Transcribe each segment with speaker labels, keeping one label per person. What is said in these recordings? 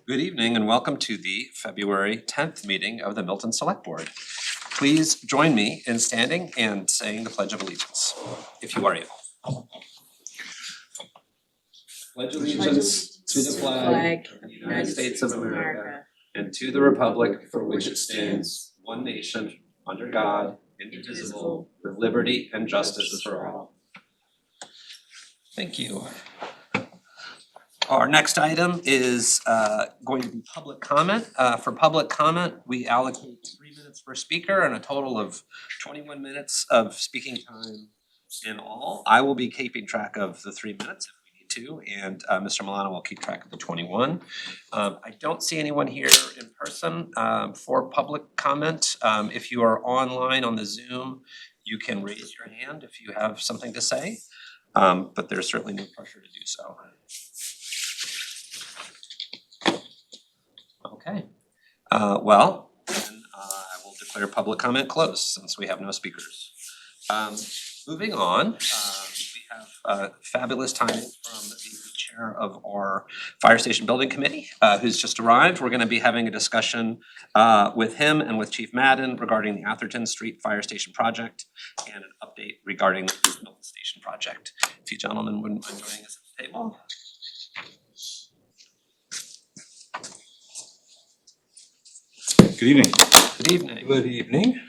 Speaker 1: Good evening and welcome to the February 10th meeting of the Milton Select Board. Please join me in standing and saying the Pledge of Allegiance, if you are able. Pledge allegiance to the flag of the United States of America and to the republic for which it stands, one nation, under God, indivisible, with liberty and justice for all. Thank you. Our next item is going to be public comment. For public comment, we allocate 3 minutes per speaker and a total of 21 minutes of speaking time in all. I will be keeping track of the 3 minutes if we need to, and Mr. Milano will keep track of the 21. I don't see anyone here in person for public comment. If you are online on the Zoom, you can raise your hand if you have something to say, but there's certainly no pressure to do so. Okay, well, then I will declare public comment closed since we have no speakers. Moving on, we have fabulous timing from the chair of our Fire Station Building Committee, who's just arrived. We're gonna be having a discussion with him and with Chief Madden regarding the Atherton Street Fire Station project and an update regarding the Milton Station project. If you gentlemen wouldn't mind joining us at the table.
Speaker 2: Good evening.
Speaker 1: Good evening.
Speaker 2: Good evening.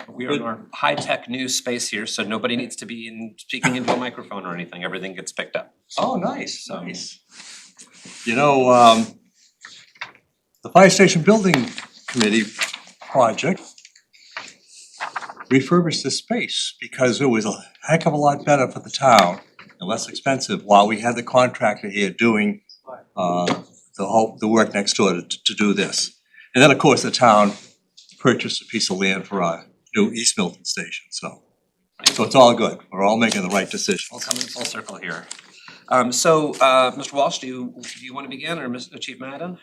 Speaker 1: We are in our high-tech news space here, so nobody needs to be speaking into a microphone or anything. Everything gets picked up.
Speaker 2: Oh, nice,
Speaker 1: So-
Speaker 2: nice. You know, the Fire Station Building Committee project refurbished the space because it was a heck of a lot better for the town and less expensive while we had the contractor here doing the work next door to do this. And then, of course, the town purchased a piece of land for our new East Milton station, so it's all good. We're all making the right
Speaker 1: We'll
Speaker 2: decisions.
Speaker 1: come in full circle here. Mr. Walsh, do you want to begin, or Mr. Chief Madden?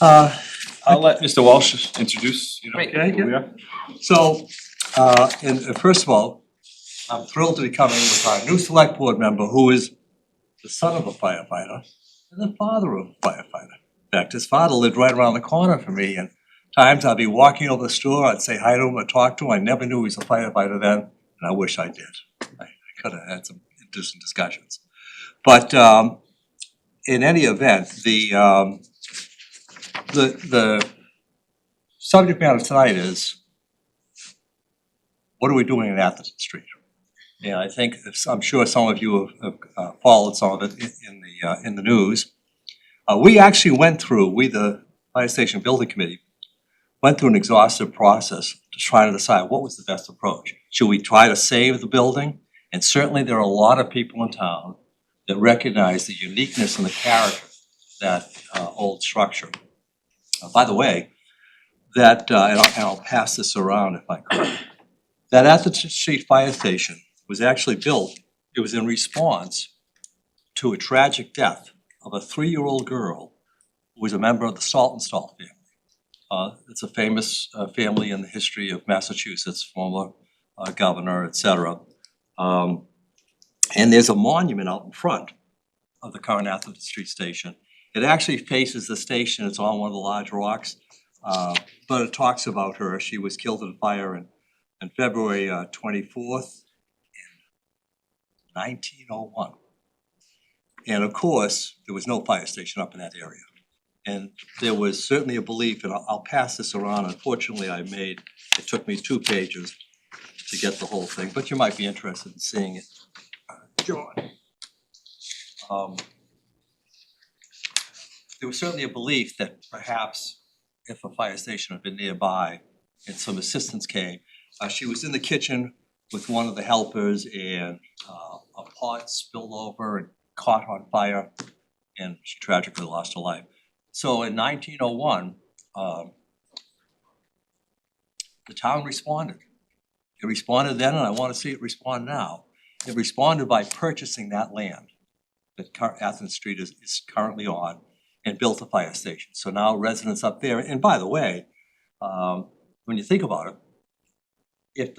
Speaker 2: I'll let Mr. Walsh introduce,
Speaker 1: Great.
Speaker 2: who we are. So, and first of all, I'm thrilled to be coming with our new select board member who is the son of a firefighter and the father of a firefighter. In fact, his father lived right around the corner from me, and times I'd be walking over the store, I'd say hi to him or talk to him. I never knew he was a firefighter then, and I wish I did. I could have had some interesting discussions. But in any event, the subject matter tonight is, what are we doing in Atherton Street? And I think, I'm sure some of you have followed some of it in the news. We actually went through, the Fire Station Building Committee, went through an exhaustive process to try to decide what was the best approach. Should we try to save the building? And certainly there are a lot of people in town that recognize the uniqueness and the character of that old structure. By the way, and I'll pass this around if I could. That Atherton Street Fire Station was actually built, it was in response to a tragic death of a 3-year-old girl who was a member of the Saltonstall family. It's a famous family in the history of Massachusetts, former governor, etc. And there's a monument out in front of the current Atherton Street station. It actually faces the station, it's on one of the large rocks, but it talks about her. She was killed in a fire in February 24th in 1901. And of course, there was no fire station up in that area. And there was certainly a belief, and I'll pass this around. Unfortunately, it took me 2 pages to get the whole thing, but you might be interested in seeing it. John. There was certainly a belief that perhaps if a fire station had been nearby and some assistance came, she was in the kitchen with one of the helpers and a pot spilled over and caught on fire, and she tragically lost her life. So in 1901, the town responded. It responded then, and I want to see it respond now. It responded by purchasing that land that Atherton Street is currently on and built a fire station. So now residents up there, and by the way, when you think about it, if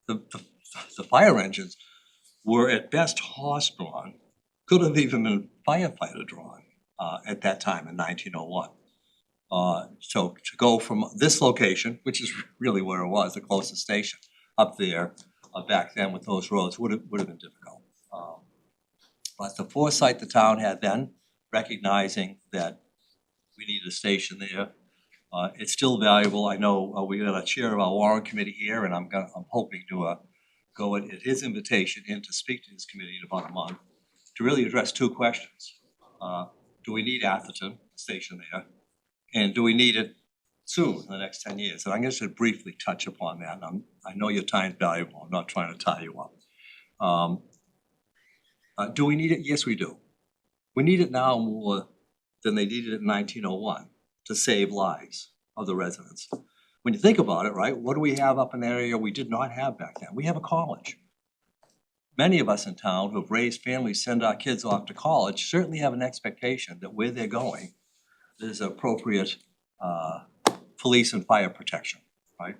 Speaker 2: the fire engines were at best horse-drawn, could have even been firefighter-drawn. at that time in 1901. So to go from this location, which is really where it was, the closest station, up there back then with those roads would have been difficult. But the foresight the town had then, recognizing that we needed a station there, it's still valuable. I know we got a chair of our warrant committee here, and I'm hoping to go at his invitation in to speak to his committee in about a month to really address two questions. Do we need Atherton, a station there? And do we need it soon, in the next 10 years? And I'm going to briefly touch upon that. And I know your time's valuable. I'm not trying to tie you up. Do we need it? Yes, we do. We need it now more than they needed it in 1901 to save lives of the residents. When you think about it, right, what do we have up in that area we did not have back then? We have a college. Many of us in town who have raised families, send our kids off to college, certainly have an expectation that where they're going, there's appropriate police and fire protection, right?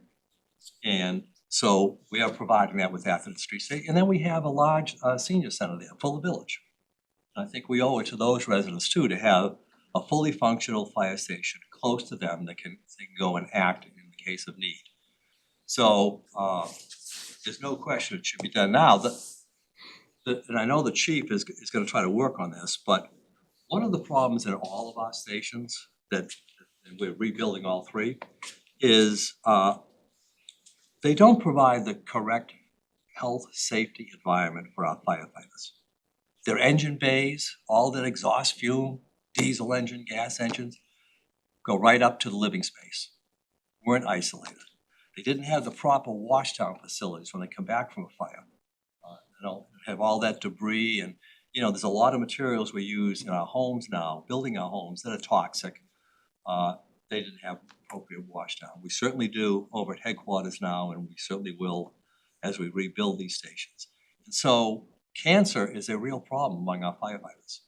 Speaker 2: And so we are providing that with Atherton Street Station. And then we have a large senior center there, Fuller Village. And I think we owe it to those residents too to have a fully functional fire station close to them that they can go and act in the case of need. So there's no question it should be done now. And I know the chief is gonna try to work on this, but one of the problems in all of our stations and we're rebuilding all three, is they don't provide the correct health, safety environment for our firefighters. Their engine bays, all that exhaust fume, diesel engine, gas engines, go right up to the living space. Weren't isolated. They didn't have the proper washdown facilities when they come back from a fire. They don't have all that debris and, there's a lot of materials we use in our homes now, building our homes that are toxic. They didn't have appropriate washdown. We certainly do over at headquarters now, and we certainly will as we rebuild these stations. And so cancer is a real problem among our firefighters.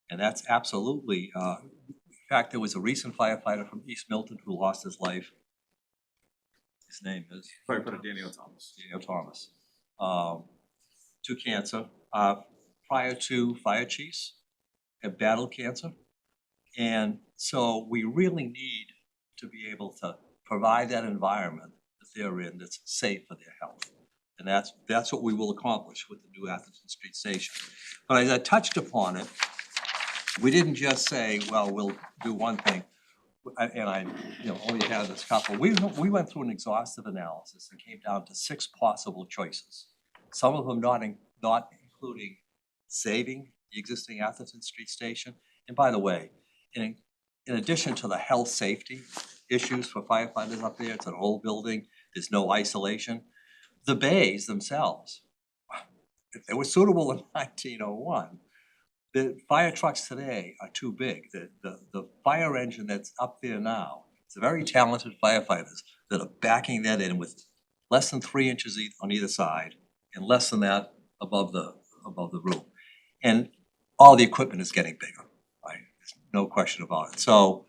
Speaker 2: And that's absolutely, in fact, there was a recent firefighter from East Milton who lost his life. His name is?
Speaker 3: Firefighter Daniel Thomas.
Speaker 2: Daniel Thomas. To cancer. Prior to fire chiefs have battled cancer. And so we really need to be able to provide that environment that they're in that's safe for their health. And that's what we will accomplish with the new Atherton Street Station. But as I touched upon it, we didn't just say, well, we'll do one thing. And I only had this couple. We went through an exhaustive analysis and came down to 6 possible choices. Some of them not including saving the existing Atherton Street Station. And by the way, in addition to the health safety issues for firefighters up there, it's an old building, there's no isolation. The bays themselves, if they were suitable in 1901, the fire trucks today are too big. The fire engine that's up there now, it's very talented firefighters that are backing that in with less than 3 inches on either side and less than that above the roof. And all the equipment is getting bigger, right? There's no question about it. So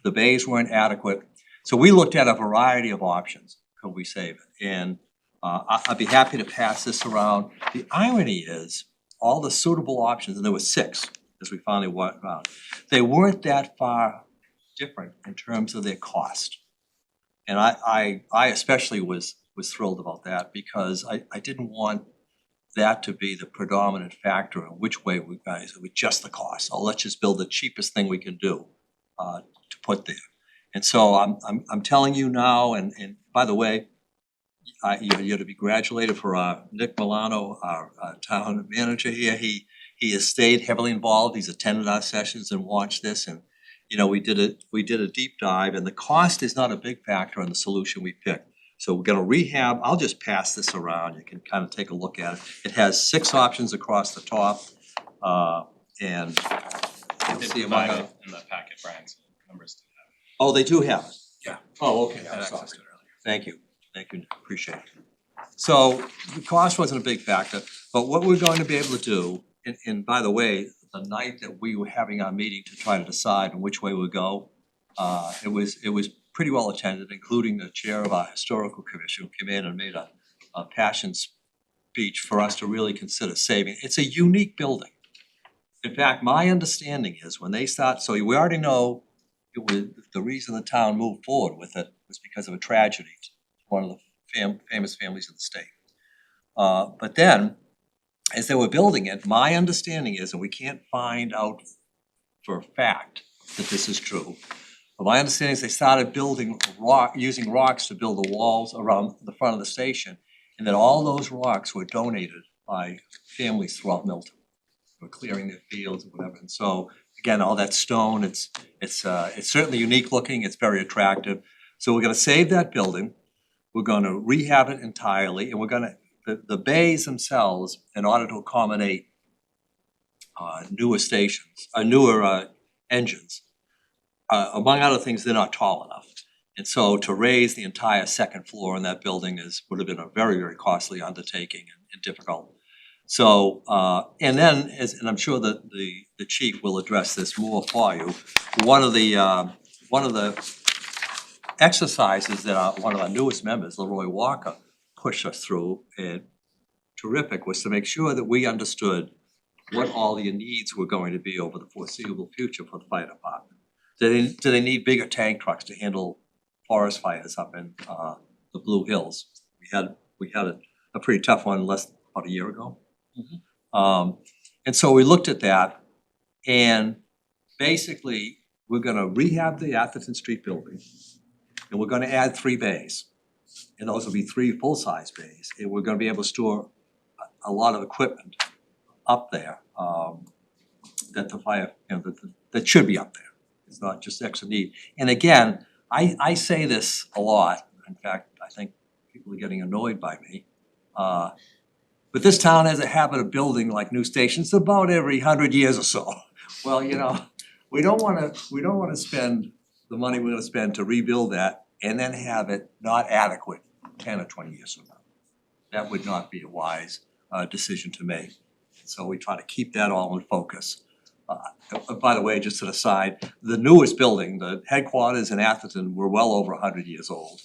Speaker 2: the bays weren't adequate. So we looked at a variety of options. Could we save it? And I'd be happy to pass this around. The irony is all the suitable options, and there were 6 as we finally went around, they weren't that far different in terms of their cost. And I especially was thrilled about that because I didn't want that to be the predominant factor in which way we guys, it was just the cost. So let's just build the cheapest thing we can do to put there. And so I'm telling you now, and by the way, you're to be congratulated for Nick Milano, our town manager here. He has stayed heavily involved. He's attended our sessions and watched this, and we did a deep dive, and the cost is not a big factor in the solution we picked. So we're gonna rehab. I'll just pass this around. You can kind of take a look at it. It has 6 options across the top, and you'll see them on
Speaker 3: In the packet, Brian's numbers to have.
Speaker 2: Oh, they do have it?
Speaker 3: Yeah.
Speaker 2: Oh, okay,
Speaker 3: Yeah,
Speaker 2: I'm
Speaker 3: I
Speaker 2: sorry.
Speaker 3: accessed it earlier.
Speaker 2: Thank you, appreciate it. So the cost wasn't a big factor, but what we're going to be able to do, and by the way, the night that we were having our meeting to try to decide on which way we go, it was pretty well attended, including the chair of our historical commission who came in and made a passion speech for us to really consider saving. It's a unique building. In fact, my understanding is when they start, so we already know it was, the reason the town moved forward with it was because of a tragedy to one of the famous families in the state. But then, as they were building it, my understanding is, and we can't find out for a fact that this is true, but my understanding is they started building using rocks to build the walls around the front of the station, and that all those rocks were donated by families throughout Milton. They were clearing their fields or whatever, and so, again, all that stone, it's certainly unique looking, it's very attractive. So we're gonna save that building, we're gonna rehab it entirely, and we're gonna, the bays themselves, in order to accommodate newer stations, newer engines, among other things, they're not tall enough. And so to raise the entire second floor in that building would have been a very, very costly undertaking and difficult. So, and then, and I'm sure that the chief will address this more for you, one of the exercises that one of our newest members, Leroy Walker, pushed us through, and terrific, was to make sure that we understood what all the needs were going to be over the foreseeable future for the fire department. Do they need bigger tank trucks to handle forest fires up in the Blue Hills? We had a pretty tough one about a year ago. And so we looked at that, and basically, we're gonna rehab the Atherton Street building, and we're gonna add 3 bays. And those will be 3 full-size bays, and we're gonna be able to store a lot of equipment up there, that the fire, that should be up there. It's not just extra need. And again, I say this a lot, in fact, I think people are getting annoyed by me. But this town has a habit of building like new stations about every 100 years or so. Well, we don't wanna spend the money we're gonna spend to rebuild that and then have it not adequate 10 or 20 years from now. That would not be a wise decision to make. So we try to keep that all in focus. By the way, just an aside, the newest building, the headquarters in Atherton, were well over 100 years old.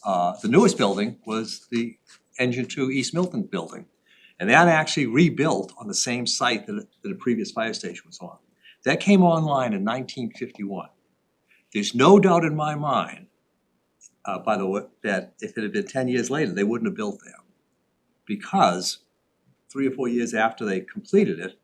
Speaker 2: The newest building was the Engine 2 East Milton building. And that actually rebuilt on the same site that the previous fire station was on. That came online in 1951. There's no doubt in my mind, by the way, that if it had been 10 years later, they wouldn't have built there. Because 3 or 4 years after they completed it,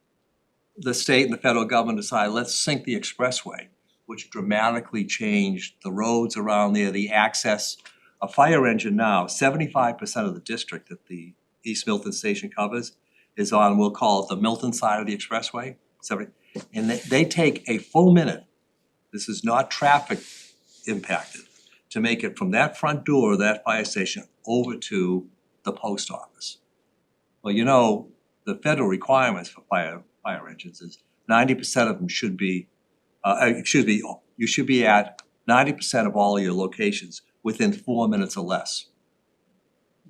Speaker 2: the state and the federal government decided, let's sink the expressway, which dramatically changed the roads around there, the access. A fire engine now, 75% of the district that the East Milton station covers is on, we'll call it the Milton side of the expressway. And they take a full minute, this is not traffic impacted, to make it from that front door of that fire station over to the post office. Well, the federal requirements for fire engines is 90% of them should be, you should be at 90% of all your locations within 4 minutes or less.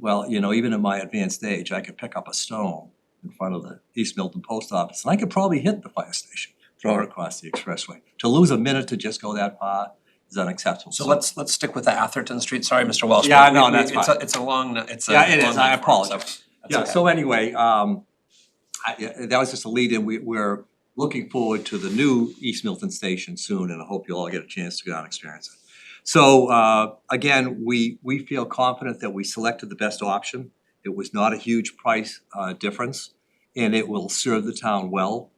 Speaker 2: Well, even at my advanced age, I could pick up a stone in front of the East Milton post office, and I could probably hit the fire station, throw it across the expressway. To lose a minute to just go that far is unacceptable.
Speaker 1: So let's stick with the Atherton Street, sorry, Mr. Welch.
Speaker 2: Yeah, no, that's fine.
Speaker 1: It's a long, it's a
Speaker 2: Yeah, it is,
Speaker 1: long
Speaker 2: I
Speaker 1: night for us, so
Speaker 2: apologize.
Speaker 1: that's
Speaker 2: Yeah,
Speaker 1: okay.
Speaker 2: so anyway, that was just a lead-in. We're looking forward to the new East Milton station soon, and I hope you'll all get a chance to go down and experience it. So, again, we feel confident that we selected the best option. It was not a huge price difference, and it will serve the town well.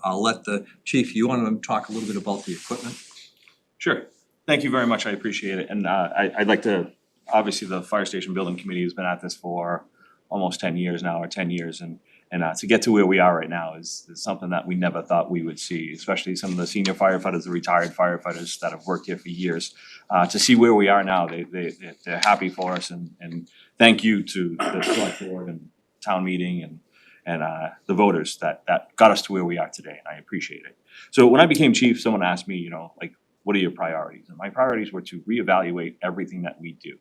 Speaker 2: I'll let the chief, you want to talk a little bit about the equipment?
Speaker 3: Sure. Thank you very much. I appreciate it. And I'd like to, obviously, the Fire Station Building Committee has been at this for almost 10 years now, or 10 years. And to get to where we are right now is something that we never thought we would see, especially some of the senior firefighters, the retired firefighters that have worked here for years. To see where we are now, they're happy for us, and thank you to the select board and town meeting and the voters that got us to where we are today, and I appreciate it. So when I became chief, someone asked me, what are your priorities? And my priorities were to reevaluate everything that we do.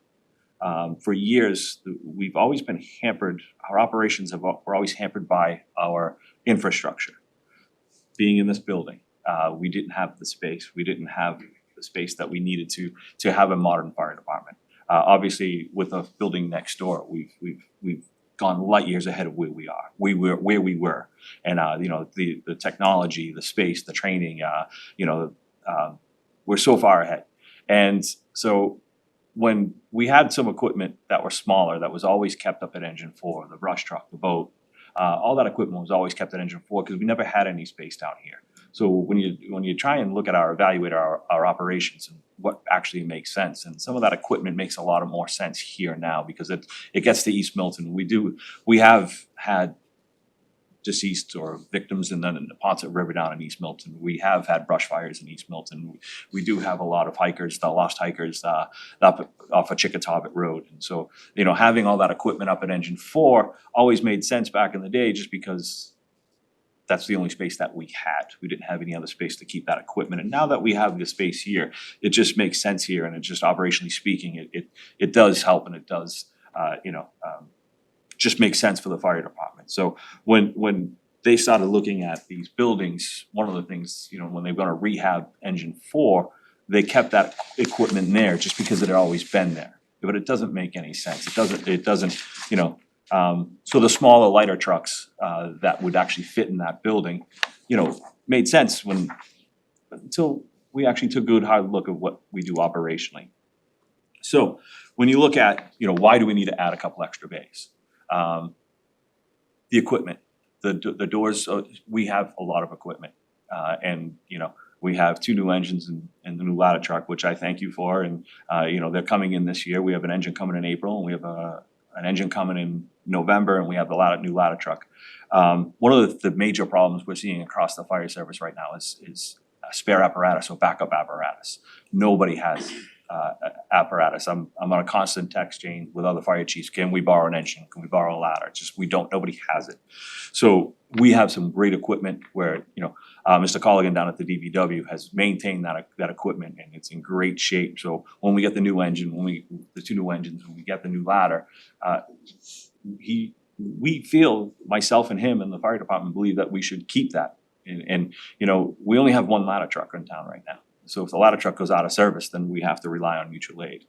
Speaker 3: For years, we've always been hampered, our operations were always hampered by our infrastructure. Being in this building, we didn't have the space, that we needed to have a modern fire department. Obviously, with the building next door, we've gone light years ahead of where we were. And you know, the technology, the space, the training, you know, we're so far ahead. And so when we had some equipment that were smaller, that was always kept up at engine 4, the brush truck, the boat, all that equipment was always kept at engine 4 because we never had any space down here. So when you try and look at evaluate our operations and what actually makes sense, and some of that equipment makes a lot of more sense here now because it gets to East Milton. We have had deceased or victims in the Ponset River down in East Milton. We have had brush fires in East Milton. We do have a lot of hikers, the lost hikers up off of Chickatawbit Road. And so, you know, having all that equipment up at engine 4 always made sense back in the day just because that's the only space that we had. We didn't have any other space to keep that equipment. And now that we have the space here, it just makes sense here. And it just operationally speaking, it does help, and it does, just makes sense for the fire department. So when they started looking at these buildings, one of the things, you know, when they were gonna rehab engine 4, they kept that equipment there just because it had always been there. But it doesn't make any sense. It doesn't, you know, so the smaller, lighter trucks that would actually fit in that building, you know, made sense until we actually took a good hard look at what we do operationally. So when you look at, you know, why do we need to add a couple extra bays? The equipment, the doors, we have a lot of equipment. And, you know, we have 2 new engines and the new ladder truck, which I thank you for. And, you know, they're coming in this year. We have an engine coming in April, and we have an engine coming in November, and we have the new ladder truck. One of the major problems we're seeing across the fire service right now is spare apparatus or backup apparatus. Nobody has apparatus. I'm on a constant text chain with other fire chiefs. Can we borrow an engine? Can we borrow a ladder? Just nobody has it. So we have some great equipment where, you know, Mr. Colligan down at the DVW has maintained that equipment, and it's in great shape. So when we get the new engine, the 2 new engines, when we get the new ladder, we feel, myself and him and the fire department believe that we should keep that. And you know, we only have 1 ladder truck in town right now. So if the ladder truck goes out of service, then we have to rely on mutual aid.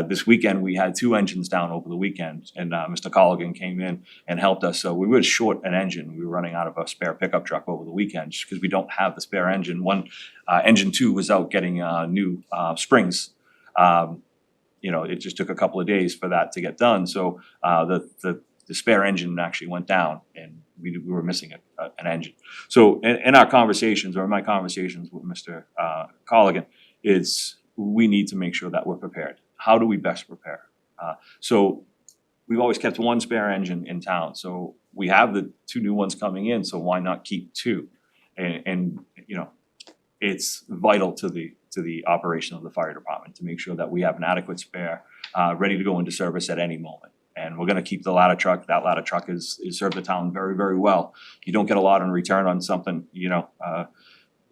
Speaker 3: This weekend, we had 2 engines down over the weekend, and Mr. Colligan came in and helped us. So we were short an engine. We were running out of a spare pickup truck over the weekend just because we don't have the spare engine. Engine 2 was out getting new springs. You know, it just took a couple of days for that to get done. So the spare engine actually went down, and we were missing an engine. So in our conversations, or in my conversations with Mr. Colligan, is we need to make sure that we're prepared. How do we best prepare? So we've always kept 1 spare engine in town. So we have the 2 new ones coming in, so why not keep 2? And you know, it's vital to the operation of the fire department to make sure that we have an adequate spare ready to go into service at any moment. And we're gonna keep the ladder truck. That ladder truck is served the town very, very well. You don't get a lot in return on something, you know,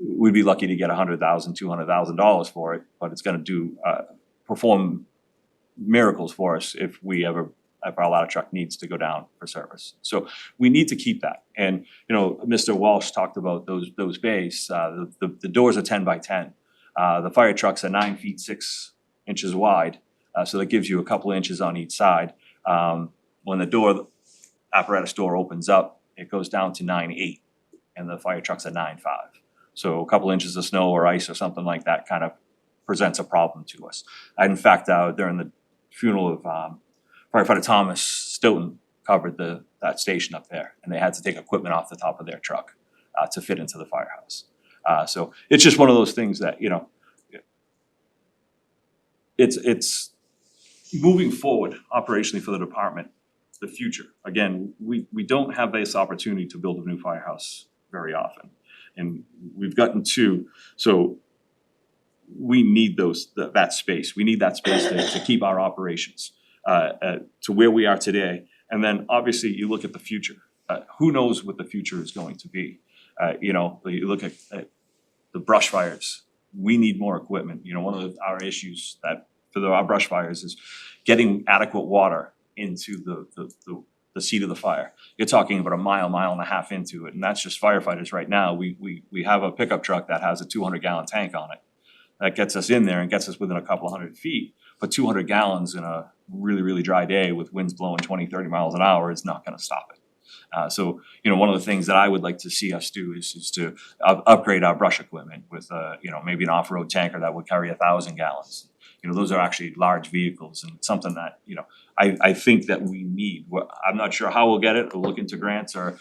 Speaker 3: we'd be lucky to get $100,000, $200,000 for it, but it's gonna perform miracles for us if our ladder truck needs to go down for service. So we need to keep that. And, you know, Mr. Walsh talked about those bays. The doors are 10 by 10. The fire trucks are 9 feet 6 inches wide. So that gives you a couple of inches on each side. When the apparatus door opens up, it goes down to 9.8, and the fire truck's at 9.5. So a couple inches of snow or ice or something like that kind of presents a problem to us. In fact, during the funeral of firefighter Thomas Stoughton, covered that station up there, and they had to take equipment off the top of their truck to fit into the firehouse. So it's just one of those things that, you know, it's moving forward operationally for the department, the future. Again, we don't have this opportunity to build a new firehouse very often. And we've gotten 2, so we need that space. We need that space to keep our operations to where we are today. And then obviously you look at the future. Who knows what the future is going to be? You know, you look at the brush fires. We need more equipment. You know, one of our issues for our brush fires is getting adequate water into the seat of the fire. You're talking about a mile and a half into it, and that's just firefighters right now. We have a pickup truck that has a 200-gallon tank on it. That gets us in there and gets us within a couple hundred feet. But 200 gallons in a really, really dry day with winds blowing 20, 30 miles an hour is not gonna stop it. So, you know, one of the things that I would like to see us do is to upgrade our brush equipment with, you know, maybe an off-road tanker that would carry 1,000 gallons. You know, those are actually large vehicles and something that, you know, I think that we need. I'm not sure how we'll get it, we'll look into grants or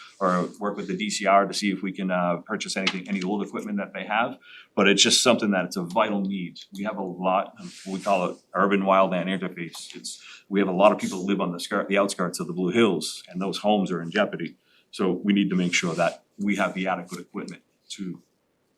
Speaker 3: work with the DCR to see if we can purchase any old equipment that they have. But it's just something that it's a vital need. We have a lot of, we call it urban wildland interface. We have a lot of people who live on the outskirts of the Blue Hills, and those homes are in jeopardy. So we need to make sure that we have the adequate equipment to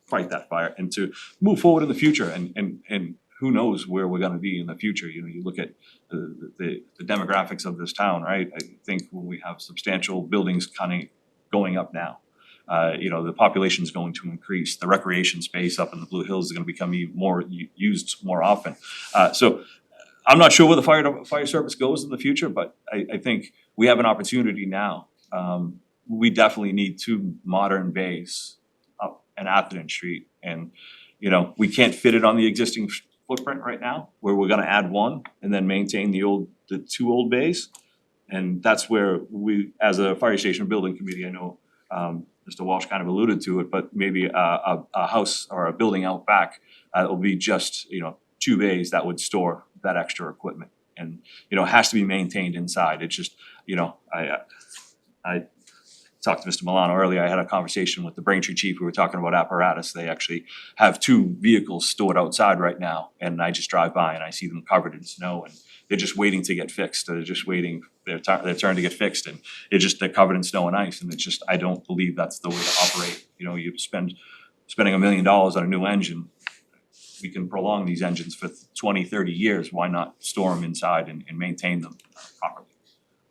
Speaker 3: fight that fire and to move forward in the future and who knows where we're gonna be in the future. You know, you look at the demographics of this town, right? I think when we have substantial buildings kind of going up now. You know, the population is going to increase. The recreation space up in the Blue Hills is gonna become even more used more often. So I'm not sure where the fire service goes in the future, but I think we have an opportunity now. We definitely need 2 modern bays up in Atherton Street. And, you know, we can't fit it on the existing footprint right now, where we're gonna add 1 and then maintain the 2 old bays. And that's where we, as a fire station building committee, I know Mr. Walsh kind of alluded to it, but maybe a house or a building out back will be just, you know, 2 bays that would store that extra equipment. And, you know, it has to be maintained inside. It's just, you know, I talked to Mr. Milano earlier. I had a conversation with the Braintree chief. We were talking about apparatus. They actually have 2 vehicles stored outside right now, and I just drive by and I see them covered in snow, and they're just waiting to get fixed. They're just waiting their turn to get fixed, and they're covered in snow and ice, and it's just, I don't believe that's the way to operate. You know, you spending $1 million on a new engine. We can prolong these engines for 20, 30 years. Why not store them inside and maintain them properly?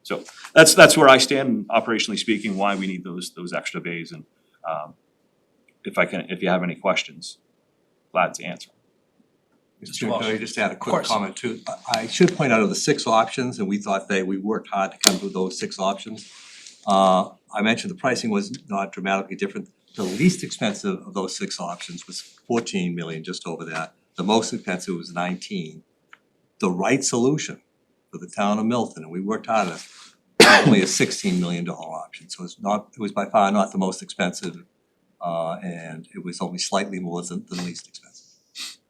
Speaker 3: So that's where I stand operationally speaking, why we need those extra bays. And if you have any questions, glad to answer.
Speaker 2: Mr. Chairman, can I just add a quick comment too? I should point out of the 6 options, and we worked hard to come to those 6 options. I mentioned the pricing was not dramatically different. The least expensive of those 6 options was 14 million, just over that. The most expensive was 19. The right solution for the town of Milton, and we worked hard on it, was only a $16 million option. So it was by far not the most expensive, and it was only slightly more than the least expensive.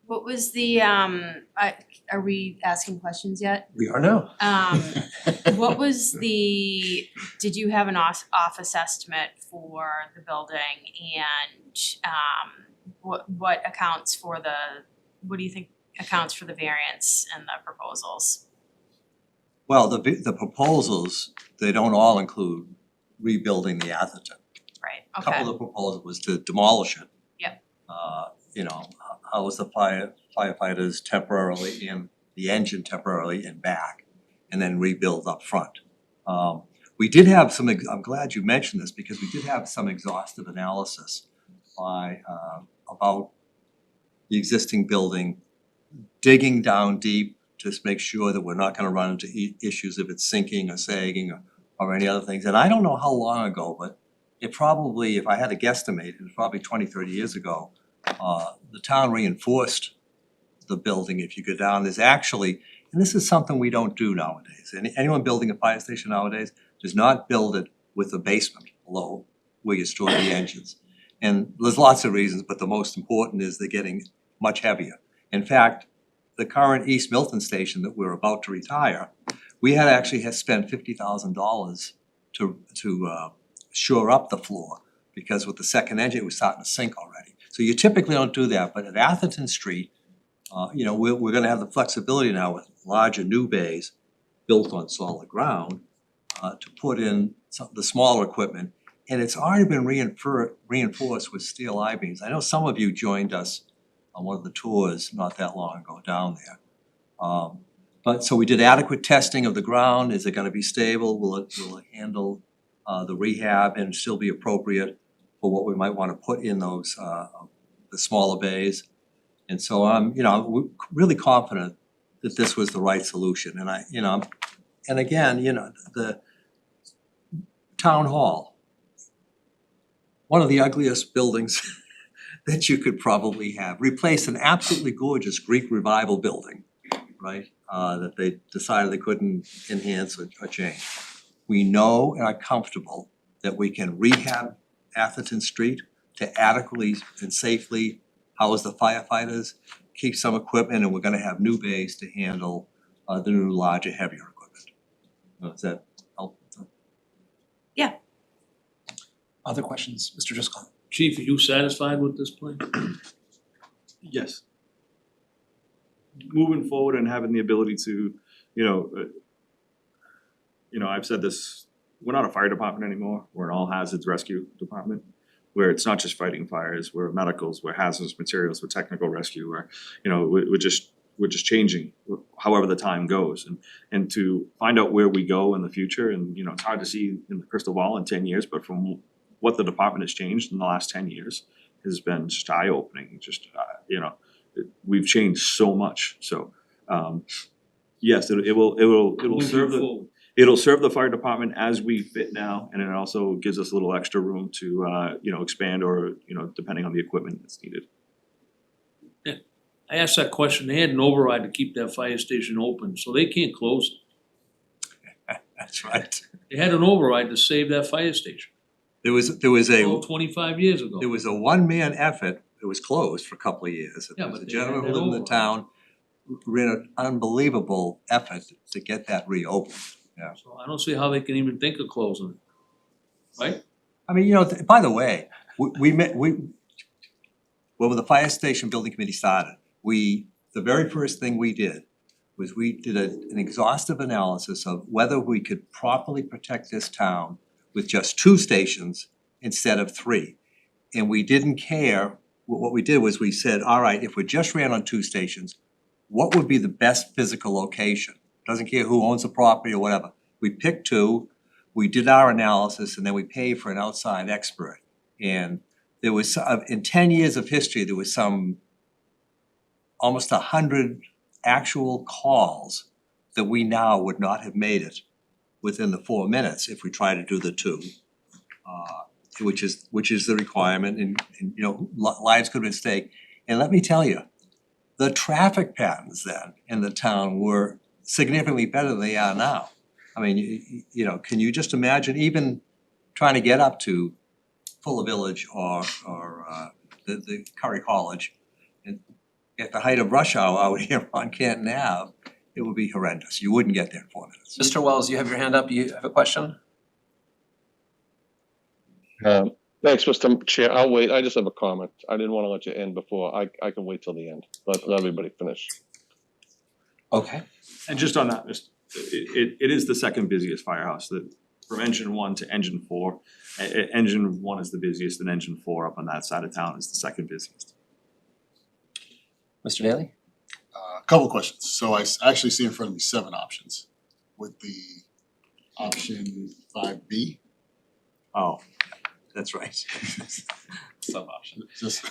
Speaker 4: What was the, are we asking questions yet?
Speaker 1: We are now.
Speaker 4: What was did you have an office estimate for the building, and what accounts for what do you think accounts for the variance and the proposals?
Speaker 2: Well, the proposals, they don't all include rebuilding the Atherton.
Speaker 4: Right,
Speaker 2: A
Speaker 4: okay,
Speaker 2: couple of the proposals was to demolish it.
Speaker 4: Yep.
Speaker 2: You know, house the firefighters temporarily and the engine temporarily and back, and then rebuild up front. We did have some, I'm glad you mentioned this, because we did have some exhaustive analysis about the existing building, digging down deep to make sure that we're not gonna run into issues if it's sinking or sagging or any other things. And I don't know how long ago, but it probably, if I had to guesstimate, it was probably 20, 30 years ago, the town reinforced the building. If you go down, there's actually, and this is something we don't do nowadays, anyone building a fire station nowadays does not build it with a basement below where you store the engines. And there's lots of reasons, but the most important is they're getting much heavier. In fact, the current East Milton station that we're about to retire, we had spent $50,000 to shore up the floor, because with the second engine, it was starting to sink already. So you typically don't do that, but at Atherton Street, you know, we're gonna have the flexibility now with larger new bays built on solid ground to put in the smaller equipment, and it's already been reinforced with steel I-beams. I know some of you joined us on one of the tours not that long ago down there. But so we did adequate testing of the ground. Is it gonna be stable? Will it handle the rehab and still be appropriate for what we might wanna put in those the smaller bays? And so I'm really confident that this was the right solution. And and again, the town hall, one of the ugliest buildings that you could probably have. Replace an absolutely gorgeous Greek revival building, right? that they decided they couldn't enhance or change. We know and are comfortable that we can rehab Atherton Street to adequately and safely house the firefighters, keep some equipment, and we're gonna have new bays to handle the new larger, heavier equipment. Does that help?
Speaker 5: Other questions, Mr. Driscoll?
Speaker 6: Chief, are you satisfied with this plan?
Speaker 3: Yes. Moving forward and having the ability to, I've said this, we're not a fire department anymore, we're an all hazards rescue department. Where it's not just fighting fires, we're medicals, we're hazardous materials, we're technical rescue, we're just changing however the time goes. And to find out where we go in the future, and it's hard to see in the crystal ball in 10 years, but from what the department has changed in the last 10 years has been just eye-opening, we've changed so much, so yes, it will serve it'll serve the fire department as we fit now, and it also gives us a little extra room to expand or depending on the equipment that's needed.
Speaker 6: I asked that question, they had an override to keep that fire station open, so they can't close it.
Speaker 2: That's right.
Speaker 6: They had an override to save that fire station,
Speaker 2: There was
Speaker 6: 25 years ago.
Speaker 2: there was a one-man effort. It was closed for a couple of years.
Speaker 6: Yeah,
Speaker 2: There was
Speaker 6: but
Speaker 2: a
Speaker 6: they
Speaker 2: gentleman who
Speaker 6: had
Speaker 2: lived in the
Speaker 6: override.
Speaker 2: town, ran an unbelievable effort to get that reopened.
Speaker 6: So I don't see how they can even think of closing it, right?
Speaker 2: I mean, by the way, when the fire station building committee started, the very first thing we did was we did an exhaustive analysis of whether we could properly protect this town with just 2 stations instead of 3. And we didn't care, what we did was we said, all right, if we just ran on 2 stations, what would be the best physical location? Doesn't care who owns the property or whatever. We picked 2, we did our analysis, and then we paid for an outside expert. And there was, in 10 years of history, there was almost 100 actual calls that we now would not have made it within the 4 minutes if we tried to do the 2. Which is the requirement, and lives could have been staked. And let me tell you, the traffic patterns then in the town were significantly better than they are now. I mean, can you just imagine even trying to get up to Fuller Village or the Curry College and at the height of rush hour out here on Canton Ave, it would be horrendous. You wouldn't get there in 4 minutes.
Speaker 5: Mr. Wells, you have your hand up, you have a question?
Speaker 7: Thanks, Mr. Chair. I'll wait. I just have a comment. I didn't want to let you end before. I can wait till the end. Let everybody finish.
Speaker 5: Okay.
Speaker 3: And just on that, it is the second busiest firehouse, that from engine 1 to engine 4. Engine 1 is the busiest, and engine 4 up on that side of town is the second busiest.
Speaker 5: Mr. Daly?
Speaker 8: A couple of questions. So I actually see in front of me 7 options with the option 5B.
Speaker 2: Oh, that's right.
Speaker 5: Some option.
Speaker 8: Just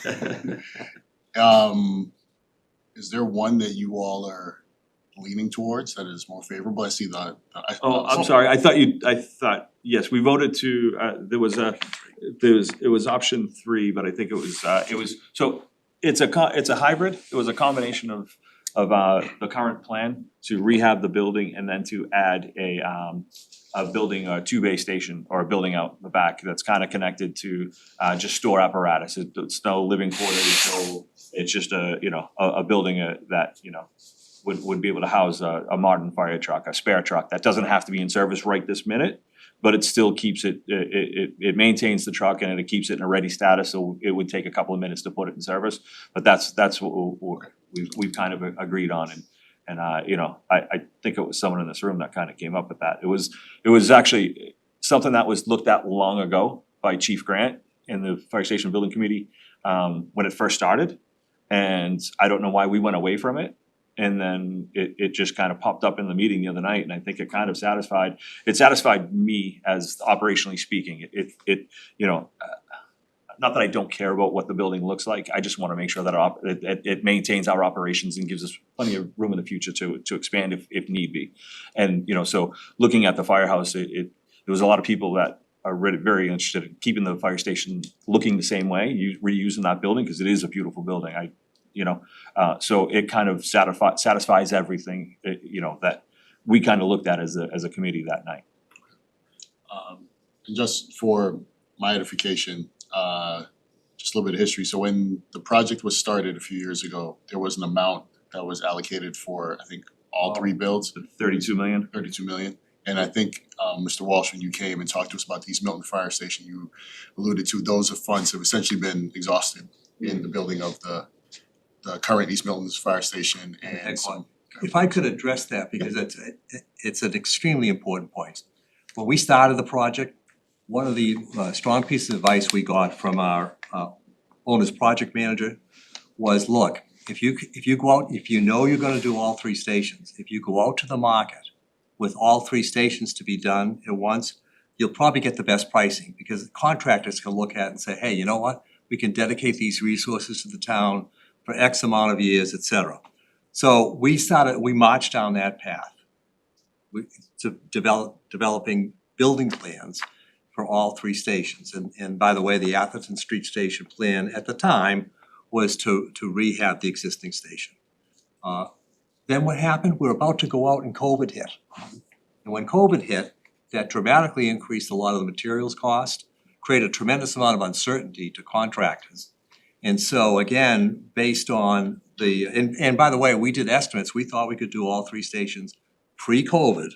Speaker 8: is there one that you all are leaning towards that is more favorable? I see the.
Speaker 3: I'm sorry, I thought, yes, we voted to, it was option 3, but I think it's a hybrid. It was a combination of the current plan to rehab the building and then to add a building, a 2-bay station or a building out the back that's kind of connected to just store apparatus. It's no living quarters, it's just a building that would be able to house a modern fire truck, a spare truck that doesn't have to be in service right this minute, but it still keeps it maintains the truck and it keeps it in a ready status, so it would take a couple of minutes to put it in service. But that's what we've kind of agreed on, and I think it was someone in this room that kind of came up with that. It was actually something that was looked at long ago by Chief Grant in the Fire Station Building Committee when it first started, and I don't know why we went away from it. And then it just kind of popped up in the meeting the other night, and I think it kind of satisfied me as operationally speaking. Not that I don't care about what the building looks like, I just wanna make sure that it maintains our operations and gives us plenty of room in the future to expand if need be. And so looking at the firehouse, there was a lot of people that are really very interested in keeping the fire station looking the same way, reusing that building, cause it is a beautiful building. you know? So it kind of satisfies everything, you know, that we kind of looked at as a committee that night.
Speaker 8: And just for my edification, just a little bit of history. So when the project was started a few years ago, there was an amount that was allocated for, I think, all three builds,
Speaker 3: 32 million?
Speaker 8: 32 million. And I think, Mr. Walsh, when you came and talked to us about the East Milton Fire Station, you alluded to those funds have essentially been exhausted in the building of the current East Milton's Fire Station and some.
Speaker 2: If I could address that, because it's an extremely important point. When we started the project, one of the strong pieces of advice we got from our owner's project manager was, look, if you go out, if you know you're gonna do all three stations, if you go out to the market with all three stations to be done at once, you'll probably get the best pricing, because contractors can look at it and say, hey, you know what? We can dedicate these resources to the town for X amount of years, et cetera. So we marched down that path. To developing building plans for all three stations. And by the way, the Atherton Street Station plan at the time was to rehab the existing station. Then what happened? We're about to go out and COVID hit. And when COVID hit, that dramatically increased a lot of the materials cost, created a tremendous amount of uncertainty to contractors. And so again, based on and by the way, we did estimates, we thought we could do all three stations pre-COVID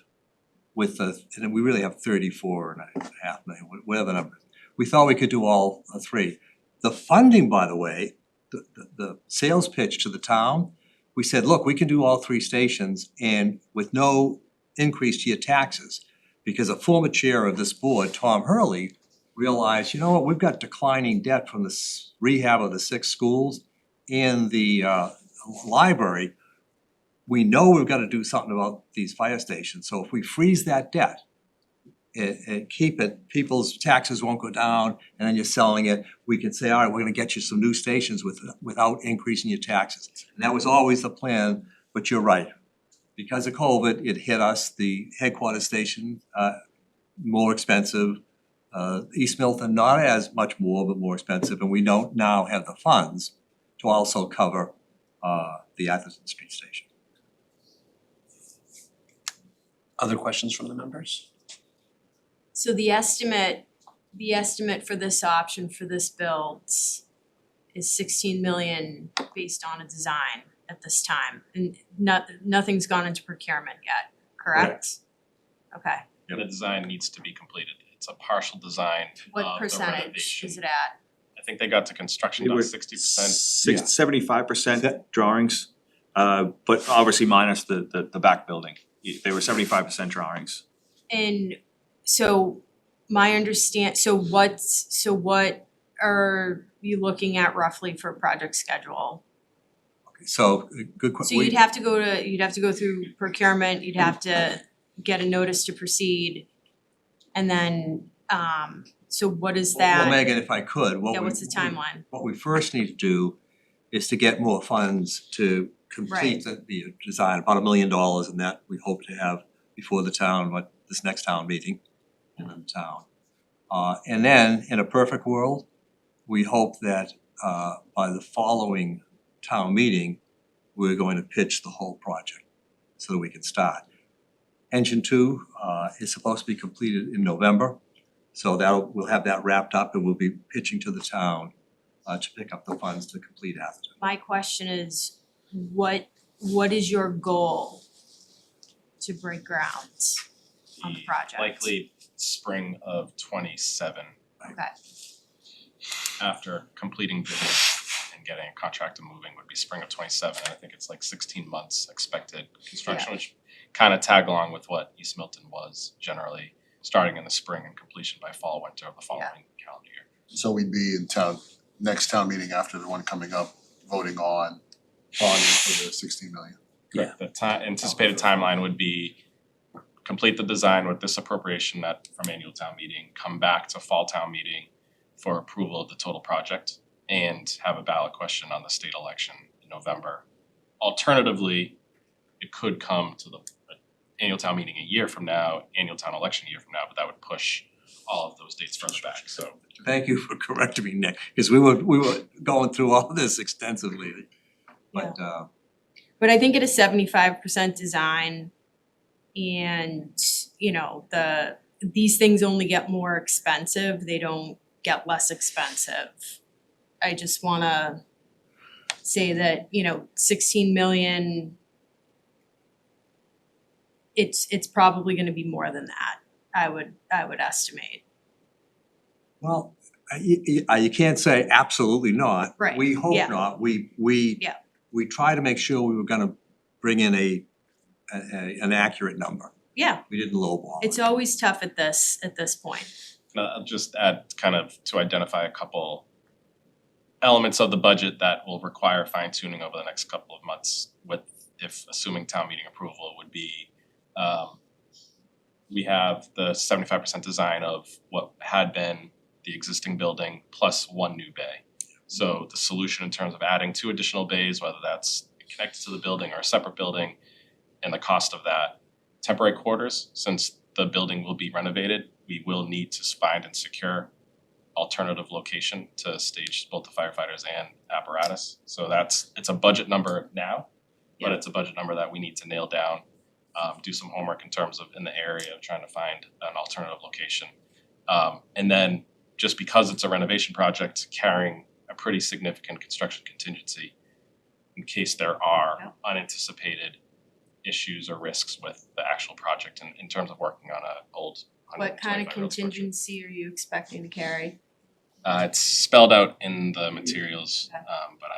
Speaker 2: with and we really have 34.5 million, whatever the number. We thought we could do all three. The funding, by the way, the sales pitch to the town, we said, look, we can do all three stations and with no increase to your taxes. Because a former chair of this board, Tom Hurley, realized, you know what, we've got declining debt from the rehab of the 6 schools and the library. We know we've got to do something about these fire stations, so if we freeze that debt and keep it, people's taxes won't go down, and then you're selling it, we can say, all right, we're gonna get you some new stations without increasing your taxes. And that was always the plan, but you're right. Because of COVID, it hit us, the headquarters station, more expensive. East Milton, not as much more, but more expensive, and we don't now have the funds to also cover the Atherton Street Station.
Speaker 5: Other questions from the members?
Speaker 4: So the estimate for this option for this build is 16 million based on a design at this time, and nothing's gone into procurement yet, correct? Okay,
Speaker 9: The design needs to be completed. It's a partial design
Speaker 4: what
Speaker 9: of the
Speaker 4: percentage
Speaker 9: renovation.
Speaker 4: is it at?
Speaker 9: I think they got to construction done 60%.
Speaker 3: 75% drawings, but obviously minus the back building. They were 75% drawings.
Speaker 4: And so what are you looking at roughly for project schedule?
Speaker 2: Okay, so good
Speaker 4: So
Speaker 2: question.
Speaker 4: you'd have to go through procurement, you'd have to get a notice to proceed. And then, so what is that?
Speaker 2: Well, Megan, if I could,
Speaker 4: What's the timeline?
Speaker 2: what we first need to do is to get more funds to complete the design, about $1 million, and that we hope to have before the town, this next town meeting in the town. And then, in a perfect world, we hope that by the following town meeting, we're going to pitch the whole project so that we can start. Engine 2 is supposed to be completed in November, so we'll have that wrapped up and we'll be pitching to the town to pick up the funds to complete Atherton.
Speaker 4: My question is, what is your goal to break ground on the project?
Speaker 9: Likely spring of 27
Speaker 4: Okay,
Speaker 9: after completing bidding and getting a contractor moving would be spring of 27. And I think it's like 16 months expected construction, which kind of tag along with what East Milton was generally, starting in the spring and completion by fall, winter of the following calendar year.
Speaker 8: So we'd be in town, next town meeting after the one coming up, voting on bonding for the 16 million.
Speaker 9: Correct. The anticipated timeline would be complete the design with this appropriation from annual town meeting, come back to fall town meeting for approval of the total project, and have a ballot question on the state election in November. Alternatively, it could come to the annual town meeting a year from now, annual town election a year from now, but that would push all of those dates further back, so.
Speaker 2: Thank you for correcting me, Nick, because we were going through all this extensively. But
Speaker 4: But I think it is 75% design and, you know, these things only get more expensive, they don't get less expensive. I just wanna say that, you know, 16 million, it's probably gonna be more than that, I would estimate.
Speaker 2: well, you can't say absolutely not.
Speaker 4: Right,
Speaker 2: We hope
Speaker 4: yeah.
Speaker 2: not.
Speaker 4: Yeah.
Speaker 2: We try to make sure we were gonna bring in an accurate number.
Speaker 4: Yeah,
Speaker 2: We didn't lowball it.
Speaker 4: it's always tough at this point.
Speaker 9: I'll just add kind of to identify a couple elements of the budget that will require fine tuning over the next couple of months with, if assuming town meeting approval would be, we have the 75% design of what had been the existing building plus one new bay. So the solution in terms of adding 2 additional bays, whether that's connected to the building or a separate building, and the cost of that. Temporary quarters, since the building will be renovated, we will need to find and secure alternative location to stage both the firefighters and apparatus. So it's a budget number now, but it's a budget number that we need to nail down, do some homework in terms of in the area of trying to find an alternative location. And then just because it's a renovation project, carrying a pretty significant construction contingency in case there are unanticipated issues or risks with the actual project in terms of working on a old 125-year-old
Speaker 4: What kind of
Speaker 9: structure.
Speaker 4: contingency are you expecting to carry?
Speaker 9: It's spelled out in the materials, but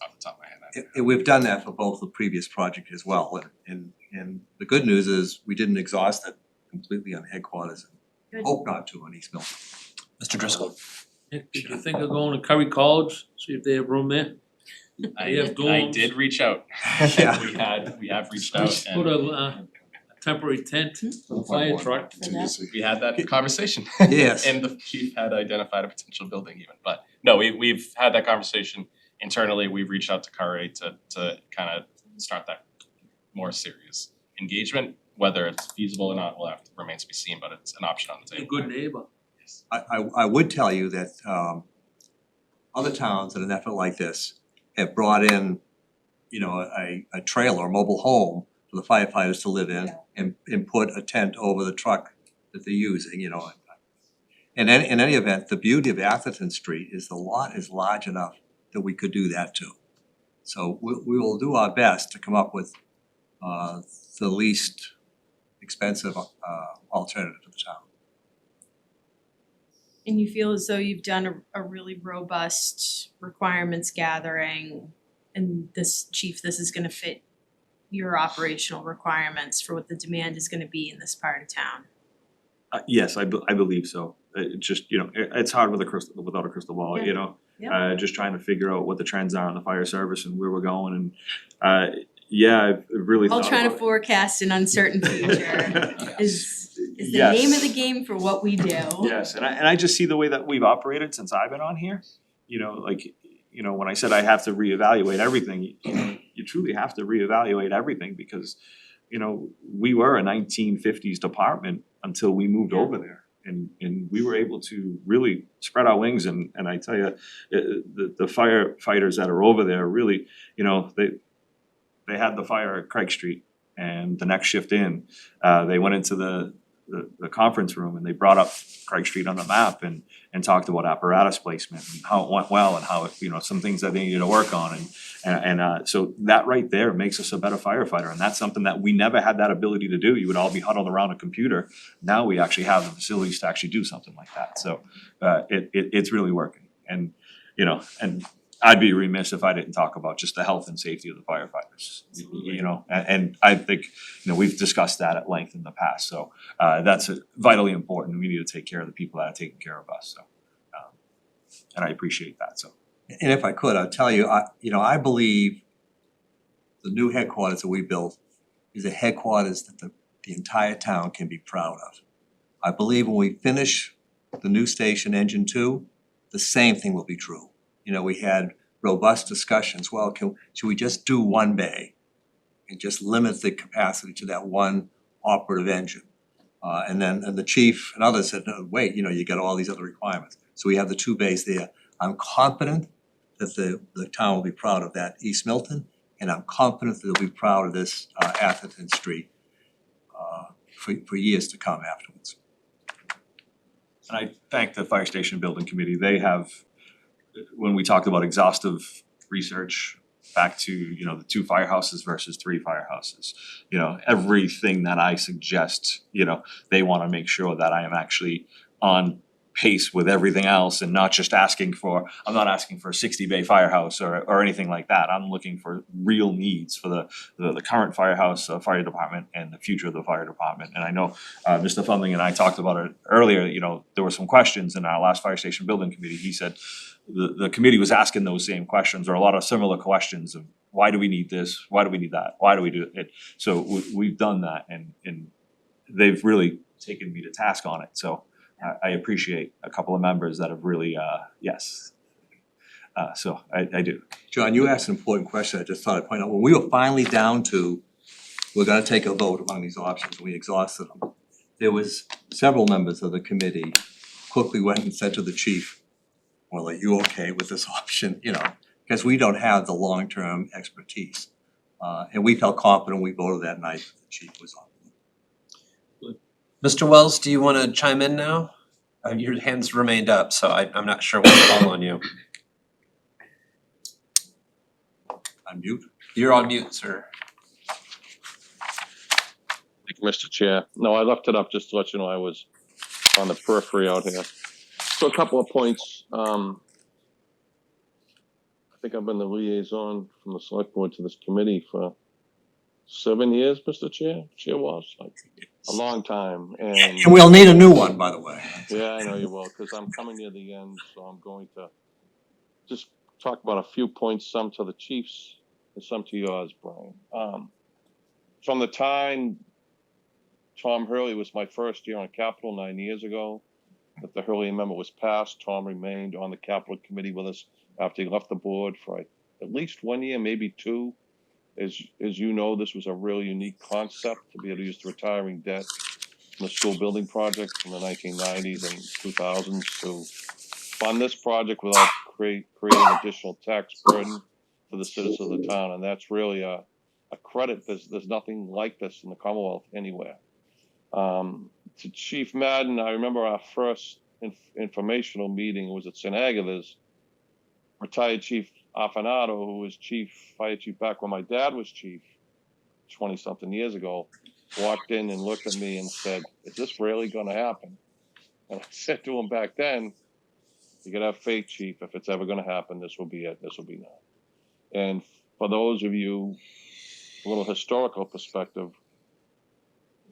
Speaker 9: off the top of my head,
Speaker 2: We've done that for both the previous project as well, and the good news is we didn't exhaust it completely on headquarters and
Speaker 4: Good.
Speaker 2: hope not to on East Milton.
Speaker 5: Mr. Driscoll?
Speaker 6: Nick, did you think of going to Curry College, see if they have room there? They have
Speaker 9: I
Speaker 6: dorms.
Speaker 9: did reach out.
Speaker 2: Yeah.
Speaker 9: We have reached out
Speaker 6: Put
Speaker 9: and
Speaker 6: a temporary tent, a fire truck.
Speaker 8: Contingency.
Speaker 9: we had that conversation.
Speaker 2: Yes.
Speaker 9: And the chief had identified a potential building even, but no, we've had that conversation internally. We've reached out to Curry to kind of start that more serious engagement. Whether it's feasible or not, remains to be seen, but it's an option on the
Speaker 6: A
Speaker 9: table.
Speaker 6: good neighbor.
Speaker 2: I would tell you that other towns in an effort like this have brought in, you know, a trailer, a mobile home for the firefighters to live in and put a tent over the truck that they're using, you know. And in any event, the beauty of Atherton Street is the lot is large enough that we could do that too. So we will do our best to come up with the least expensive alternative to the town.
Speaker 4: And you feel as though you've done a really robust requirements gathering, and this is gonna fit your operational requirements for what the demand is gonna be in this part of town.
Speaker 3: Yes, I believe so. It just, you know, it's hard without a crystal ball, you know?
Speaker 4: Yeah.
Speaker 3: Just trying to figure out what the trends are on the fire service and where we're going and, yeah, I've really
Speaker 4: All
Speaker 3: thought
Speaker 4: trying to
Speaker 3: about it.
Speaker 4: forecast an uncertain future is the
Speaker 3: Yes.
Speaker 4: name of the game for what we do.
Speaker 3: Yes, and I just see the way that we've operated since I've been on here, you know, like, you know, when I said I have to reevaluate everything, you know, you truly have to reevaluate everything because, you know, we were a 1950s department until we moved over there. And we were able to really spread our wings and I tell you, the firefighters that are over there really, you know, they had the fire at Craig Street and the next shift in, they went into the conference room and they brought up Craig Street on the map and talked about apparatus placement and how it went well and how it, you know, some things that they needed to work on and so that right there makes us a better firefighter and that's something that we never had that ability to do. You would all be huddled around a computer. Now we actually have the facilities to actually do something like that. So it's really working and, you know, and I'd be remiss if I didn't talk about just the health and safety of the firefighters, you know, and I think, you know, we've discussed that at length in the past, so that's vitally important, we need to take care of the people that are taking care of us, so and I appreciate that, so.
Speaker 2: And if I could, I'll tell you, I believe the new headquarters that we built is a headquarters that the entire town can be proud of. I believe when we finish the new station, Engine 2, the same thing will be true. You know, we had robust discussions, well, should we just do one bay and just limit the capacity to that one operative engine? And the chief and others said, no, wait, you know, you got all these other requirements. So we have the 2 bays there. I'm confident that the town will be proud of that. East Milton And I'm confident that they'll be proud of this Atherton Street for years to come afterwards.
Speaker 3: And I thank the Fire Station Building Committee. They have, when we talked about exhaustive research back to, you know, the 2 firehouses versus 3 firehouses. You know, everything that I suggest, you know, they wanna make sure that I am actually on pace with everything else and not just asking for, I'm not asking for a 60-bay firehouse or anything like that. I'm looking for real needs for the current firehouse, fire department and the future of the fire department. And I know Mr. Fundling and I talked about it earlier, you know, there were some questions in our last Fire Station Building Committee. He said the committee was asking those same questions or a lot of similar questions of why do we need this? Why do we need that? Why do we do it? So we've done that and they've really taken me to task on it. So I appreciate a couple of members that have really, yes. So I do.
Speaker 2: John, you asked an important question. I just thought I'd point out, when we were finally down to, we're gonna take a vote among these options, we exhausted them. There was several members of the committee quickly went and said to the chief, well, are you okay with this option, you know, because we don't have the long-term expertise. And we felt confident, we voted that night, that the chief was on.
Speaker 5: Mr. Wells, do you wanna chime in now? Your hands remained up, so I'm not sure what to call on you.
Speaker 2: Unmute.
Speaker 5: You're on mute, sir.
Speaker 7: Thank you, Mr. Chair. No, I left it up just to let you know I was on the periphery out here. So a couple of points. I think I've been the liaison from the select board to this committee for 7 years, Mr. Chair Walsh, like a long time. And
Speaker 2: we'll need a new one, by the way.
Speaker 7: yeah, I know you will, because I'm coming near the end, so I'm going to just talk about a few points, some to the chiefs and some to yours, Brian. From the time Tom Hurley was my first year on Capitol 9 years ago, that the Hurley amendment was passed, Tom remained on the Capitol Committee with us after he left the board for at least 1 year, maybe 2. As you know, this was a really unique concept to be able to use the retiring debt from the school building project from the 1990s and 2000s to fund this project without creating additional tax burden for the citizens of the town. And that's really a credit. There's nothing like this in the Commonwealth anywhere. To Chief Madden, I remember our first informational meeting was at St. Agatha's. Retired Chief Afanato, who was fire chief back when my dad was chief 20-something years ago, walked in and looked at me and said, is this really going to happen? And I said to him back then, you got to have faith, Chief. If it's ever going to happen, this will be it. This will be now. And for those of you, a little historical perspective,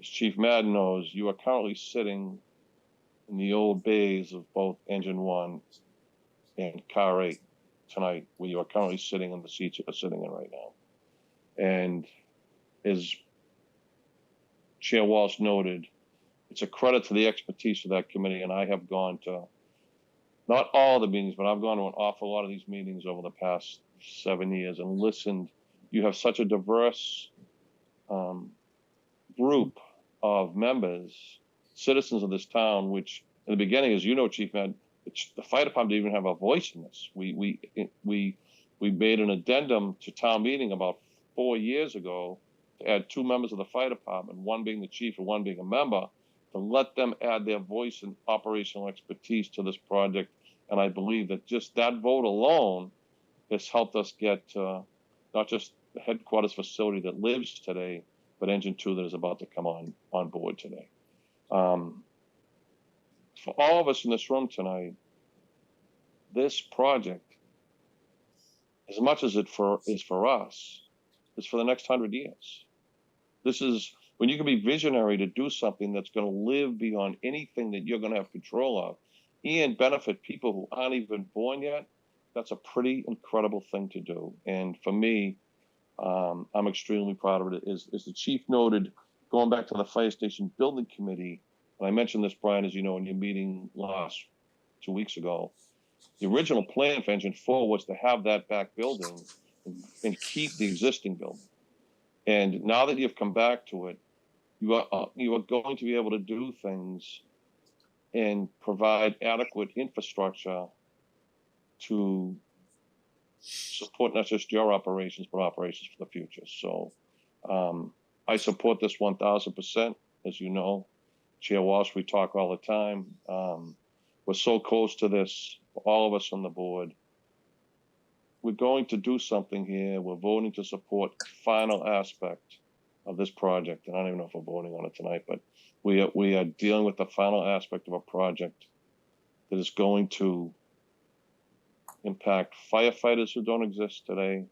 Speaker 7: as Chief Madden knows, you are currently sitting in the old bays of both Engine 1 and Car 8 tonight, where you are currently sitting in the seats you're sitting in right now. And as Chair Walsh noted, it's a credit to the expertise of that committee, and I have gone to not all the meetings, but I've gone to an awful lot of these meetings over the past 7 years and listened. You have such a diverse group of members, citizens of this town, which in the beginning, as you know, Chief Med, the fire department didn't even have a voice in this. We made an addendum to town meeting about 4 years ago to add 2 members of the fire department, one being the chief and one being a member, to let them add their voice and operational expertise to this project. And I believe that just that vote alone has helped us get not just the headquarters facility that lives today, but Engine 2 that is about to come on board today. For all of us in this room tonight, this project, as much as is for us, is for the next 100 years. This is when you can be visionary to do something that's going to live beyond anything that you're going to have control of and benefit people who aren't even born yet. That's a pretty incredible thing to do. And for me, I'm extremely proud of it. As the chief noted, going back to the Fire Station Building Committee, and I mentioned this, Brian, as you know, in your meeting last 2 weeks ago, the original plan for Engine 4 was to have that back building and keep the existing building. And now that you've come back to it, you are going to be able to do things and provide adequate infrastructure to support not just your operations, but operations for the future. So I support this 1000%, as you know. Chair Walsh, we talk all the time. We're so close to this, all of us on the board. We're going to do something here. We're voting to support the final aspect of this project. And I don't even know if we're voting on it tonight, but we are dealing with the final aspect of a project that is going to impact firefighters who don't exist today,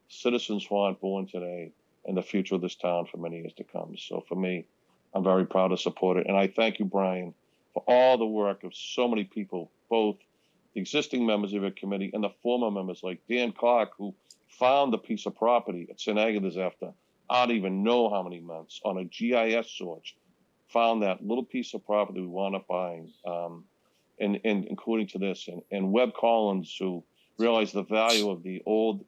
Speaker 7: citizens who aren't born today, and the future of this town for many years to come. So for me, I'm very proud to support it. And I thank you, Brian, for all the work of so many people, both the existing members of your committee and the former members like Dan Clark, who found the piece of property at St. Agatha's after I don't even know how many months on a GIS search, found that little piece of property we wound up buying, and including to this, and Webb Collins, who realized the value of the old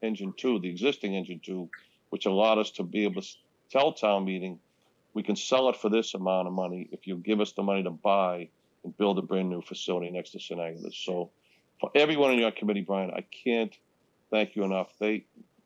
Speaker 7: engine 2, the existing engine 2, which allowed us to be able to tell town meeting, we can sell it for this amount of money if you give us the money to buy and build a brand new facility next to St. Agatha's. So for everyone in your committee, Brian, I can't thank you enough.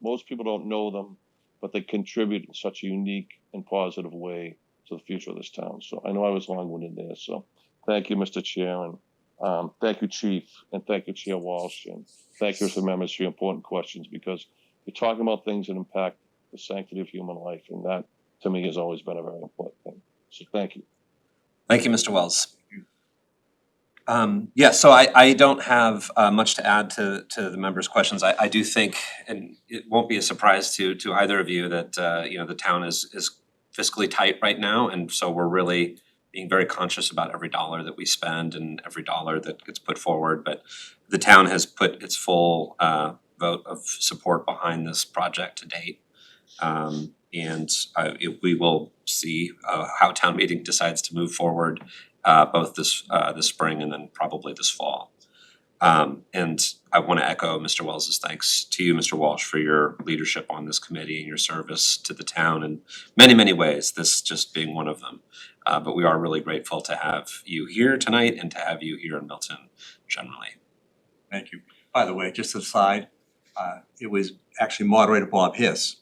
Speaker 7: Most people don't know them, but they contribute in such a unique and positive way to the future of this town. So I know I was long-winded there. So thank you, Mr. Chair, and thank you, Chief, and thank you, Chair Walsh, and thank you to members for your important questions, because you're talking about things that impact the sanctity of human life, and that, to me, has always been a very important thing. So thank you.
Speaker 5: Thank you, Mr. Wells. Yeah, so I don't have much to add to the members' questions. I do think, and it won't be a surprise to either of you, that the town is fiscally tight right now, and so we're really being very conscious about every dollar that we spend and every dollar that gets put forward. But the town has put its full vote of support behind this project to date. We will see how town meeting decides to move forward both this spring and then probably this fall. And I want to echo Mr. Wells's thanks to you, Mr. Walsh, for your leadership on this committee and your service to the town in many, many ways, this just being one of them. But we are really grateful to have you here tonight and to have you here in Milton generally.
Speaker 2: Thank you. By the way, just aside, it was actually Moderator Bob Hiss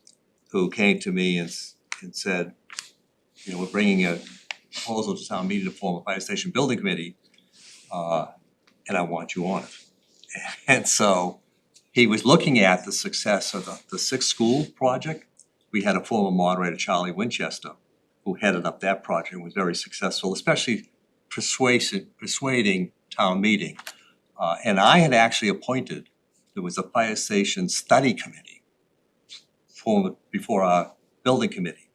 Speaker 2: who came to me and said, we're bringing a proposal to town meeting to form a fire station building committee, and I want you on it. And so he was looking at the success of the sixth school project. We had a former moderator, Charlie Winchester, who headed up that project and was very successful, especially persuading town meeting. And I had actually appointed, there was a fire station study committee formed before our building committee,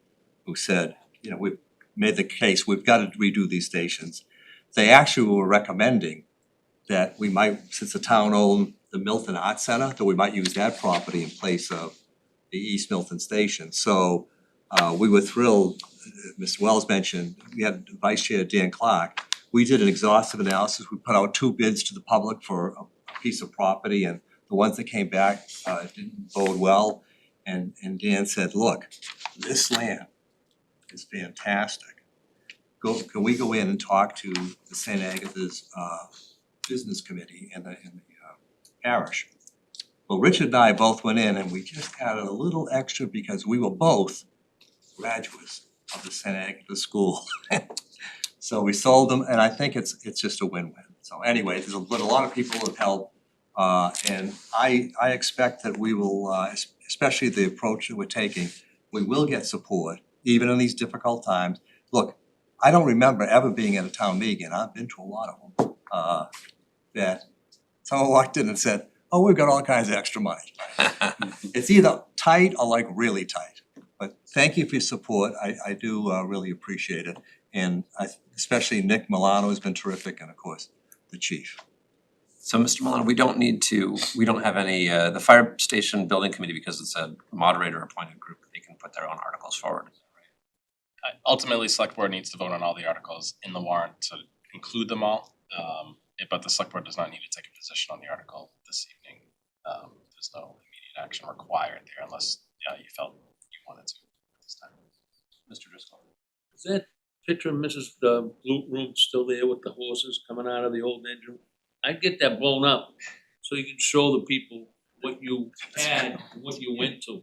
Speaker 2: who said, we've made the case, we've got to redo these stations. They actually were recommending that we might, since the town owned the Milton Arts Center, that we might use that property in place of the East Milton Station. So we were thrilled. Mr. Wells mentioned, we had Vice Chair Dan Clark. We did an exhaustive analysis. We put out 2 bids to the public for a piece of property, and the ones that came back didn't bode well. And Dan said, look, this land is fantastic. Can we go in and talk to the St. Agatha's business committee and the parish? Well, Richard and I both went in and we just added a little extra because we were both graduates of the St. Agatha School. So we sold them, and I think it's just a win-win. So anyway, there's been a lot of people who have helped, and I expect that we will, especially the approach that we're taking, we will get support, even in these difficult times. Look, I don't remember ever being at a town meeting, and I've been to a lot of them, that someone walked in and said, oh, we've got all kinds of extra money. It's either tight or like really tight. But thank you for your support. I do really appreciate it. And especially Nick Milano has been terrific, and of course, the chief.
Speaker 5: So Mr. Milano, we don't have any, the fire station building committee, because it's a moderator appointed group, they can put their own articles forward.
Speaker 9: Ultimately, select board needs to vote on all the articles in the warrant to include them all. But the select board does not need to take a position on the article this evening. There's no immediate action required there unless you felt you wanted to this time.
Speaker 5: Mr. Driscoll.
Speaker 6: Is that picture of Mrs. Blue Room still there with the horses coming out of the old engine? I'd get that blown up. so you can show the people what you had, and what you went to.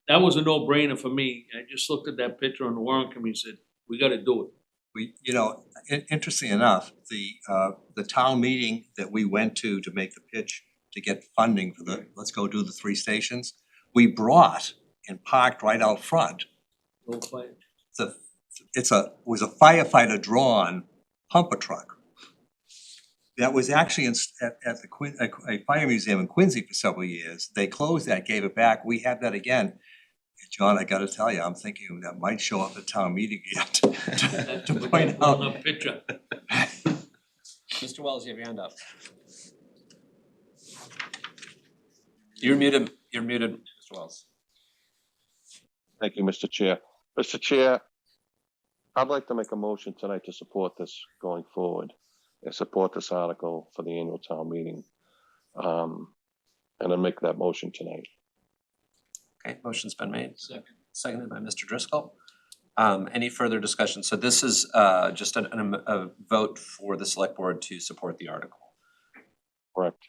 Speaker 6: That was a no-brainer for me. I just looked at that picture on the warrant committee and said, we gotta do it.
Speaker 2: We, you know, interesting enough, the town meeting that we went to make the pitch to get funding for the, let's go do the 3 stations, we brought and parked right out front.
Speaker 6: Go fight.
Speaker 2: Was a firefighter drawn pumper truck. That was actually at the a fire museum in Quincy for several years. They closed that, gave it back. We have that again. John, I gotta tell you, I'm thinking that might show up at town meeting again to point out.
Speaker 6: On the picture.
Speaker 1: Mr. Wells, you have your hand up. You're muted, Mr. Wells.
Speaker 7: Thank you, Mr. Chair. Mr. Chair, I'd like to make a motion tonight to support this going forward and support this article for the annual town meeting. And I'll make that motion tonight.
Speaker 1: Okay, motion's been made.
Speaker 6: Second.
Speaker 1: Seconded by Mr. Driscoll. Any further discussion? So this is just a vote for the select board to support the article.
Speaker 7: Correct.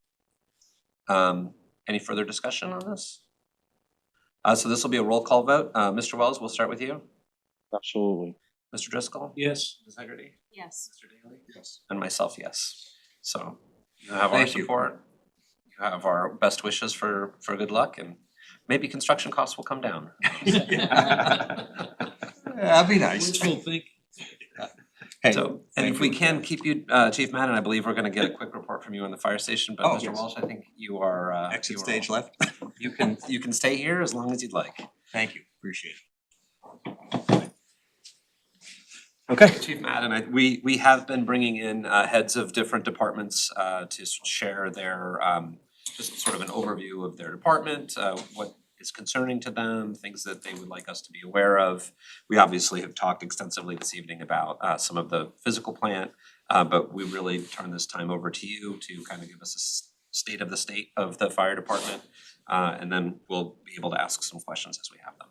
Speaker 1: Any further discussion on this? So this will be a roll call vote. Mr. Wells, we'll start with you.
Speaker 7: Absolutely.
Speaker 1: Mr. Driscoll?
Speaker 6: Yes.
Speaker 1: Ms. Hegarty?
Speaker 4: Yes.
Speaker 1: Mr. Daly? Yes. And myself, yes. So you have our
Speaker 2: Thank you.
Speaker 1: support. You have our best wishes for good luck, and maybe construction costs will come down.
Speaker 2: That'd be nice.
Speaker 6: Wishful thinking.
Speaker 2: Hey,
Speaker 1: So, and
Speaker 2: thank
Speaker 1: if we
Speaker 2: you.
Speaker 1: can keep you, Chief Madden, I believe we're gonna get a quick report from you on the fire station, but
Speaker 2: Oh,
Speaker 1: Mr.
Speaker 2: yes.
Speaker 1: Walsh, I think you are,
Speaker 2: Exit
Speaker 1: you are
Speaker 2: stage
Speaker 1: all-
Speaker 2: left.
Speaker 1: You can stay here as long as you'd like.
Speaker 2: Thank you, appreciate it.
Speaker 1: Okay. Chief Madden, we have been bringing in heads of different departments to share their just sort of an overview of their department, what is concerning to them, things that they would like us to be aware of. We obviously have talked extensively this evening about some of the physical plant, but we really turn this time over to you to kind of give us a state of the fire department, and then we'll be able to ask some questions as we have them.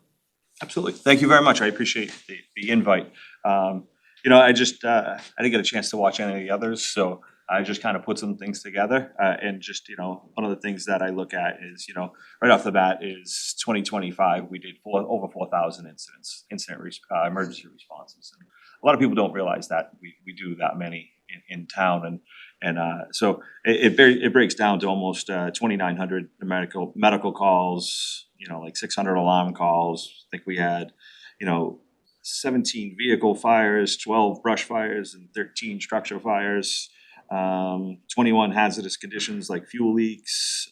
Speaker 3: Absolutely. Thank you very much. I appreciate the invite. You know, I didn't get a chance to watch any of the others, so I just kind of put some things together. And just, you know, one of the things that I look at is, you know, right off the bat is 2025, we did over 4,000 emergency responses. And a lot of people don't realize that we do that many in town, and so it breaks down to almost 2,900 medical calls, you know, like 600 alarm calls. I think we had, you know, 17 vehicle fires, 12 brush fires, and 13 structure fires. 21 hazardous conditions like fuel leaks,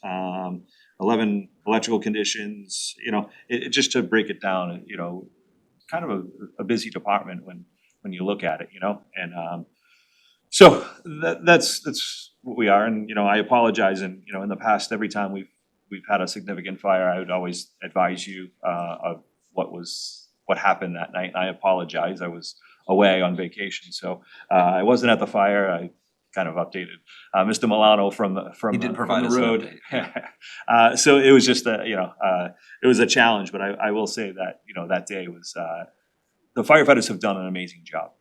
Speaker 3: 11 electrical conditions. You know, it just to break it down, you know, kind of a busy department when you look at it, you know, and so that's what we are. And you know, I apologize. And you know, in the past, every time we've had a significant fire, I would always advise you of what happened that night. And I apologize. I was away on vacation, so I wasn't at the fire. I kind of updated Mr. Milano from
Speaker 1: He did provide
Speaker 3: the
Speaker 1: us an
Speaker 3: road.
Speaker 1: update.
Speaker 3: So it was just it was a challenge, but I will say that, you know, that day was the firefighters have done an amazing job.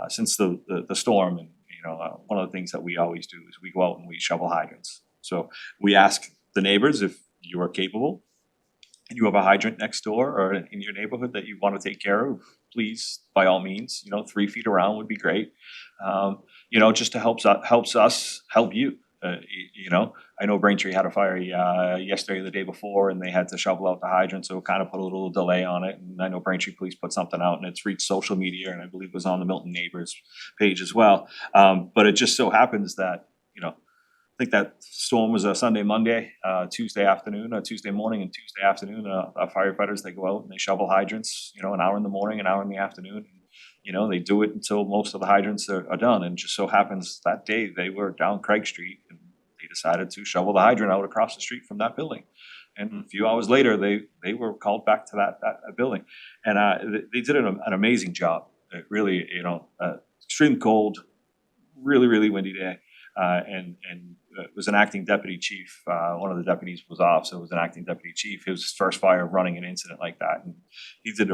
Speaker 3: Since the storm, and you know, one of the things that we always do is we go out and we shovel hydrants. So we ask the neighbors if you are capable and you have a hydrant next door or in your neighborhood that you want to take care of, please, by all means, you know, 3 feet around would be great. You know, just to helps us help you. You know, I know Braintree had a fire yesterday or the day before, and they had to shovel out the hydrant, so it kind of put a little delay on it. And I know Braintree Police put something out, and it's reached social media, and I believe it was on the Milton Neighbors page as well. But it just so happens that, you know, I think that storm was a Sunday, Monday, Tuesday morning and Tuesday afternoon. Our firefighters, they go out and they shovel hydrants, you know, an hour in the morning, an hour in the afternoon. You know, they do it until most of the hydrants are done. And just so happens that day they were down Craig Street and they decided to shovel the hydrant out across the street from that building. And a few hours later, they were called back to that building. And they did an amazing job. It really, you know, extreme cold, really, really windy day. And it was an acting deputy chief. One of the deputies was off, so it was an acting deputy chief. It was his first fire running an incident like that. And he did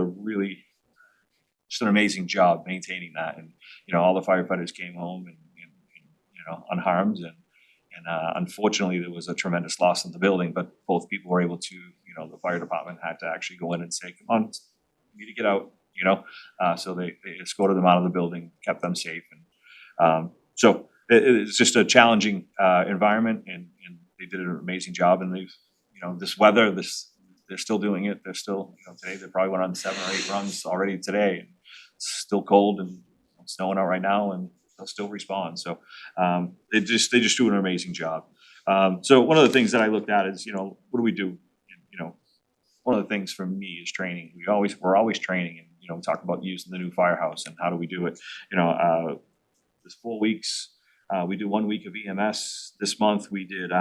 Speaker 3: just an amazing job maintaining that. And, you know, all the firefighters came home and you know, unharmed. And, And unfortunately, there was a tremendous loss in the building, but both people were able to, the fire department had to actually go in and say, come on, you need to get out, so they escorted them out of the building, kept them safe. And so it's just a challenging environment, and they did an amazing job. And they've, this weather, they're still doing it. They're still, today they probably went on 7 or 8 runs already today. And it's still cold and snowing out right now, and they'll still respond. So they just do an amazing job. So one of the things that I looked at is, what do we do? One of the things for me is training. We're always training, and we talk about using the new firehouse and how do we do it. There's 4 weeks. We do 1 week of EMS. This month we did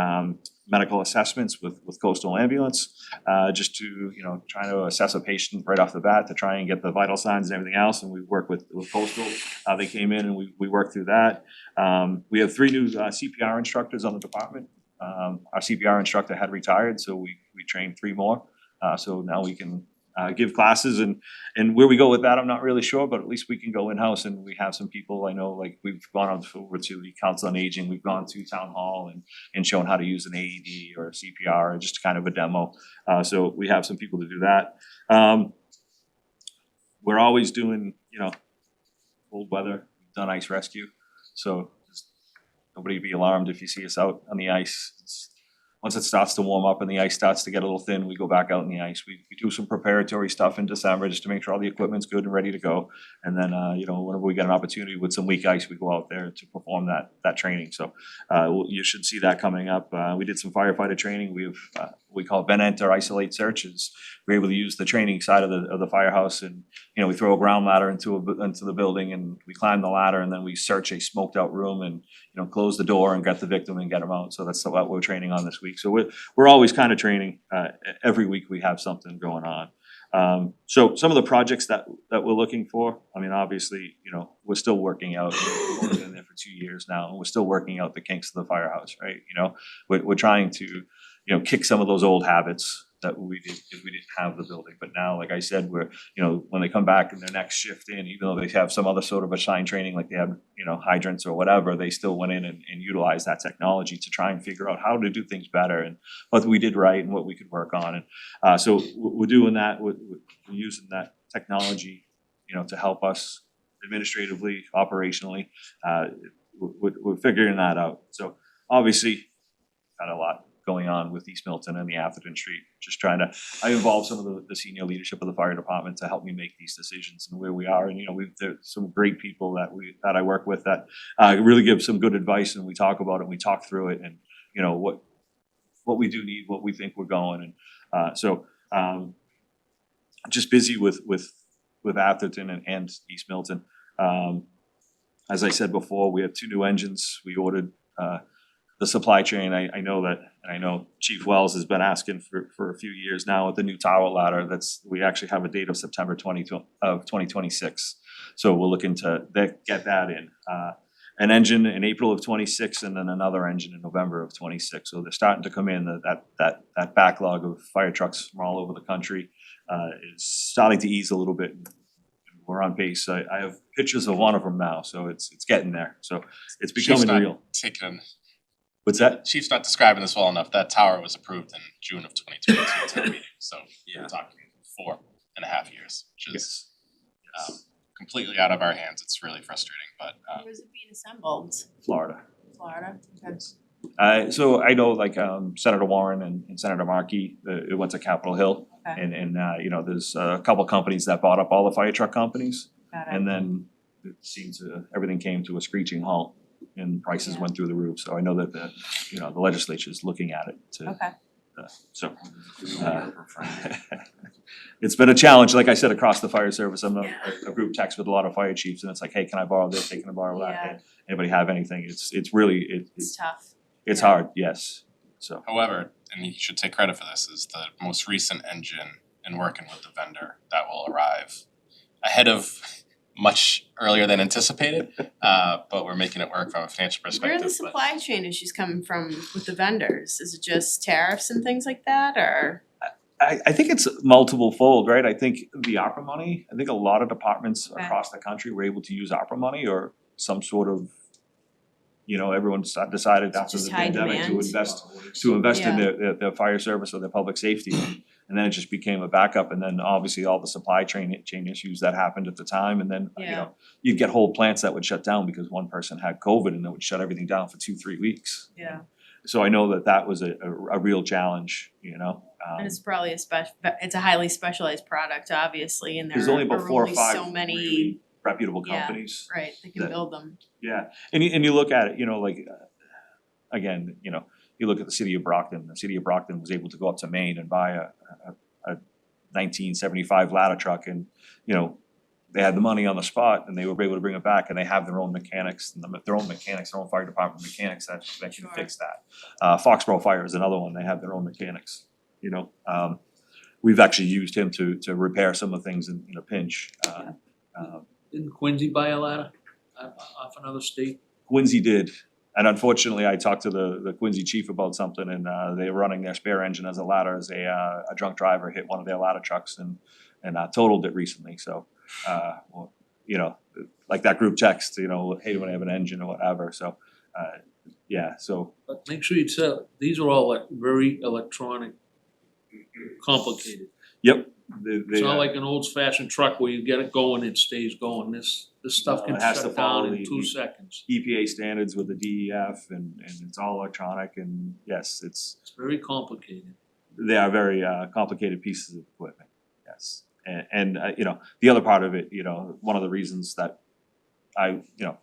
Speaker 3: medical assessments with Coastal Ambulance, just to trying to assess a patient right off the bat to try and get the vital signs and everything else. And we work with Coastal. They came in and we worked through that. We have 3 new CPR instructors on the department. Our CPR instructor had retired, so we trained 3 more. So now we can give classes, and where we go with that, I'm not really sure, but at least we can go in-house, and we have some people I know, like we've gone over to the Council on Aging, we've gone to Town Hall and shown how to use an AED or a CPR, just kind of a demo. So we have some people to do that. We're always doing, cold weather, we've done ice rescue, so just nobody be alarmed if you see us out on the ice. Once it starts to warm up and the ice starts to get a little thin, we go back out in the ice. We do some preparatory stuff in December just to make sure all the equipment's good and ready to go. And then, whenever we get an opportunity with some weak ice, we go out there to perform that training. So you should see that coming up. We did some firefighter training. We have we call vent enter isolate searches. We're able to use the training side of the firehouse, and we throw a ground ladder into the building, and we climb the ladder, and then we search a smoked out room and close the door and get the victim and get them out. So that's what we're training on this week. So we're always kind of training. Every week we have something going on. So some of the projects that we're looking for, I mean, obviously, we're still working out. We've been there for 2 years now, and we're still working out the kinks of the firehouse, right? We're trying to kick some of those old habits that we did if we didn't have the building. But now, like I said, we're, when they come back in their next shift in, even though they have some other sort of assigned training, like they have, hydrants or whatever, they still went in and utilized that technology to try and figure out how to do things better and what we did right and what we could work on. And so we're doing that, we're using that technology, to help us administratively, operationally. We're figuring that out. So obviously, got a lot going on with East Milton and the Atherton Street, just I involve some of the senior leadership of the fire department to help me make these decisions and where we are. And, there's some great people that I work with that really give some good advice, and we talk about it and we talk through it, and, what we do need, what we think we're going. And so just busy with Atherton and East Milton. As I said before, we have 2 new engines. We ordered the supply chain. I know that, and I know Chief Wells has been asking for a few years now with the new tower ladder. We actually have a date of September 2026. So we're looking to get that in. An engine in April of 26, and then another engine in November of 26. So they're starting to come in. That backlog of fire trucks from all over the country is starting to ease a little bit. We're on pace. I have pictures of one of them now, so it's getting there. So it's becoming real. What's that?
Speaker 9: Chief's not describing this well enough. That tower was approved in June of 2022 town meeting, so we're talking 4.5 years, which is completely out of our hands. It's really frustrating, but
Speaker 4: Where is it being assembled?
Speaker 3: Florida.
Speaker 4: Florida? Okay.
Speaker 3: So I know Senator Warren and Senator Markey, it went to Capitol Hill.
Speaker 4: Okay.
Speaker 3: And there's a couple companies that bought up all the fire truck companies.
Speaker 4: Got it.
Speaker 3: And then it seems everything came to a screeching halt and prices went through the roof. So I know that the legislature is looking at it to.
Speaker 4: Okay.
Speaker 3: It's been a challenge, like I said, across the fire service. I'm a group text with a lot of fire chiefs, and it's like, hey, can I borrow this? Hey, can I borrow that?
Speaker 4: Yeah.
Speaker 3: Hey, anybody have anything? It's really
Speaker 4: It's tough.
Speaker 3: it's
Speaker 4: Yeah.
Speaker 3: hard, yes. So
Speaker 9: however, and he should take credit for this, is the most recent engine and working with the vendor that will arrive ahead of much earlier than anticipated, but we're making it work from a financial perspective.
Speaker 4: Where are the supply chain issues coming from with the vendors? Is it just tariffs and things like that, or?
Speaker 3: I think it's multiple fold, right? I think the ARPA money, I think a lot of departments
Speaker 4: Okay.
Speaker 3: across the country were able to use ARPA money or some sort of You know, everyone decided after
Speaker 4: Just
Speaker 3: the
Speaker 4: high
Speaker 3: pandemic to
Speaker 4: demand.
Speaker 3: invest in
Speaker 4: Yeah.
Speaker 3: their fire service or their public safety. And then it just became a backup, and then obviously all the supply chain issues that happened at the time, and then, you
Speaker 4: Yeah.
Speaker 3: know, you'd get whole plants that would shut down because one person had COVID and that would shut everything down for 2-3 weeks.
Speaker 4: Yeah,
Speaker 3: So I know that was a real challenge, you know,
Speaker 4: and it's probably it's a highly specialized product, obviously, and there
Speaker 3: there's only
Speaker 4: are
Speaker 3: about 4 or
Speaker 4: only
Speaker 3: 5
Speaker 4: so many,
Speaker 3: really reputable
Speaker 4: Yeah.
Speaker 3: companies.
Speaker 4: right, that can
Speaker 3: that-
Speaker 4: build them.
Speaker 3: Yeah, and you look at it, you know, like, again, you know, you look at the city of Brockton, the city of Brockton was able to go up to Maine and buy a 1975 ladder truck, and, you know, they had the money on the spot and they were able to bring it back, and they have their own mechanics, their own fire department mechanics that can
Speaker 4: Sure.
Speaker 3: fix that. Foxborough Fire is another one, they have their own mechanics, you know, we've actually used him to repair some of the things in a pinch.
Speaker 6: Didn't Quincy buy a ladder off another state?
Speaker 3: Quincy did, and unfortunately, I talked to the Quincy chief about something, and they were running their spare engine as a ladder, as a drunk driver hit one of their ladder trucks and totaled it recently, so, well, you know, like that group text, you know, hey, when I have an engine or whatever, so, yeah, so,
Speaker 6: But make sure you tell, these are all like very electronic, complicated.
Speaker 3: yep. They,
Speaker 6: It's not
Speaker 3: uh,
Speaker 6: like an old fashioned truck where you get it going, it stays going. This stuff
Speaker 3: No,
Speaker 6: can
Speaker 3: it has to
Speaker 6: shut
Speaker 3: follow
Speaker 6: down in
Speaker 3: the-
Speaker 6: 2 seconds.
Speaker 3: EPA standards with the DEF, and it's all electronic, and yes,
Speaker 6: It's very complicated.
Speaker 3: they are very complicated pieces of equipment, yes. And you know, the other part of it, you know, one of the reasons that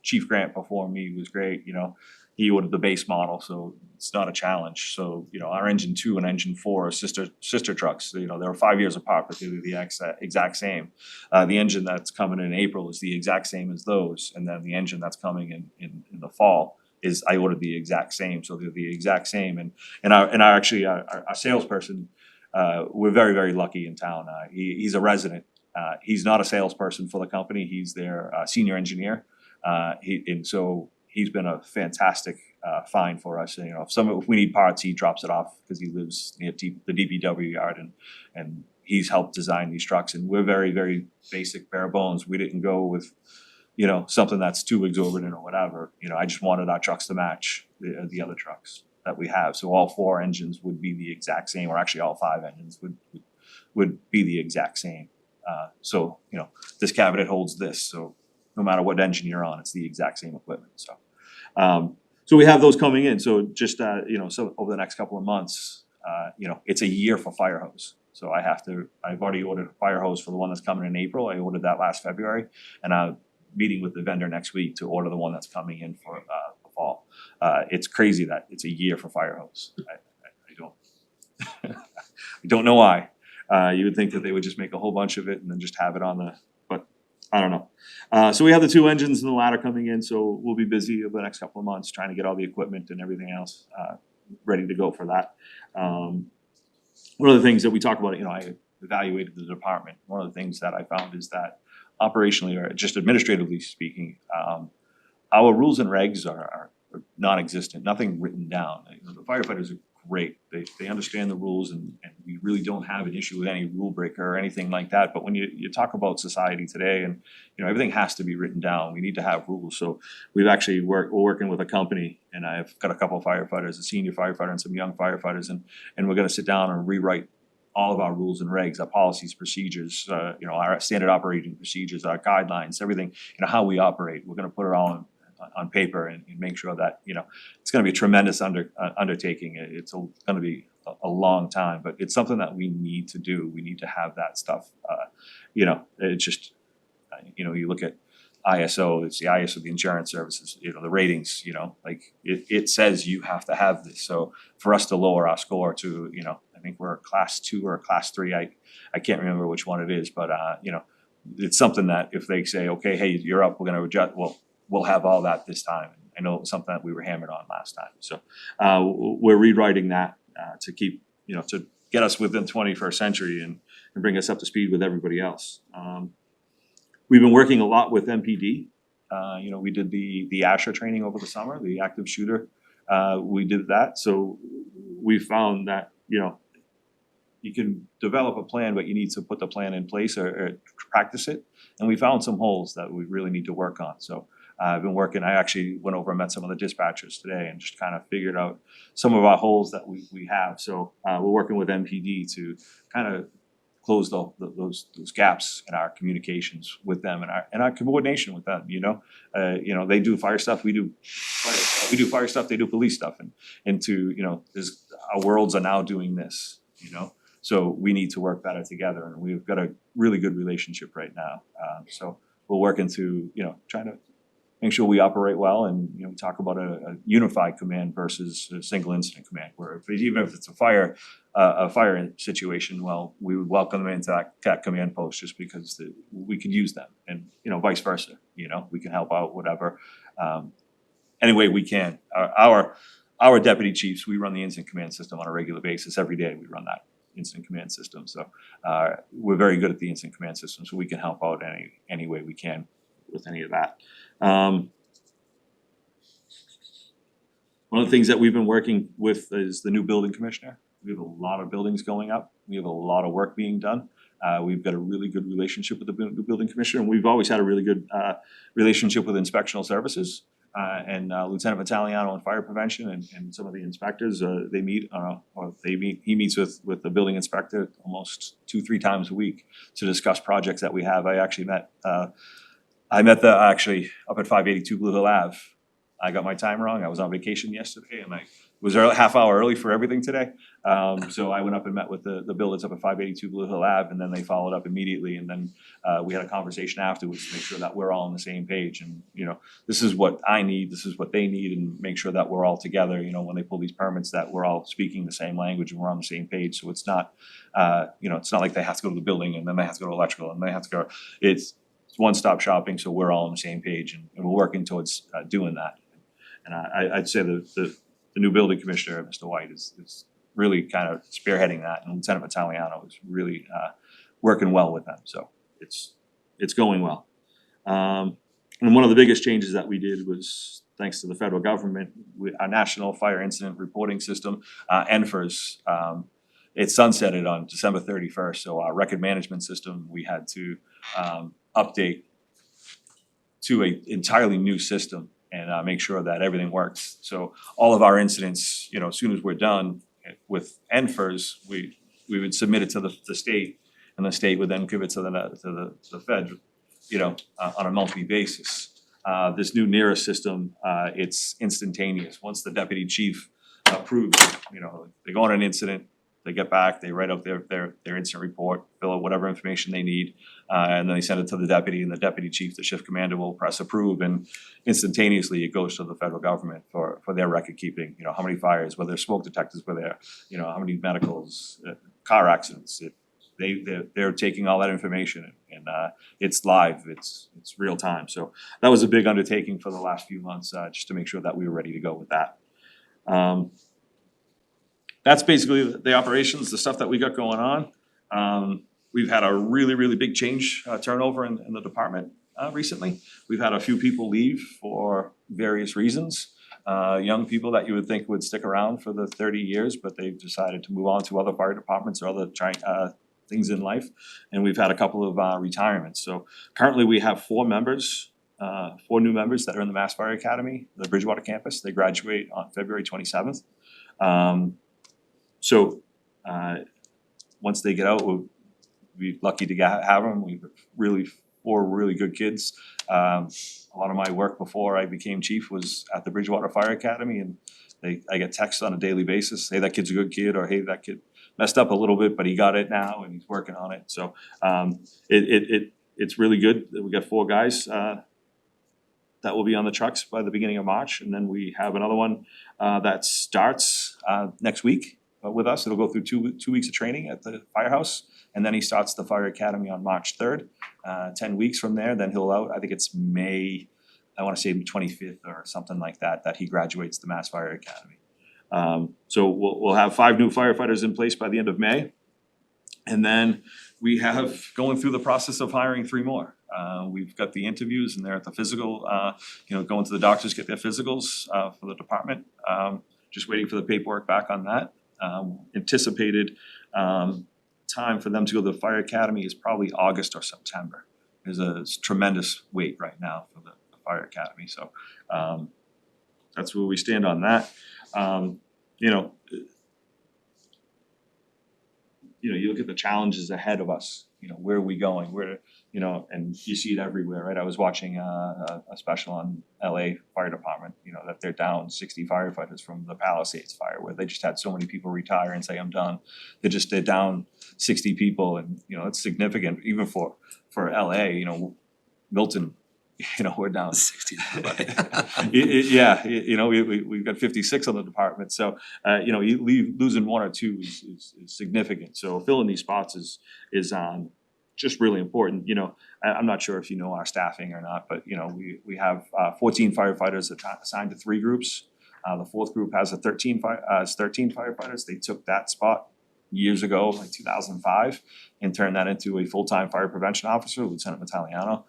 Speaker 3: Chief Grant before me was great, you know, he ordered the base model, so it's not a challenge. So, you know, our engine 2 and engine 4 are sister trucks, you know, they're 5 years apart, but they're the exact same. The engine that's coming in April is the exact same as those, and then the engine that's coming in the fall is, I ordered the exact same, so they're the exact same. And our salesperson, we're very, very lucky in town. He's a resident. He's not a salesperson for the company. He's their senior engineer. So he's been a fantastic find for us. You know, if we need parts, he drops it off because he lives near the DPW yard, and he's helped design these trucks. And we're very, very basic, bare bones. We didn't go with, you know, something that's too exorbitant or whatever. You know, I just wanted our trucks to match the other trucks that we have. So all 4 engines would be the exact same, or actually all 5 engines would be the exact same. So, you know, this cabinet holds this, so no matter what engine you're on, it's the exact same equipment, so. So we have those coming in, so just, you know, so over the next couple of months, you know, it's a year for fire hose. So I've already ordered a fire hose for the one that's coming in April. I ordered that last February, and I'm meeting with the vendor next week to order the one that's coming in for the fall. It's crazy that it's a year for fire hose. I don't I don't know why. You would think that they would just make a whole bunch of it and then just have it on but I don't know. So we have the 2 engines and the ladder coming in, so we'll be busy over the next couple of months trying to get all the equipment and everything else ready to go for that. One of the things that we talk about, you know, I evaluated the department. One of the things that I found is that operationally, or just administratively speaking, our rules and regs are non-existent, nothing written down. You know, the firefighters are great, they understand the rules, and we really don't have an issue with any rule breaker or anything like that. But when you talk about society today, and you know, everything has to be written down, we need to have rules. So we've actually we're working with a company, and I've got a couple of firefighters, a senior firefighter and some young firefighters, and we're gonna sit down and rewrite all of our rules and regs, our policies, procedures, you know, our standard operating procedures, our guidelines, everything, you know, how we operate. We're gonna put it all on paper and make sure that, you know, it's gonna be a tremendous undertaking. It's gonna be a long time, but it's something that we need to do. We need to have that stuff. You know, it's just, you know, you look at ISO, it's the ISO, the insurance services, you know, the ratings, you know, like it says you have to have this. So for us to lower our score to, you know, I think we're a class 2 or a class 3, I can't remember which one it is, but you know, it's something that if they say, okay, hey, you're up, we're gonna adjust, well, we'll have all that this time. I know it was something that we were hammered on last time, so we're rewriting that to keep, you know, to get us within 21st century and bring us up to speed with everybody else. We've been working a lot with MPD. You know, we did the ASHA training over the summer, the active shooter. We did that, so we found that, you know, you can develop a plan, but you need to put the plan in place or practice it. And we found some holes that we really need to work on. So I've been working, I actually went over and met some of the dispatchers today and just kind of figured out some of our holes that we have. So we're working with MPD to kind of close those gaps in our communications with them and our coordination with them, you know? They do fire stuff, we do fire stuff, they do police stuff, and to, our worlds are now doing this, you know? So we need to work better together, and we've got a really good relationship right now. So we're working to, trying to make sure we operate well, and, we talk about a unified command versus a single incident command, where even if it's a fire situation, well, we would welcome them into that command post just because we could use them, and, vice versa, we can help out whatever, any way we can. Our deputy chiefs, we run the incident command system on a regular basis. Every day we run that incident command system, so we're very good at the incident command system, so we can help out any way we can with any of that. One of the things that we've been working with is the new building commissioner. We have a lot of buildings going up, we have a lot of work being done. We've got a really good relationship with the new building commissioner, and we've always had a really good relationship with inspectional services. And Lieutenant Vitaliano on fire prevention and some of the inspectors, he meets with the building inspector almost 2-3 times a week to discuss projects that we have. I met actually up at 582 Blue Hill Ave. I got my time wrong, I was on vacation yesterday and I was half hour early for everything today. So I went up and met with the builders up at 582 Blue Hill Ave, and then they followed up immediately, and then we had a conversation afterwards to make sure that we're all on the same page, and this is what I need, this is what they need, and make sure that we're all together, when they pull these permits, that we're all speaking the same language and we're on the same page, so it's not it's not like they have to go to the building and then they have to go to electrical and they have to go, it's one-stop shopping, so we're all on the same page, and we're working towards doing that. And I'd say the new building commissioner, Mr. White, is really kind of spearheading that, and Lieutenant Vitaliano is really working well with them, so it's going well. And one of the biggest changes that we did was, thanks to the federal government, our National Fire Incident Reporting System, NFIRS, it sunsetted on December 31st, so our record management system, we had to update to an entirely new system and make sure that everything works. So all of our incidents, as soon as we're done with NFIRS, we would submit it to the state, and the state would then give it to the Fed, on a monthly basis. This new NERA system, it's instantaneous. Once the deputy chief approves, they go on an incident, they get back, they write out their incident report, fill out whatever information they need, and then they send it to the deputy, and the deputy chief, the shift commander, will press approve, and instantaneously it goes to the federal government for their record keeping. How many fires, whether smoke detectors were there, how many medicals, car accidents. They're taking all that information, and it's live, it's real time. So that was a big undertaking for the last few months, just to make sure that we were ready to go with that. That's basically the operations, the stuff that we got going on. We've had a really, really big change, turnover in the department recently. We've had a few people leave for various reasons. Young people that you would think would stick around for the 30 years, but they've decided to move on to other fire departments or other things in life. And we've had a couple of retirements. So currently we have 4 new members that are in the Mass Fire Academy, the Bridgewater campus. They graduate on February 27th. So once they get out, we'll be lucky to have them. We've really 4 really good kids. A lot of my work before I became chief was at the Bridgewater Fire Academy, and I get texts on a daily basis, hey, that kid's a good kid, or hey, that kid messed up a little bit, but he got it now and he's working on it. So it's really good that we got 4 guys that will be on the trucks by the beginning of March, and then we have another one that starts next week with us. It'll go through 2 weeks of training at the firehouse, and then he starts the fire academy on March 3rd. 10 weeks from there, then he'll out, I think it's May, I wanna say 25th or something like that he graduates the Mass Fire Academy. So we'll have 5 new firefighters in place by the end of May. And then we have going through the process of hiring 3 more. We've got the interviews, and they're at the physical, going to the doctors, get their physicals for the department. Just waiting for the paperwork back on that. Anticipated time for them to go to the fire academy is probably August or September. There's a tremendous wait right now for the Fire Academy, so that's where we stand on that. You know, you look at the challenges ahead of us, where are we going, and you see it everywhere, right? I was watching a special on LA Fire Department, that they're down 60 firefighters from the Palisades fire, where they just had so many people retire and say, I'm done. They're down 60 people, and it's significant even for LA, Milton, we're down
Speaker 5: 60.
Speaker 3: yeah, we've got 56 on the department, so losing one or two is significant. So filling these spots is just really important. I'm not sure if you know our staffing or not, but we have 14 firefighters assigned to 3 groups. The 4th group has 13 firefighters. They took that spot years ago, like 2005, and turned that into a full-time fire prevention officer, Lieutenant Italiano.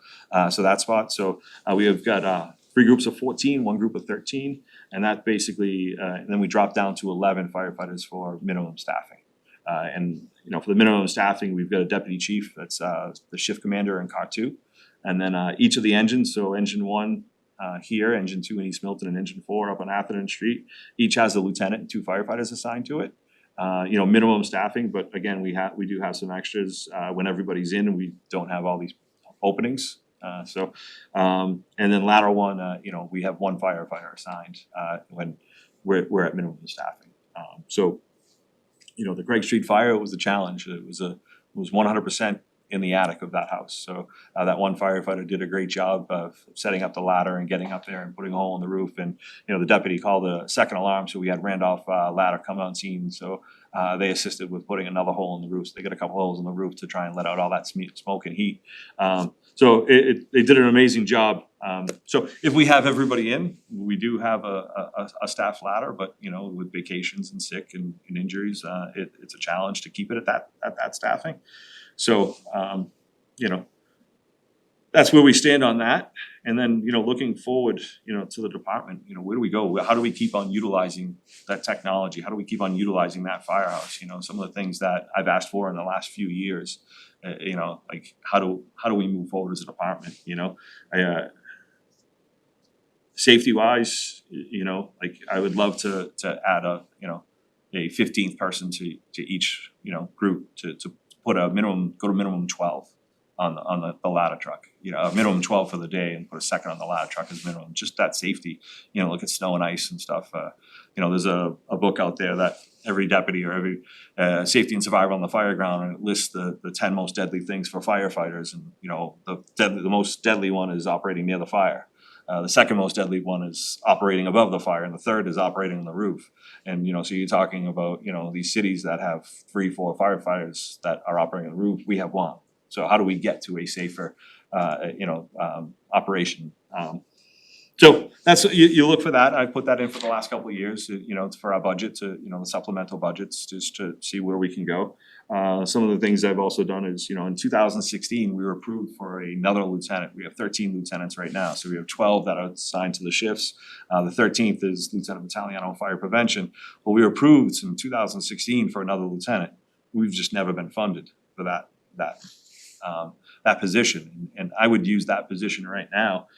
Speaker 3: So that spot. So we have got 3 groups of 14, 1 group of 13, and that basically, and then we drop down to 11 firefighters for minimum staffing. And for the minimum staffing, we've got a deputy chief that's the shift commander in Car 2, and then each of the engines. So engine 1 here, engine 2 in East Milton, and engine 4 up on Atherton Street. Each has a lieutenant and 2 firefighters assigned to it. Minimum staffing, but again, we do have some extras when everybody's in and we don't have all these openings. And then lateral 1, we have 1 firefighter assigned when we're at minimum staffing. The Craig Street fire was a challenge. It was 100% in the attic of that house. So that one firefighter did a great job of setting up the ladder and getting up there and putting a hole in the roof. And the deputy called a second alarm, so we had Randolph ladder come on scene. So they assisted with putting another hole in the roof. So they got a couple holes in the roof to try and let out all that smoke and heat. So they did an amazing job. So if we have everybody in, we do have a staff ladder, but with vacations and sick and injuries, it's a challenge to keep it at that staffing. So that's where we stand on that. And then looking forward to the department, where do we go? How do we keep on utilizing that technology? How do we keep on utilizing that firehouse? Some of the things that I've asked for in the last few years. Like how do we move forward as a department? Safety wise, like I would love to add a 15th person to each group to put go to minimum 12 on the ladder truck. A minimum 12 for the day and put a second on the ladder truck as minimum. Just that safety. Look at snow and ice and stuff. There's a book out there that every deputy or every safety and survival on the fire ground, and it lists the 10 most deadly things for firefighters. And the most deadly one is operating near the fire. The second most deadly one is operating above the fire, and the third is operating on the roof. And so you're talking about these cities that have 3-4 firefighters that are operating on the roof. We have 1. So how do we get to a safer operation? So that's you look for that. I put that in for the last couple of years. It's for our budget to the supplemental budgets just to see where we can go. Some of the things I've also done is in 2016 we were approved for another lieutenant. We have 13 lieutenants right now, so we have 12 that are assigned to the shifts. The 13th is Lieutenant Italiano Fire Prevention. Well, we were approved in 2016 for another lieutenant. We've just never been funded for that position, and I would use that position right now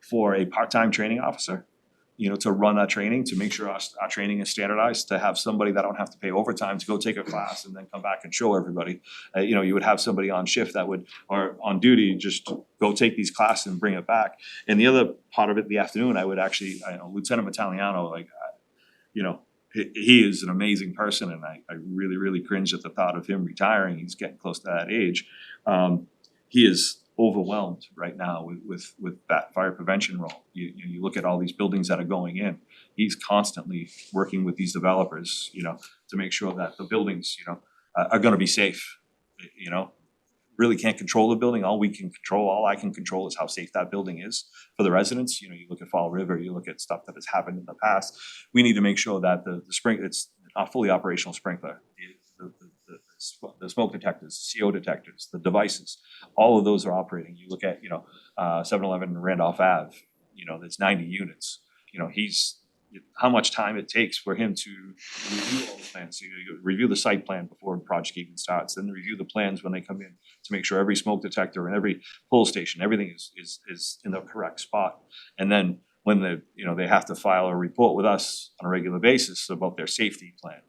Speaker 3: for a part-time training officer, to run that training, to make sure our training is standardized, to have somebody that don't have to pay overtime to go take a class and then come back and show everybody. You would have somebody on shift or on duty, just go take these classes and bring it back. And the other part of it, the afternoon, I would actually, Lieutenant Italiano, he is an amazing person, and I really, really cringe at the thought of him retiring. He's getting close to that age. He is overwhelmed right now with that fire prevention role. You look at all these buildings that are going in. He's constantly working with these developers, to make sure that the buildings, are gonna be safe. Really can't control the building. All I can control is how safe that building is for the residents. You look at Fall River, you look at stuff that has happened in the past. We need to make sure that it's a fully operational sprinkler. The smoke detectors, CO detectors, the devices, all of those are operating. You look at 7-Eleven Randolph Ave, that's 90 units. He's how much time it takes for him to review all the plans. So you review the site plan before the project even starts, then review the plans when they come in to make sure every smoke detector and every pull station, everything is in the correct spot. And then when they have to file a report with us on a regular basis about their safety plan,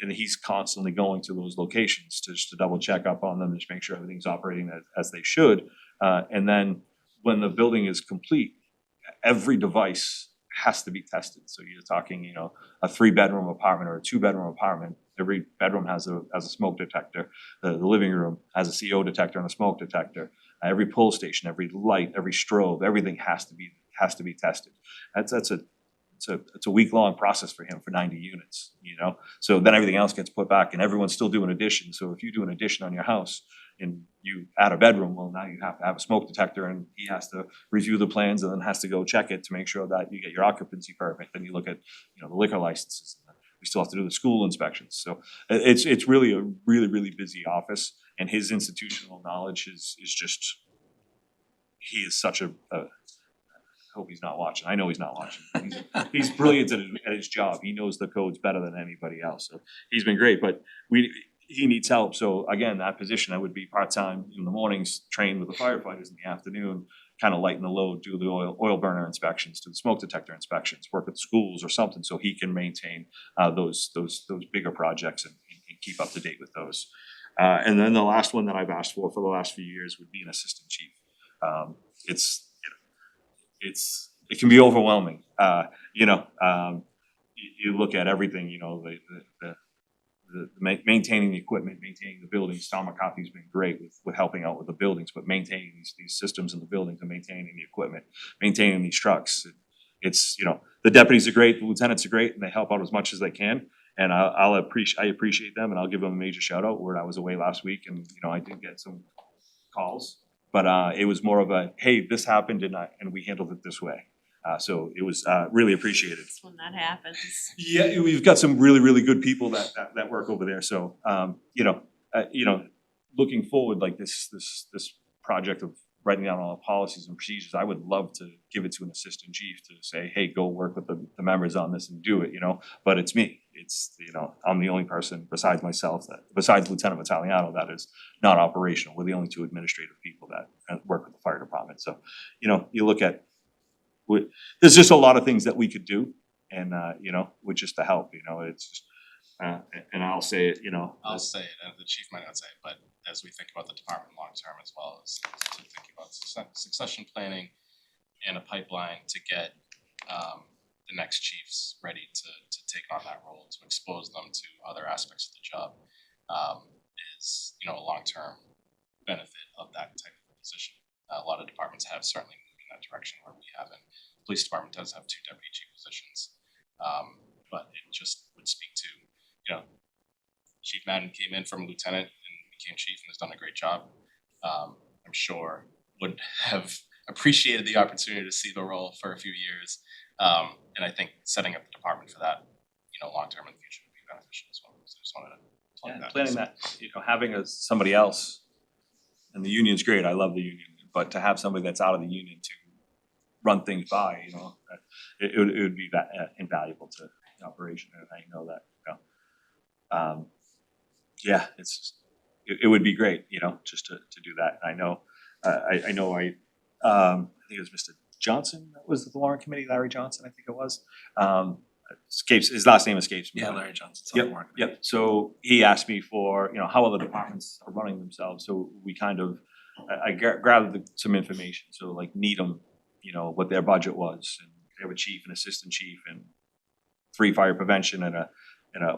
Speaker 3: and he's constantly going to those locations just to double check up on them, just make sure everything's operating as they should. And then when the building is complete, every device has to be tested. So you're talking, a 3-bedroom apartment or a 2-bedroom apartment. Every bedroom has a smoke detector. The living room has a CO detector and a smoke detector. Every pull station, every light, every strobe, everything has to be tested. It's a week-long process for him for 90 units, So then everything else gets put back and everyone's still doing addition. So if you do an addition on your house and you add a bedroom, well, now you have to have a smoke detector and he has to review the plans and then has to go check it to make sure that you get your occupancy permit. Then you look at, the liquor licenses. We still have to do the school inspections. So it's really a really busy office, and his institutional knowledge is just, he is such a hope he's not watching. I know he's not watching. He's brilliant at his job. He knows the codes better than anybody else. So he's been great, but he needs help. So again, that position, I would be part-time in the mornings, train with the firefighters in the afternoon, kind of lighten the load, do the oil burner inspections, do the smoke detector inspections, work with schools or something so he can maintain those bigger projects and keep up to date with those. And then the last one that I've asked for the last few years would be an assistant chief. It can be overwhelming. You look at everything, the maintaining the equipment, maintaining the buildings. Tom McCarthy's been great with helping out with the buildings, but maintaining these systems in the buildings and maintaining the equipment, maintaining these trucks. It's, the deputies are great, the lieutenants are great, and they help out as much as they can. And I appreciate them, and I'll give them a major shout out where I was away last week, and I did get some calls, but it was more of a, hey, this happened and we handled it this way. So it was really appreciated.
Speaker 4: That's when that happens.
Speaker 3: Yeah, we've got some really good people that work over there. So looking forward, like this project of writing down all the policies and procedures, I would love to give it to an assistant chief to say, hey, go work with the members on this and do it, but it's me. It's, I'm the only person besides myself besides Lieutenant Vitaliano that is not operational. We're the only 2 administrative people that work with the fire department. So, you look at, there's just a lot of things that we could do and, with just to help, it's just, and I'll say it,
Speaker 9: I'll say it, and the chief might not say it, but as we think about the department long-term as well as to think about succession planning and a pipeline to get the next chiefs ready to take on that role, to expose them to other aspects of the job, is, a long-term benefit of that type of position. A lot of departments have certainly moved in that direction where we haven't. The police department does have 2 deputy chief positions, but it just would speak to, Chief Madden came in from lieutenant and became chief and has done a great job. I'm sure would have appreciated the opportunity to see the role for a few years. And I think setting up the department for that, long-term in the future would be beneficial as well. So I just wanted to plug that.
Speaker 3: Planning that, having somebody else, and the union's great, I love the union, but to have somebody that's out of the union to run things by, it would be invaluable to the operation, and I know that, it would be great, just to do that. I know, I think it was Mr. Johnson that was the warrant committee, Larry Johnson, I think it was. His last name escapes me.
Speaker 5: Yeah, Larry Johnson's on
Speaker 3: Yep,
Speaker 5: the warrant.
Speaker 3: yep. So he asked me for, how other departments are running themselves. So we kind of, I gathered some information. So like Needham, what their budget was, and they have a chief and assistant chief and 3 fire prevention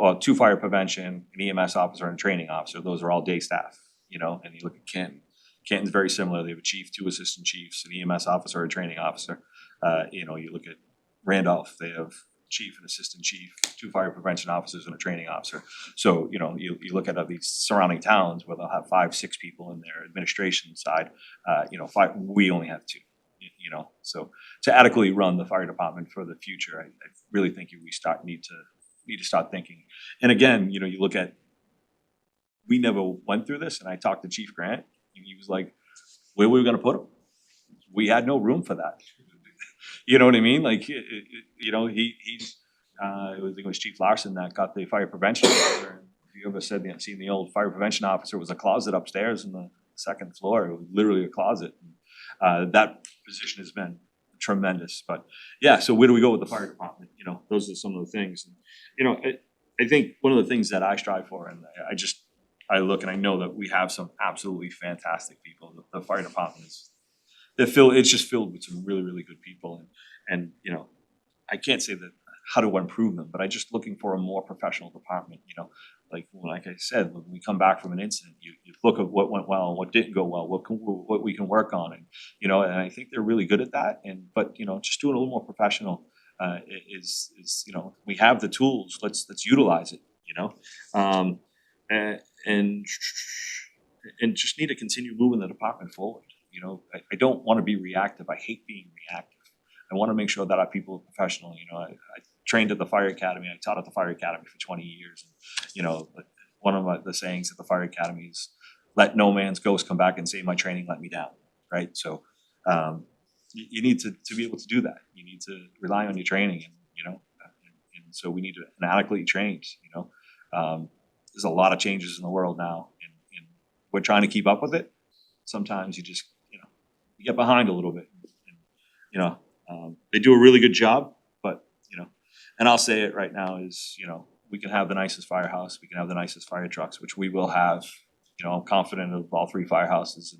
Speaker 3: or 2 fire prevention, an EMS officer and a training officer. Those are all day staff, and you look at Canton. Canton's very similar. They have a chief, 2 assistant chiefs, an EMS officer, a training officer. You look at Randolph, they have chief and assistant chief, 2 fire prevention officers and a training officer. So, you look at these surrounding towns where they'll have 5, 6 people in their administration side, 5, we only have 2. So to adequately run the fire department for the future, I really think we need to start thinking. And again, you look at, we never went through this, and I talked to Chief Grant, and he was like, where were we gonna put him? We had no room for that. You know what I mean? Like, you know, he's, I think it was Chief Larson that got the fire prevention officer. And if you ever seen the old fire prevention officer, it was a closet upstairs in the second floor. It was literally a closet. That position has been tremendous, but yeah, so where do we go with the fire department? You know, those are some of the things. And, you know, I think one of the things that I strive for, and I look and I know that we have some absolutely fantastic people. The fire department it's just filled with some really, really good people. And, you know, I can't say that how to improve them, but I just looking for a more professional department, you know. Like I said, when we come back from an incident, you look at what went well and what didn't go well, what we can work on, and you know, and I think they're really good at that. But you know, just doing a little more professional is you know, we have the tools. Let's utilize it. You know, and just need to continue moving the department forward. You know, I don't want to be reactive. I hate being reactive. I want to make sure that our people are professional. You know, I trained at the fire academy. I taught at the fire academy for 20 years. And, you know, one of the sayings at the fire academy is, "Let no man's ghost come back and say my training let me down." Right. So you need to be able to do that. You need to rely on your training, and you know, and so we need to adequately trained. You know, there's a lot of changes in the world now, and we're trying to keep up with it. Sometimes you just, you know, you get behind a little bit. And, you know, they do a really good job, but you know, and I'll say it right now is, you know, we can have the nicest firehouse, we can have the nicest fire trucks, which we will have. You know, I'm confident of all three firehouses,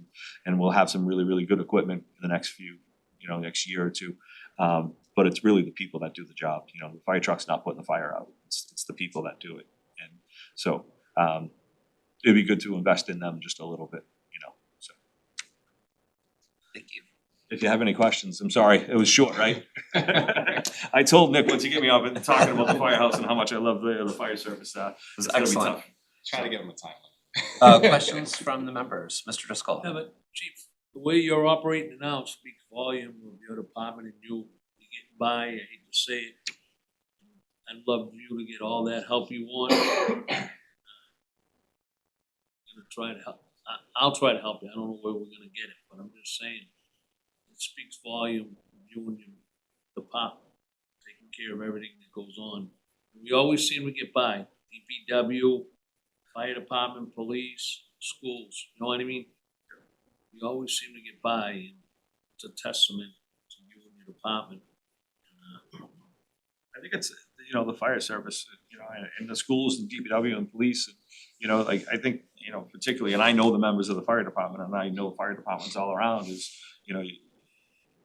Speaker 3: and we'll have some really, really good equipment in the next next year or two. But it's really the people that do the job. You know, the fire truck's not putting the fire out. It's the people that do it. And so it'd be good to invest in them just a little bit, you know, so.
Speaker 5: Thank you.
Speaker 3: If you have any questions, I'm sorry, it was short, right? I told Nick, once you get me up and talking about the firehouse and how much I love the fire service, it's gonna be
Speaker 5: excellent.
Speaker 3: tough.
Speaker 9: Try to give them a timeline.
Speaker 5: Questions from the members, Mr. Driscoll?
Speaker 6: Yeah, but Chief, the way you're operating now speaks volume of your department and you getting by, I hate to say it. I'd love you to get all that help you want. I'm gonna try to help, I'll try to help you, I don't know where we're gonna get it, but I'm just saying, it speaks volume of you and your department, taking care of everything that goes on. We always seem to get by, DPW, fire department, police, schools, you know what I mean? We always seem to get by, and it's a testament to you and your department.
Speaker 3: I think it's, you know, the fire service, you know, and the schools and DPW and police, and, you know, like, I think, you know, particularly, and I know the members of the fire department, and I know fire departments all around, is, you know,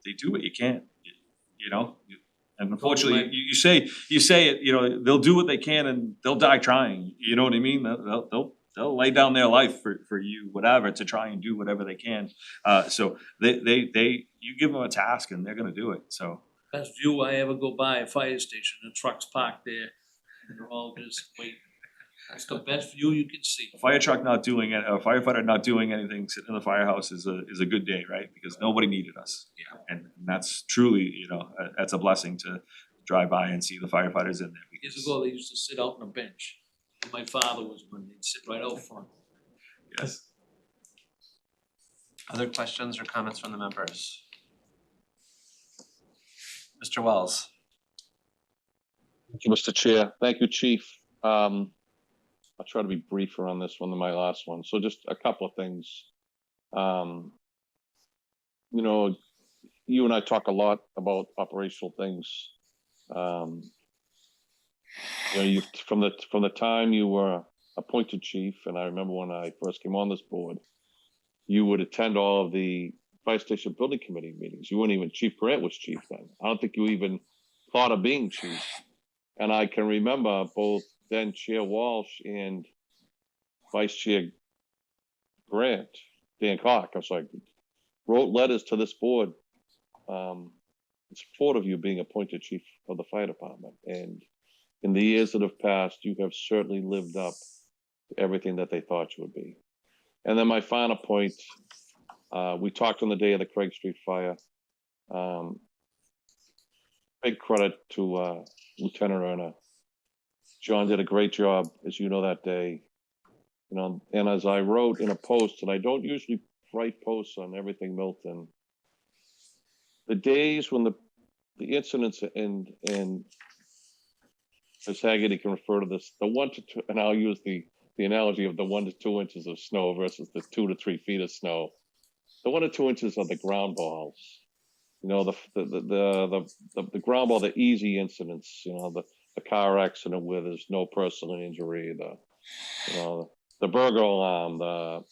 Speaker 3: they do what you can, you know? And unfortunately, you say it, you know, they'll do what they can and they'll die trying, you know what I mean? They'll lay down their life for you, whatever, to try and do whatever they can. So you give them a task and they're gonna do it, so.
Speaker 6: Best view I ever go by a fire station, the trucks parked there, and they're all just waiting. That's the best view you can see.
Speaker 3: A fire truck not doing it, a firefighter not doing anything, sitting in the firehouse is a good day, right? Because nobody needed us.
Speaker 5: Yeah.
Speaker 3: And that's truly, you know, that's a blessing to drive by and see the firefighters in there.
Speaker 6: Years
Speaker 3: because-
Speaker 6: ago, they used to sit out on a bench. When my father was one, they'd sit right out front.
Speaker 3: Yes.
Speaker 5: Other questions or comments from the members? Mr. Wells?
Speaker 7: Thank you, Mr. Chair. Thank you, Chief. I'll try to be briefer on this one than my last one. So just a couple of things. You know, you and I talk a lot about operational things. You know, from the time you were appointed chief, and I remember when I first came on this board, you would attend all of the fire station building committee meetings. You weren't even Chief Grant was chief then. I don't think you even thought of being chief. And I can remember both then Chair Walsh and Vice Chair Grant, Dan Cock, I was like, wrote letters to this board in support of you being appointed chief of the fire department. And in the years that have passed, you have certainly lived up to everything that they thought you would be. And then my final point, we talked on the day of the Craig Street fire. Big credit to Lieutenant Erna. John did a great job, as you know, that day. You know, and as I wrote in a post, and I don't usually write posts on everything Milton, the days when the the incidents and Ms. Hagerty can refer to this, the 1 to 2, and I'll use the analogy of the 1 to 2 inches of snow versus the 2 to 3 feet of snow. The 1 to 2 inches are the ground balls. You know, the ground ball, the easy incidents, you know, the car accident where there's no personal injury, the burglar alarm,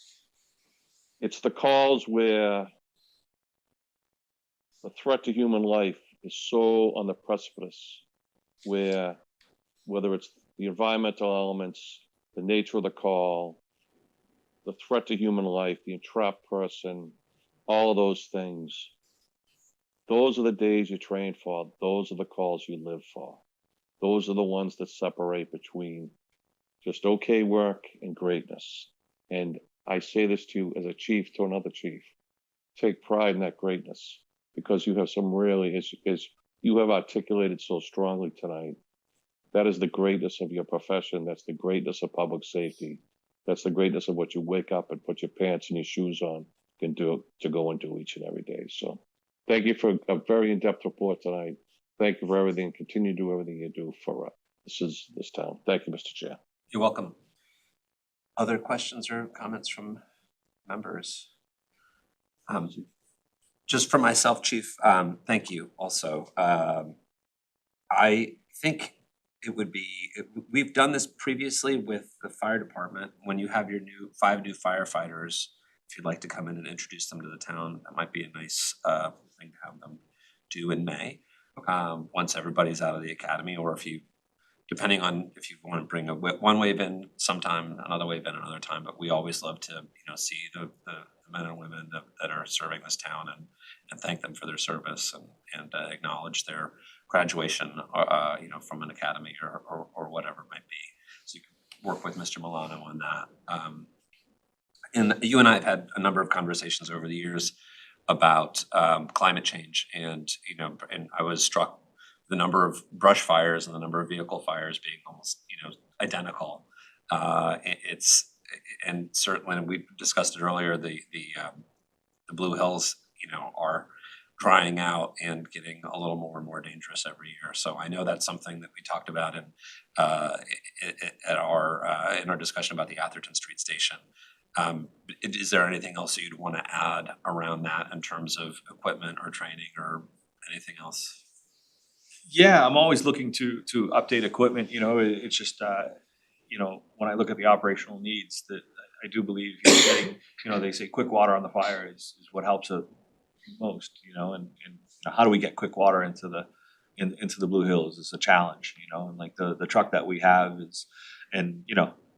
Speaker 7: it's the calls where the threat to human life is so on the precipice, where whether it's the environmental elements, the nature of the call, the threat to human life, the entrapped person, all of those things. Those are the days you train for. Those are the calls you live for. Those are the ones that separate between just okay work and greatness. And I say this to you as a chief to another chief. Take pride in that greatness, because you have some really, as you have articulated so strongly tonight, that is the greatness of your profession. That's the greatness of public safety. That's the greatness of what you wake up and put your pants and your shoes on and do to go and do each and every day. So thank you for a very in-depth report tonight. Thank you for everything. Continue to do everything you do for this town. Thank you, Mr. Chair.
Speaker 5: You're welcome. Other questions or comments from members? Just for myself, Chief, thank you also. I think it would be, we've done this previously with the fire department. When you have your 5 new firefighters, if you'd like to come in and introduce them to the town, that might be a nice thing to have them do in May. Once everybody's out of the academy, or if you, depending on if you want to bring one wave in sometime, another wave in another time, but we always love to, see the men and women that are serving this town and thank them for their service and acknowledge their graduation, from an academy or whatever it might be. So you can work with Mr. Milano on that. And you and I have had a number of conversations over the years about climate change, and I was struck the number of brush fires and the number of vehicle fires being almost identical. And certainly we discussed it earlier. The Blue Hills are drying out and getting a little more and more dangerous every year. So I know that's something that we talked about in our discussion about the Atherton Street Station. Is there anything else that you'd want to add around that in terms of equipment or training or anything else?
Speaker 3: Yeah, I'm always looking to update equipment, it's just, when I look at the operational needs, that I do believe getting, they say quick water on the fire is what helps it most, and how do we get quick water into the Blue Hills is a challenge, and like the truck that we have is, and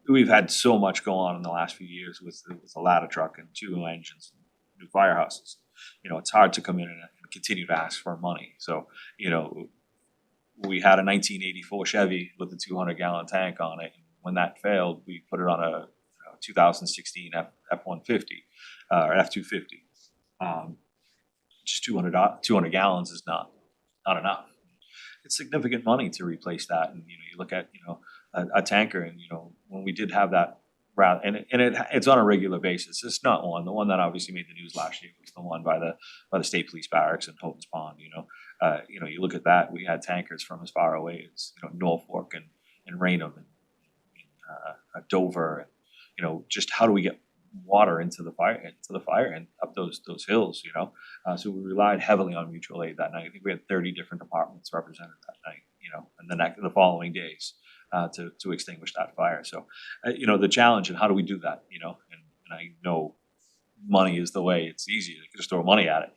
Speaker 3: we've had so much go on in the last few years with the ladder truck and 2 new engines, new firehouses. It's hard to come in and continue to ask for money. So, we had a 1984 Chevy with a 200-gallon tank on it. When that failed, we put it on a 2016 F-150 or F-250. Just 200 gallons is not enough. It's significant money to replace that. And you look at a tanker, and when we did have that route, and it's on a regular basis. It's not one. The one that obviously made the news last year was the one by the state police barracks in Houghton's Pond. You look at that. We had tankers from as far away as Norfolk and Raynham and Dover, and just how do we get water into the fire and up those hills. So we relied heavily on mutual aid that night. I think we had 30 different departments represented that night. And the following days to extinguish that fire. So the challenge, and how do we do that? And I know money is the way. It's easy to just throw money at it.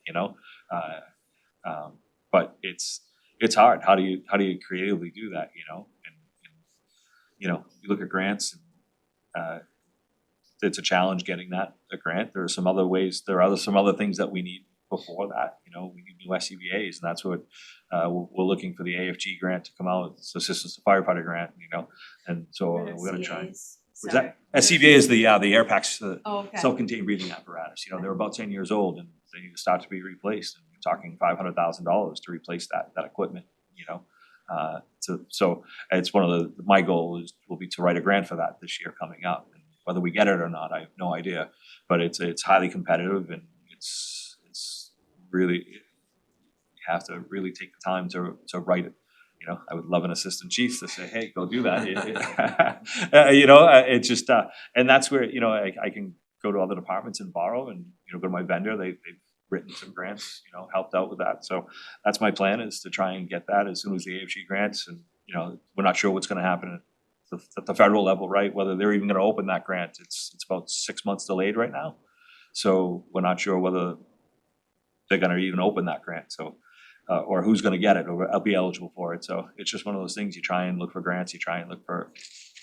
Speaker 3: But it's hard. How do you creatively do that? And you look at grants, and it's a challenge getting a grant. There are some other ways. There are some other things that we need before that. We need new SCBA's, and that's what we're looking for the AFG grant to come out. It's Assistance to Firefighter grant. And so we're going to try. What's that? SCBA is the air packs, self-contained breathing apparatus. They're about 10 years old, and they need to start to be replaced. And you're talking $500,000 to replace that equipment. So it's one of my goal will be to write a grant for that this year coming up. And whether we get it or not, I have no idea. But it's highly competitive, and it's really have to really take the time to write it. You know, I would love an assistant chief to say, hey, go do that. You know, it's just, and that's where, you know, I can go to other departments and borrow and, you know, go to my vendor, they've written some grants, you know, helped out with that. So that's my plan, is to try and get that as soon as the AFG grants, and, you know, we're not sure what's gonna happen at the federal level, right? Whether they're even gonna open that grant, it's about 6 months delayed right now. So we're not sure whether they're gonna even open that grant, so, or who's gonna get it, or be eligible for it. So it's just one of those things, you try and look for grants, you try and look for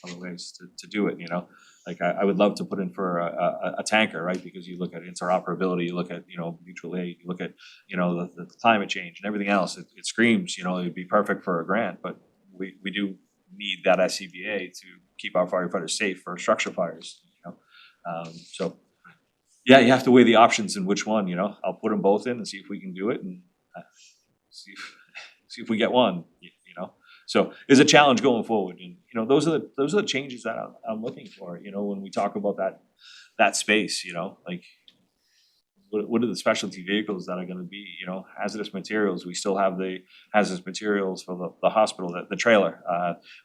Speaker 3: other ways to do it, you know? Like I would love to put in for a tanker, right? Because you look at interoperability, you look at, you know, mutual aid, you look at, you know, the climate change and everything else. It screams, you know, it'd be perfect for a grant, but we do need that SCBA to keep our firefighters safe for structure fires, you know? So, yeah, you have to weigh the options and which one, you know? I'll put them both in and see if we can do it, and see if we get one, you know? So it's a challenge going forward, and, you know, those are the changes that I'm looking for, you know, when we talk about that space, you know, like what are the specialty vehicles that are gonna be, you know, hazardous materials, we still have the hazardous materials for the hospital, the trailer.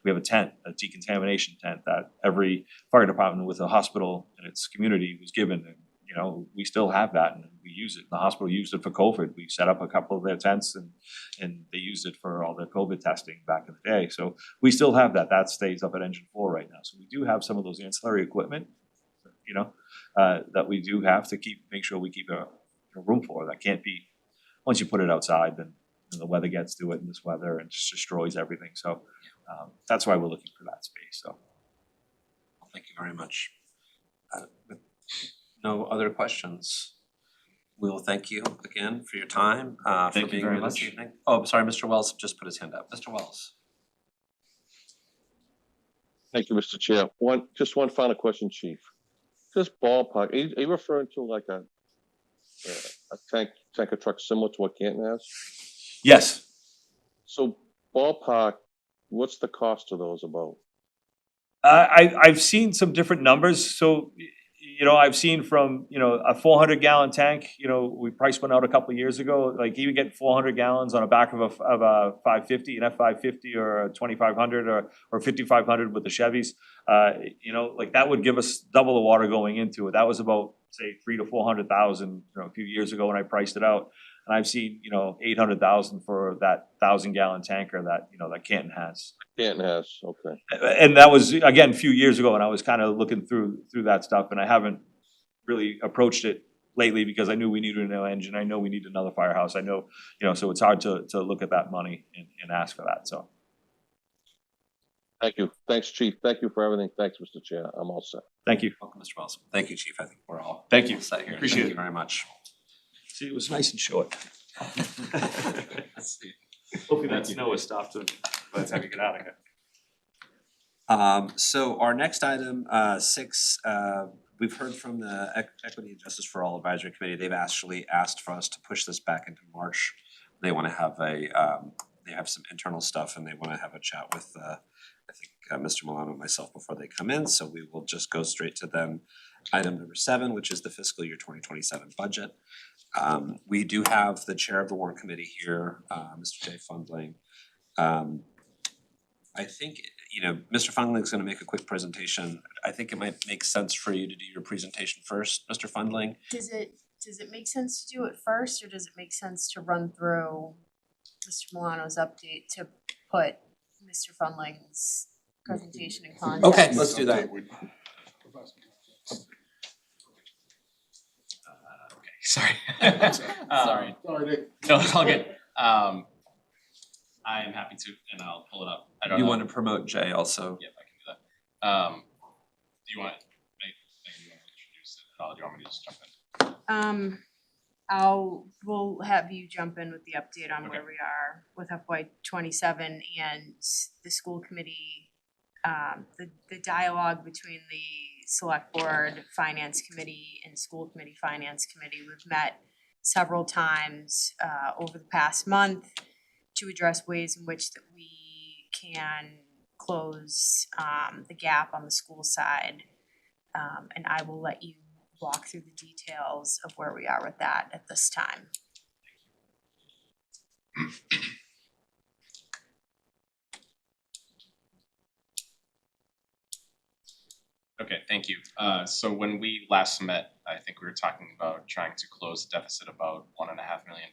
Speaker 3: We have a tent, a decontamination tent that every fire department with a hospital in its community was given, and, you know, we still have that and we use it. The hospital used it for COVID. We set up a couple of their tents and they used it for all their COVID testing back in the day. So we still have that. That stays up at Engine 4 right now. So we do have some of those ancillary equipment, you know, that we do have to make sure we keep a room for. That can't be, once you put it outside, then the weather gets to it, and this weather, and just destroys everything. So that's why we're looking for that space. So
Speaker 5: Thank you very much. With no other questions, we will thank you again for your time, for
Speaker 3: Thank you
Speaker 5: being
Speaker 3: very
Speaker 5: here this
Speaker 3: much.
Speaker 5: evening. Oh, sorry, Mr. Wells just put his hand up. Mr. Wells.
Speaker 7: Thank you, Mr. Chair. Just one final question, Chief. Just ballpark, are you referring to like a tanker truck similar to what Canton has?
Speaker 3: yes,
Speaker 7: So ballpark, what's the cost of those about?
Speaker 3: I've seen some different numbers. So, you know, I've seen from, you know, a 400-gallon tank, you know, we priced one out a couple of years ago, like you would get 400 gallons on the back of a 550, an F550 or a 2500 or 5500 with the Chevys. You know, like that would give us double the water going into it. That was about, say, 300,000 to 400,000, you know, a few years ago when I priced it out. And I've seen, you know, 800,000 for that 1,000-gallon tanker that, you know, that Canton has.
Speaker 7: Canton has, okay.
Speaker 3: And that was, again, a few years ago, and I was kind of looking through that stuff, and I haven't really approached it lately because I knew we needed a new engine. I know we need another firehouse. I know, you know, so it's hard to look at that money and ask for that, so.
Speaker 7: Thank you. Thanks, Chief. Thank you for everything. Thanks, Mr. Chair. I'm all set.
Speaker 3: Thank you.
Speaker 5: Welcome, Mr. Wells. Thank you, Chief. I think we're all
Speaker 3: Thank you.
Speaker 5: set here.
Speaker 3: Appreciate
Speaker 5: Thank
Speaker 3: it.
Speaker 5: you very much.
Speaker 3: See, it was nice and short.
Speaker 5: Let's see.
Speaker 3: Hopefully that snow has stopped by the time you get out of here.
Speaker 5: So our next item, 6, we've heard from the Equity and Justice for All Advisory Committee. They've actually asked for us to push this back into March. They wanna have they have some internal stuff and they wanna have a chat with, I think, Mr. Milano and myself before they come in, so we will just go straight to them. Item number 7, which is the fiscal year 2027 budget. We do have the chair of the warrant committee here, Mr. Jay Fundling. I think, you know, Mr. Fundling's gonna make a quick presentation. I think it might make sense for you to do your presentation first, Mr. Fundling.
Speaker 4: Does it make sense to do it first, or does it make sense to run through Mr. Milano's update to put Mr. Fundling's presentation in context?
Speaker 5: Okay, let's do that.
Speaker 10: Sorry.
Speaker 8: Sorry, Nick.
Speaker 10: No, it's all good. I am happy to, and I'll pull it up. I don't
Speaker 5: You
Speaker 10: know.
Speaker 5: wanna promote Jay also?
Speaker 10: Yep, I can do that. Do you want to introduce it, or do you want me to just jump in?
Speaker 4: We'll have you jump in with the update on where
Speaker 10: Okay.
Speaker 4: we are with FY 27 and the school committee. The dialogue between the select board, finance committee and school committee, finance committee, we've met several times over the past month to address ways in which that we can close the gap on the school side. And I will let you walk through the details of where we are with that at this time.
Speaker 9: Okay, thank you. So when we last met, I think we were talking about trying to close a deficit about $1.5 million.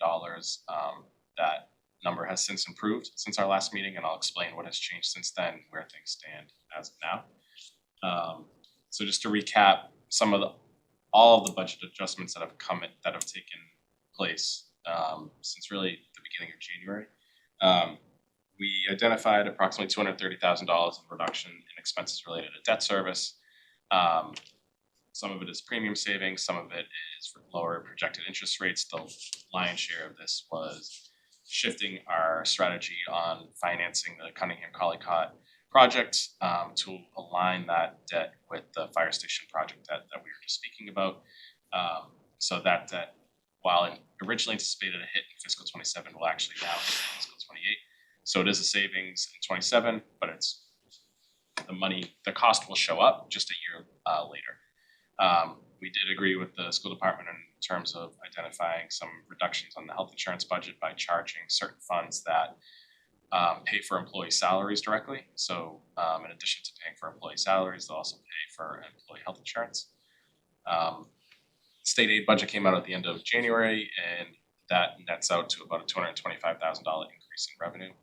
Speaker 9: That number has since improved since our last meeting, and I'll explain what has changed since then, where things stand as of now. So just to recap, all of the budget adjustments that have taken place since really the beginning of January. We identified approximately $230,000 in reduction in expenses related to debt service. Some of it is premium savings, some of it is for lower projected interest rates. The lion's share of this was shifting our strategy on financing the Cunningham Collycott project to align that debt with the fire station project debt that we were just speaking about. So that debt, while originally anticipated a hit in fiscal 27, will actually now hit in fiscal 28. So it is a savings in 27, but it's the cost will show up just a year later. We did agree with the school department in terms of identifying some reductions on the health insurance budget by charging certain funds that pay for employee salaries directly. So in addition to paying for employee salaries, they'll also pay for employee health insurance. State aid budget came out at the end of January, and that nets out to about a $225,000 increase in revenue.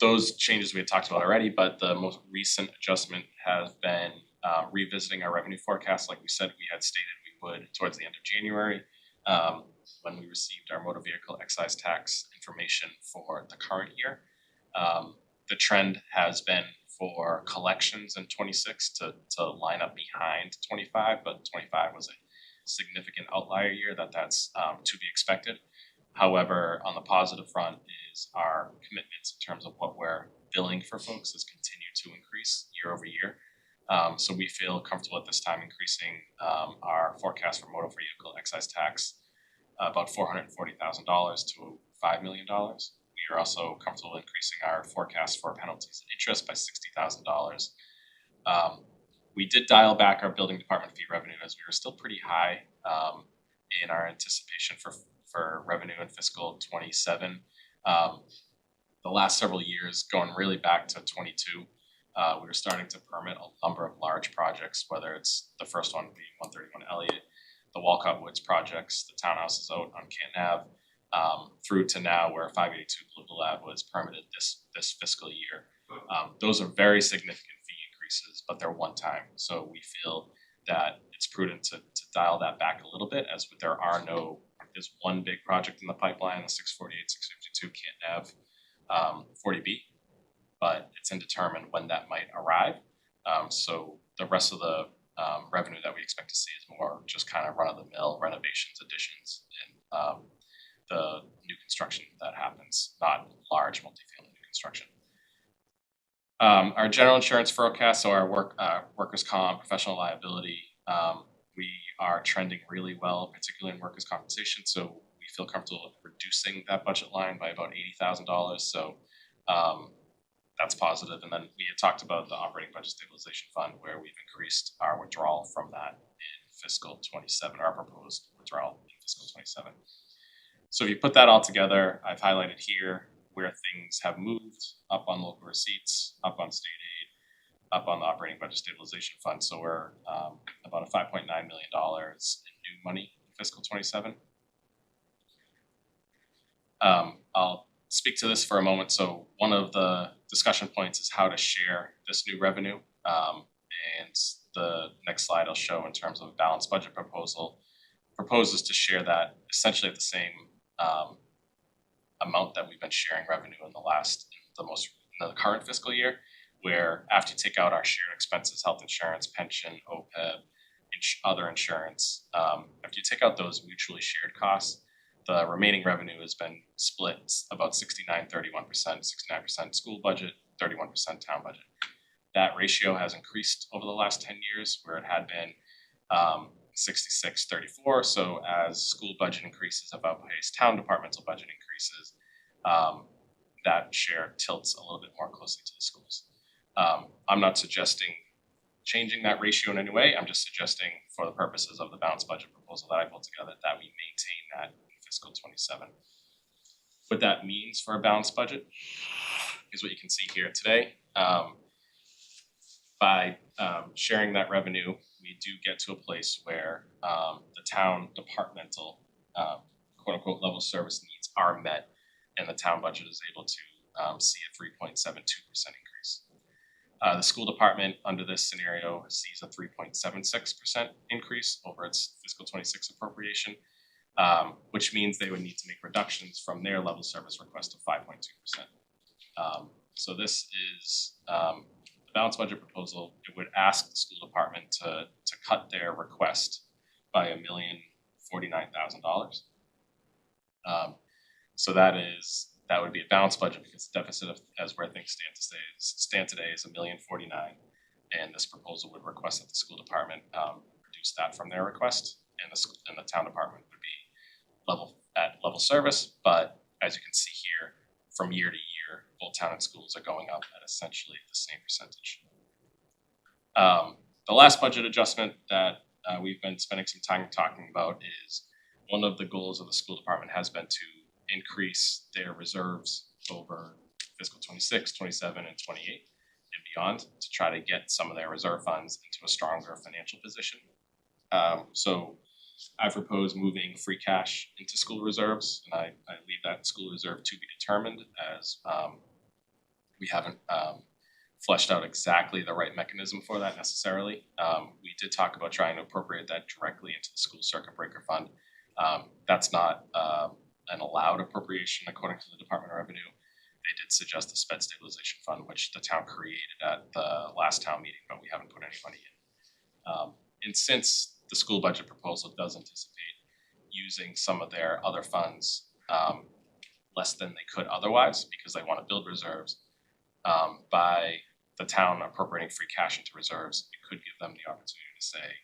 Speaker 9: Those changes we had talked about already, but the most recent adjustment has been revisiting our revenue forecast, like we said we had stated we would towards the end of January, when we received our motor vehicle excise tax information for the current year. The trend has been for collections in 26 to line up behind 25, but 25 was a significant outlier year that's to be expected. However, on the positive front is our commitments in terms of what we're billing for folks has continued to increase year over year. So we feel comfortable at this time increasing our forecast for motor vehicle excise tax about $440,000 to $5 million. We are also comfortable increasing our forecast for penalties and interest by $60,000. We did dial back our building department fee revenue as we were still pretty high in our anticipation for revenue in fiscal 27. The last several years, going really back to 22, we were starting to permit a number of large projects, whether it's the first one being 131 Elliott, the Walcott Woods projects, the townhouses out on Canton Ave, through to now where 582 Blue Lab was permitted this fiscal year. Those are very significant fee increases, but they're one time. So we feel that it's prudent to dial that back a little bit, as there's one big project in the pipeline, the 648, 652 Canton Ave 40B, but it's undetermined when that might arrive. So the rest of the revenue that we expect to see is more just kind of run-of-the-mill renovations, additions, and the new construction that happens, not large multifamily new construction. Our general insurance forecast, so our workers' comp, professional liability, we are trending really well, particularly in workers' compensation. So we feel comfortable reducing that budget line by about $80,000. So that's positive. And then we had talked about the operating budget stabilization fund, where we've increased our withdrawal from that in fiscal 27, our proposed withdrawal in fiscal 27. So if you put that all together, I've highlighted here where things have moved up on local receipts, up on state aid, up on the operating budget stabilization fund. So we're about a $5.9 million in new money in fiscal 27. I'll speak to this for a moment. So one of the discussion points is how to share this new revenue. And the next slide I'll show in terms of a balanced budget proposal proposes to share that essentially at the same amount that we've been sharing revenue in the current fiscal year, where after you take out our shared expenses, health insurance, pension, OPEB, other insurance, after you take out those mutually shared costs, the remaining revenue has been split about 69, 31%, 69% school budget, 31% town budget. That ratio has increased over the last 10 years, where it had been 66, 34. So as school budget increases about pace, town departmental budget increases, that share tilts a little bit more closely to the schools. I'm not suggesting changing that ratio in any way. I'm just suggesting, for the purposes of the balanced budget proposal that I pulled together, that we maintain that in fiscal '27. What that means for a balanced budget is what you can see here today. By sharing that revenue, we do get to a place where the town departmental quote unquote level service needs are met, and the town budget is able to see a 3.72% increase. The school department under this scenario sees a 3.76% increase over its fiscal '26 appropriation, which means they would need to make reductions from their level service request of 5.2%. So this is the balanced budget proposal. It would ask the school department to cut their request by $1,049,000. So that would be a balanced budget because the deficit as where things stand today is $1,049,000, and this proposal would request that the school department reduce that from their request, and the town department would be level service. But as you can see here, from year to year, both town and schools are going up at essentially the same percentage. The last budget adjustment that we've been spending some time talking about is one of the goals of the school department has been to increase their reserves over fiscal '26, '27, and '28 and beyond to try to get some of their reserve funds into a stronger financial position. So I propose moving free cash into school reserves, and I leave that school reserve to be determined, as we haven't fleshed out exactly the right mechanism for that necessarily. We did talk about trying to appropriate that directly into the school circuit breaker fund. That's not an allowed appropriation according to the Department of Revenue. They did suggest the sped stabilization fund, which the town created at the last town meeting, but we haven't put any money in. And since the school budget proposal does anticipate using some of their other funds less than they could otherwise because they want to build reserves, by the town appropriating free cash into reserves, it could give them the opportunity to say,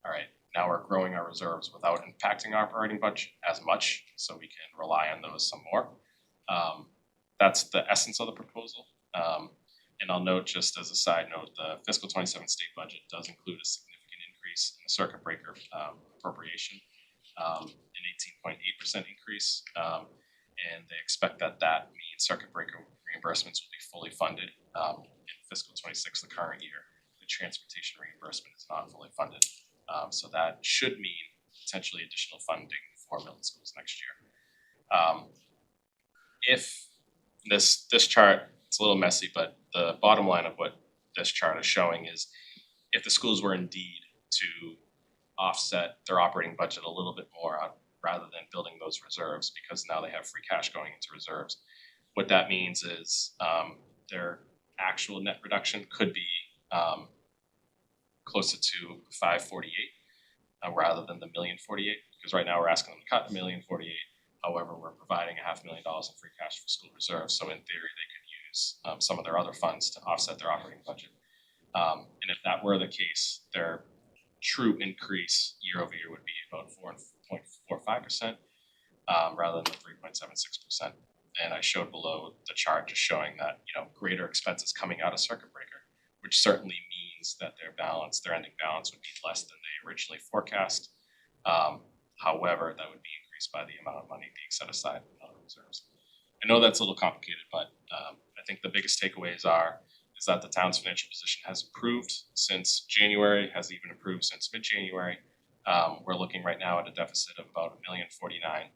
Speaker 9: all right, now we're growing our reserves without impacting our operating budget as much, so we can rely on those some more. That's the essence of the proposal. And I'll note, just as a side note, the fiscal '27 state budget does include a significant increase in the circuit breaker appropriation, an 18.8% increase. And they expect that means circuit breaker reimbursements will be fully funded in fiscal '26, the current year. The transportation reimbursement is not fully funded. So that should mean potentially additional funding for Milton schools next year. If this chart, it's a little messy, but the bottom line of what this chart is showing is if the schools were indeed to offset their operating budget a little bit more rather than building those reserves, because now they have free cash going into reserves, what that means is their actual net reduction could be closer to 548 rather than the $1,048,000, because right now we're asking them to cut $1,048,000. However, we're providing $500,000 in free cash for school reserves, so in theory they could use some of their other funds to offset their operating budget. And if that were the case, their true increase year over year would be about 4.45% rather than the 3.76%. And I showed below the chart just showing that, greater expenses coming out of circuit breaker, which certainly means that their ending balance would be less than they originally forecast. However, that would be increased by the amount of money being set aside in other reserves. I know that's a little complicated, but I think the biggest takeaways is that the town's financial position has improved since January, has even improved since mid-January. We're looking right now at a deficit of about $1,049,000.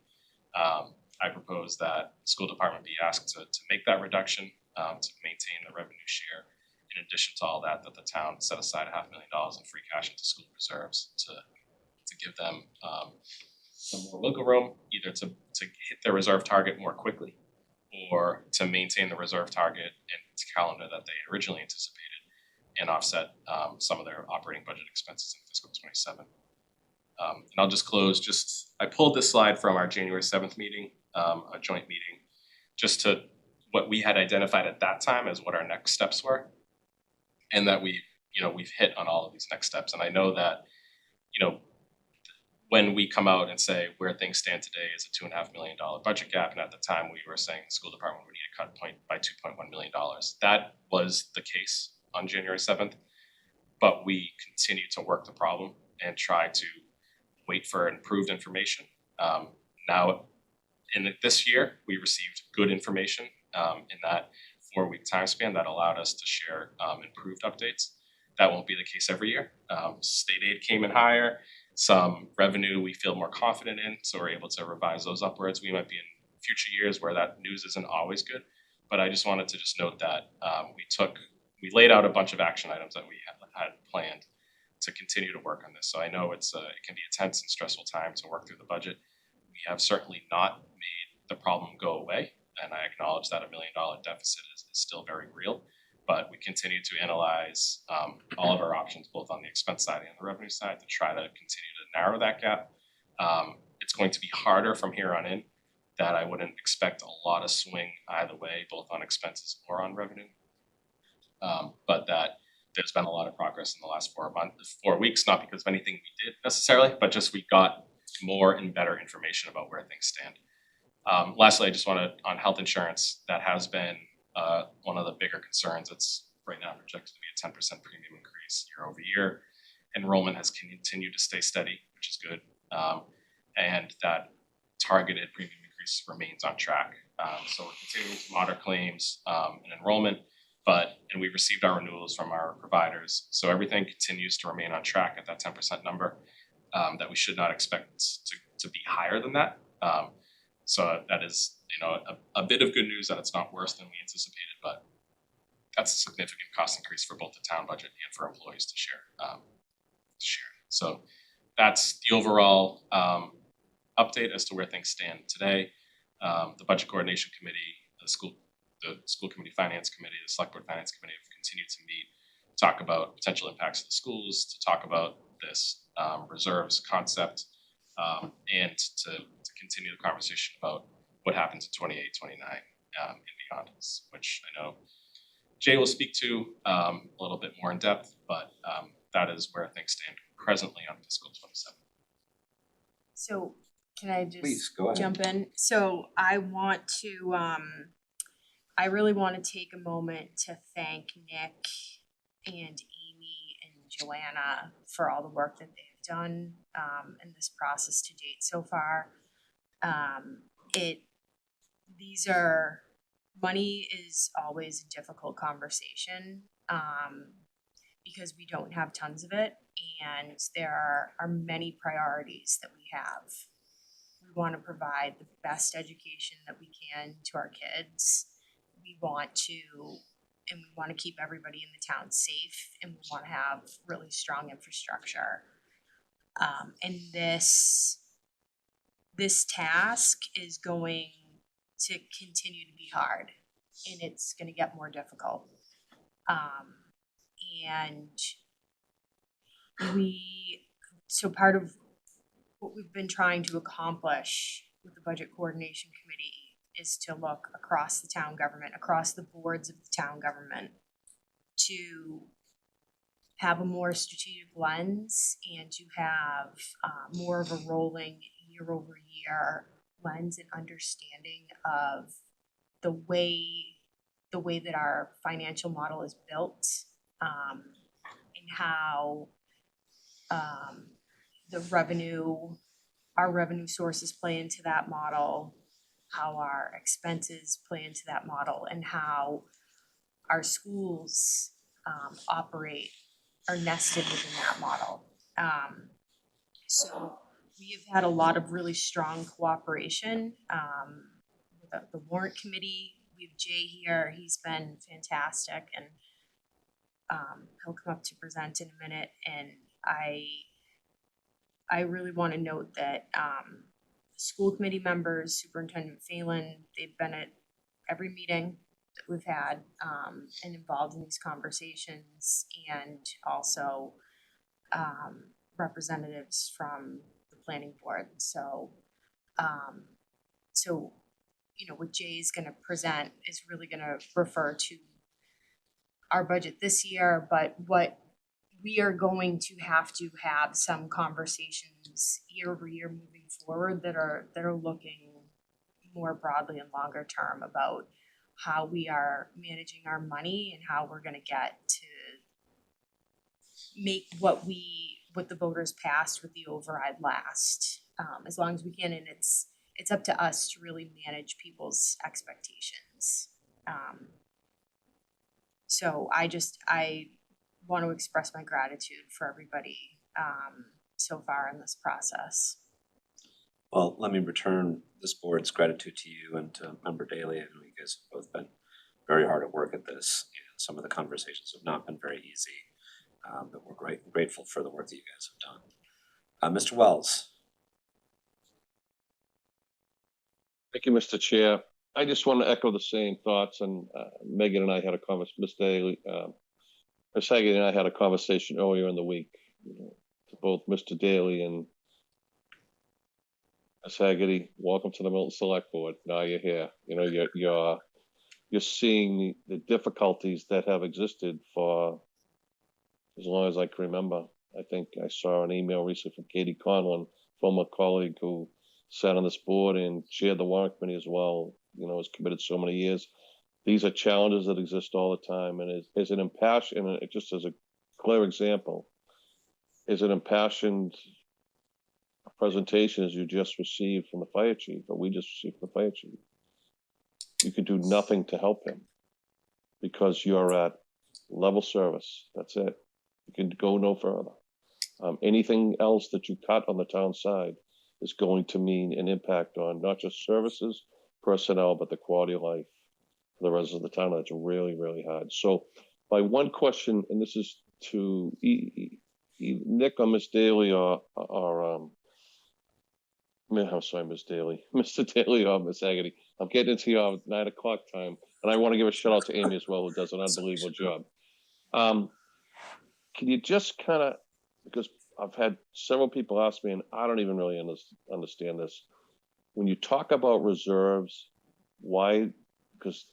Speaker 9: I propose that the school department be asked to make that reduction to maintain the revenue share. In addition to all that, the town set aside $500,000 in free cash into school reserves to give them some more wiggle room, either to hit their reserve target more quickly or to maintain the reserve target and calendar that they originally anticipated and offset some of their operating budget expenses in fiscal '27. And I'll just close, I pulled this slide from our January 7th meeting, a joint meeting, just to what we had identified at that time as what our next steps were. And that we've hit on all of these next steps. And I know that, when we come out and say where things stand today is a $2.5 million budget gap, and at the time we were saying the school department would need to cut by $2.1 million. That was the case on January 7th, but we continue to work the problem and try to wait for improved information. Now in this year, we received good information in that 4-week time span that allowed us to share improved updates. That won't be the case every year. State aid came in higher, some revenue we feel more confident in, so we're able to revise those upwards. We might be in future years where that news isn't always good, but I just wanted to just note that we laid out a bunch of action items that we had planned to continue to work on this. So I know it can be a tense and stressful time to work through the budget. We have certainly not made the problem go away, and I acknowledge that $1 million deficit is still very real. But we continue to analyze all of our options, both on the expense side and the revenue side, to try to continue to narrow that gap. It's going to be harder from here on in. That I wouldn't expect a lot of swing either way, both on expenses or on revenue. But that there's been a lot of progress in the last 4 weeks, not because of anything we did necessarily, but just we got more and better information about where things stand. Lastly, I just want to, on health insurance, that has been one of the bigger concerns. It's right now projected to be a 10% premium increase year over year. Enrollment has continued to stay steady, which is good. And that targeted premium increase remains on track. So we're continuing to monitor claims and enrollment, and we've received our renewals from our providers. So everything continues to remain on track at that 10% number, that we should not expect to be higher than that. So that is, a bit of good news that it's not worse than we anticipated, but that's a significant cost increase for both the town budget and for employees to share. So that's the overall update as to where things stand today. The Budget Coordination Committee, the School Committee Finance Committee, the Select Board Finance Committee have continued to meet, talk about potential impacts of the schools, to talk about this reserves concept, and to continue the conversation about what happens in 28, 29, and beyond, which I know Jay will speak to a little bit more in depth, but that is where things stand presently on fiscal 27.
Speaker 4: So can I just
Speaker 1: Please, go ahead.
Speaker 4: jump in? So I want to, I really want to take a moment to thank Nick and Amy and Joanna for all the work that they've done in this process to date so far. Money is always a difficult conversation because we don't have tons of it, and there are many priorities that we have. We want to provide the best education that we can to our kids. We want to keep everybody in the town safe, and we want to have really strong infrastructure. And this task is going to continue to be hard, and it's going to get more difficult. So part of what we've been trying to accomplish with the Budget Coordination Committee is to look across the town government, across the boards of the town government, to have a more strategic lens and to have more of a rolling year-over-year lens and understanding of the way that our financial model is built, and how our revenue sources play into that model, how our expenses play into that model, and how our schools are nested within that model. So we have had a lot of really strong cooperation with the warrant committee. We have Jay here, he's been fantastic, and he'll come up to present in a minute. And I really want to note that school committee members, Superintendent Phelan, they've been at every meeting that we've had and involved in these conversations, and also representatives from the planning board. So what Jay's going to present is really going to refer to our budget this year, but what we are going to have some conversations year over year moving forward that are looking more broadly and longer term about how we are managing our money and how we're going to get to make what the voters passed with the override last, as long as we can. And it's it's up to us to really manage people's expectations. So I want to express my gratitude for everybody so far in this process.
Speaker 5: Well, let me return this board's gratitude to you and to Member Daley. I know you guys have both been very hard at work at this, and some of the conversations have not been very easy, but we're grateful for the work that you guys have done. Mr. Wells.
Speaker 7: Thank you, Mr. Chair. I just want to echo the same thoughts, and Megan and I had a conversation, Ms. Daly, Ms. Haggard and I had a conversation earlier in the week, to both Mr. Daly and Ms. Haggerty. Welcome to the Milton Select Board. Now you're here. You're seeing the difficulties that have existed for as long as I can remember. I think I saw an email recently from Katie Conlon, former colleague who sat on this board and chaired the warrant committee as well, has committed so many years. These are challenges that exist all the time, and is an impassioned, and just as a clear example, is an impassioned presentation as you just received from the fire chief, or we just received from the fire chief. You could do nothing to help him because you're at level service. That's it. You can go no further. Anything else that you cut on the town side is going to mean an impact on not just services, personnel, but the quality of life for the residents of the town. That's really, really hard. So my one question, and this is to Nick or Miss Daly or I'm sorry, Miss Daly, Mr. Daly or Miss Haggerty. I'm getting into your 9 o'clock time, and I want to give a shout out to Amy as well, who does an unbelievable job. Can you just kind of, because I've had several people ask me, and I don't even really understand this. When you talk about reserves, why? Because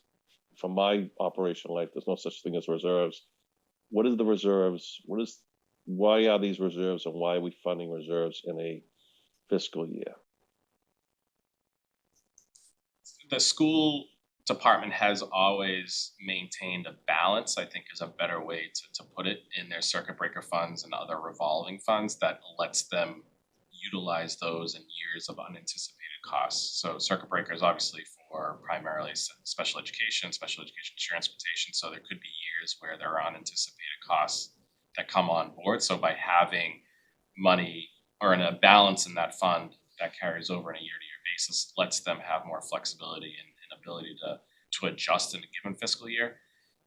Speaker 7: from my operational life, there's no such thing as reserves. What is the reserves? Why are these reserves, and why are we funding reserves in a fiscal year?
Speaker 9: The school department has always maintained a balance, I think is a better way to put it, in their circuit breaker funds and other revolving funds that lets them utilize those in years of unanticipated costs. So circuit breakers obviously for primarily special education transportation. So there could be years where there are unanticipated costs that come on board. So by having money or in a balance in that fund that carries over in a year-to-year basis lets them have more flexibility and ability to adjust in a given fiscal year.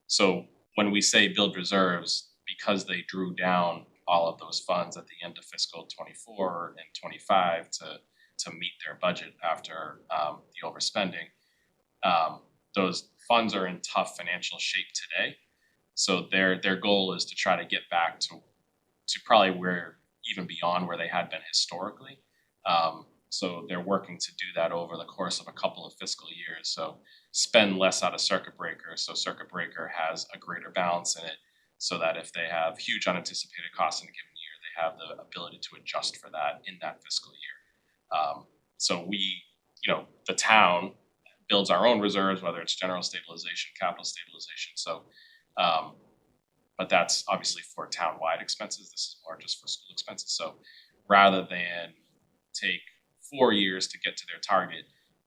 Speaker 9: So when we say build reserves, because they drew down all of those funds at the end of fiscal 24 and 25 to meet their budget after the overspending, those funds are in tough financial shape today. So their goal is to try to get back to probably where, even beyond where they had been historically. So they're working to do that over the course of a couple of fiscal years. So spend less out of circuit breaker. So circuit breaker has a greater balance in it so that if they have huge unanticipated costs in a given year, they have the ability to adjust for that in that fiscal year. So we, the town builds our own reserves, whether it's general stabilization, capital stabilization. So, but that's obviously for town-wide expenses. This is more just for school expenses. So rather than take 4 years to get to their target,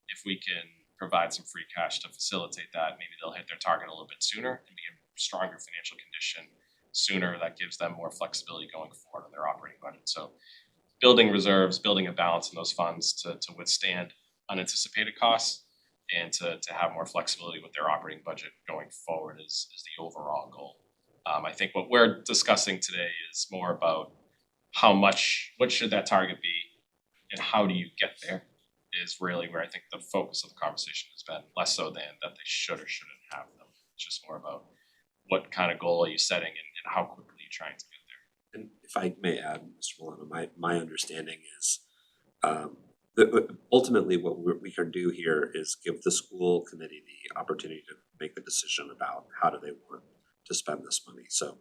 Speaker 9: if we can provide some free cash to facilitate that, maybe they'll hit their target a little bit sooner and be in stronger financial condition sooner. That gives them more flexibility going forward on their operating budget. So building reserves, building a balance in those funds to withstand unanticipated costs and to have more flexibility with their operating budget going forward is the overall goal. I think what we're discussing today is more about what should that target be and how do you get there is really where I think the focus of the conversation has been, less so than that they should or shouldn't have them. It's just more about what kind of goal are you setting and how quickly are you trying to get there.
Speaker 5: And if I may add, Mr. Milano, my understanding is ultimately what we can do here is give the school committee the opportunity to make the decision about how do they want to spend this money. So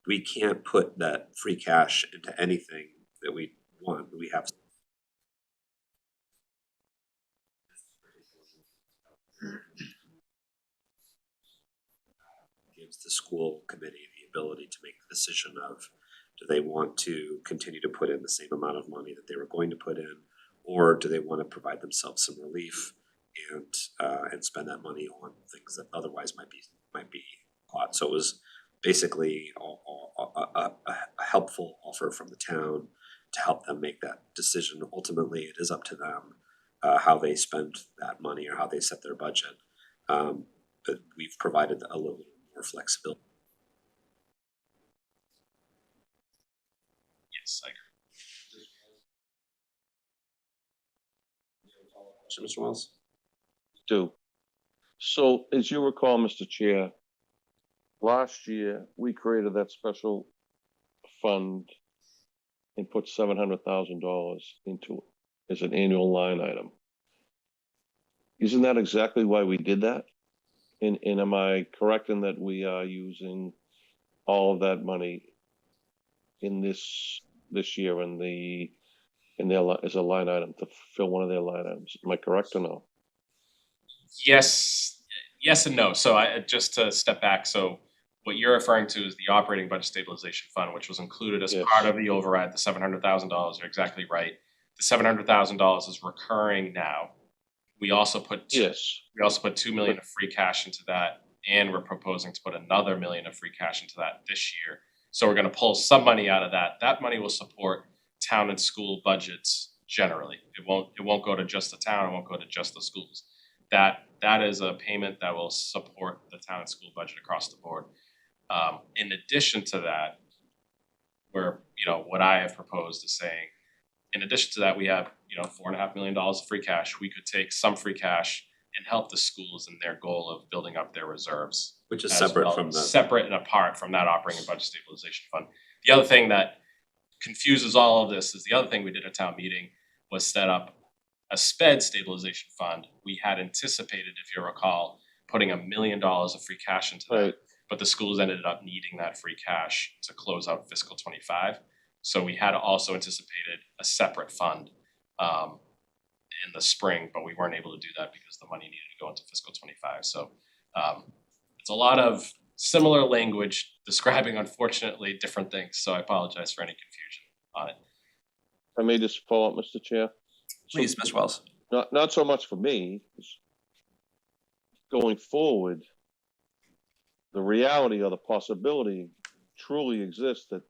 Speaker 5: we can't put that free cash into anything that we want. We have gives the school committee the ability to make the decision of do they want to continue to put in the same amount of money that they were going to put in, or do they wanna provide themselves some relief and spend that money on things that otherwise might be caught. So it was basically a helpful offer from the town to help them make that decision. Ultimately, it is up to them how they spend that money or how they set their budget. But we've provided a little more flexibility.
Speaker 9: Yes, I agree.
Speaker 5: Mr. Wells?
Speaker 7: Do. So as you recall, Mr. Chair, last year, we created that special fund and put $700,000 into it as an annual line item. Isn't that exactly why we did that? And am I correct in that we are using all of that money in this year in their as a line item to fill one of their line items? Am I correct or no?
Speaker 9: Yes and no. So just to step back, so what you're referring to is the operating budget stabilization fund, which was included as
Speaker 7: Yes.
Speaker 9: part of the override, the $700,000. You're exactly right. The $700,000 is recurring now. We also put
Speaker 7: Yes.
Speaker 9: $2 million of free cash into that, and we're proposing to put another $1 million of free cash into that this year. So we're gonna pull some money out of that. That money will support town and school budgets generally. It won't go to just the town, it won't go to just the schools. That is a payment that will support the town and school budget across the board. In addition to that, what I have proposed is saying, in addition to that, we have, $4.5 million of free cash. We could take some free cash and help the schools in their goal of building up their reserves.
Speaker 5: Which is
Speaker 9: as
Speaker 5: separate
Speaker 9: well,
Speaker 5: from the.
Speaker 9: separate and apart from that operating budget stabilization fund. The other thing that confuses all of this is the other thing we did at town meeting was set up a sped stabilization fund. We had anticipated, if you recall, putting $1 million of free cash into that.
Speaker 7: Right.
Speaker 9: But the schools ended up needing that free cash to close out fiscal '25. So we had also anticipated a separate fund in the spring, but we weren't able to do that because the money needed to go into fiscal '25. So it's a lot of similar language describing unfortunately different things. So I apologize for any confusion on it.
Speaker 7: I may just follow up, Mr. Chair.
Speaker 5: Please, Mr. Wells.
Speaker 7: Not so much for me. Going forward, the reality or the possibility truly exists that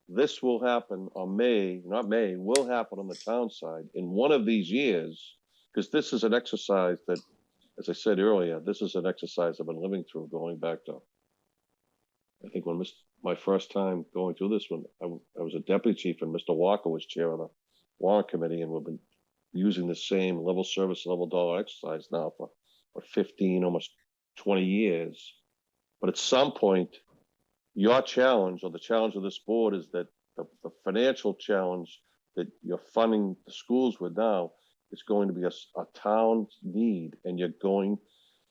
Speaker 7: this will happen on will happen on the town side in one of these years, because this is an exercise that, as I said earlier, this is an exercise I've been living through going back to, I think when my first time going through this one, I was a deputy chief and Mr. Walker was chair of the warrant committee, and we've been using the same level service, level dollar exercise now for 15, almost 20 years. But at some point, your challenge or the challenge of this board is that the financial challenge that you're funding the schools with now is going to be a town need, and you're going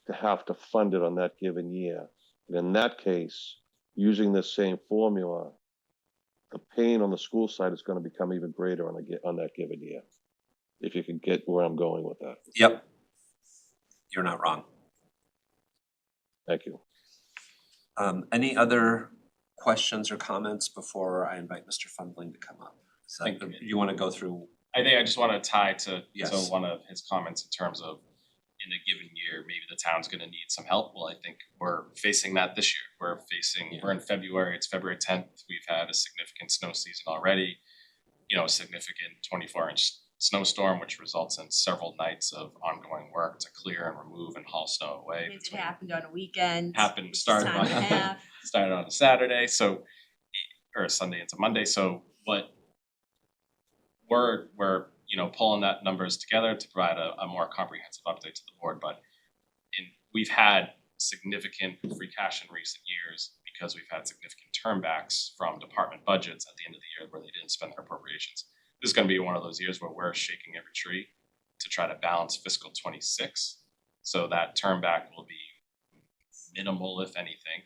Speaker 7: to have to fund it on that given year. And in that case, using this same formula, the pain on the school side is going to become even greater on that given year. If you can get where I'm going with that.
Speaker 5: Yep. You're not wrong.
Speaker 7: Thank you.
Speaker 5: Any other questions or comments before I invite Mr. Fundling to come up? You wanna go through?
Speaker 9: I think I just want to tie to
Speaker 5: Yes.
Speaker 9: one of his comments in terms of in a given year, maybe the town's going to need some help. Well, I think we're facing that this year. We're in February. It's February 10th. We've had a significant snow season already. A significant 24-inch snowstorm, which results in several nights of ongoing work to clear and remove and haul snow away.
Speaker 4: It happened on a weekend.
Speaker 9: Started
Speaker 4: time and a half.
Speaker 9: started on a Saturday, or Sunday into Monday. So what we're pulling that numbers together to provide a more comprehensive update to the board. But we've had significant free cash in recent years because we've had significant turnbacks from department budgets at the end of the year where they didn't spend their appropriations. This is going to be one of those years where we're shaking every tree to try to balance fiscal '26. So that turnback will be minimal, if anything,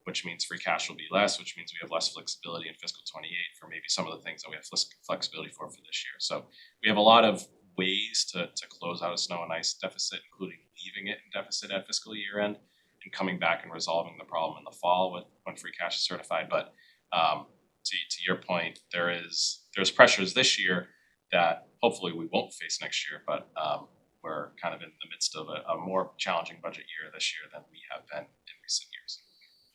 Speaker 9: which means free cash will be less, which means we have less flexibility in fiscal '28 for maybe some of the things that we have flexibility for this year. So we have a lot of ways to close out a snow and ice deficit, including leaving it in deficit at fiscal year end and coming back and resolving the problem in the fall when free cash is certified. But to your point, there's pressures this year that hopefully we won't face next year, but we're kind of in the midst of a more challenging budget year this year than we have been in recent years.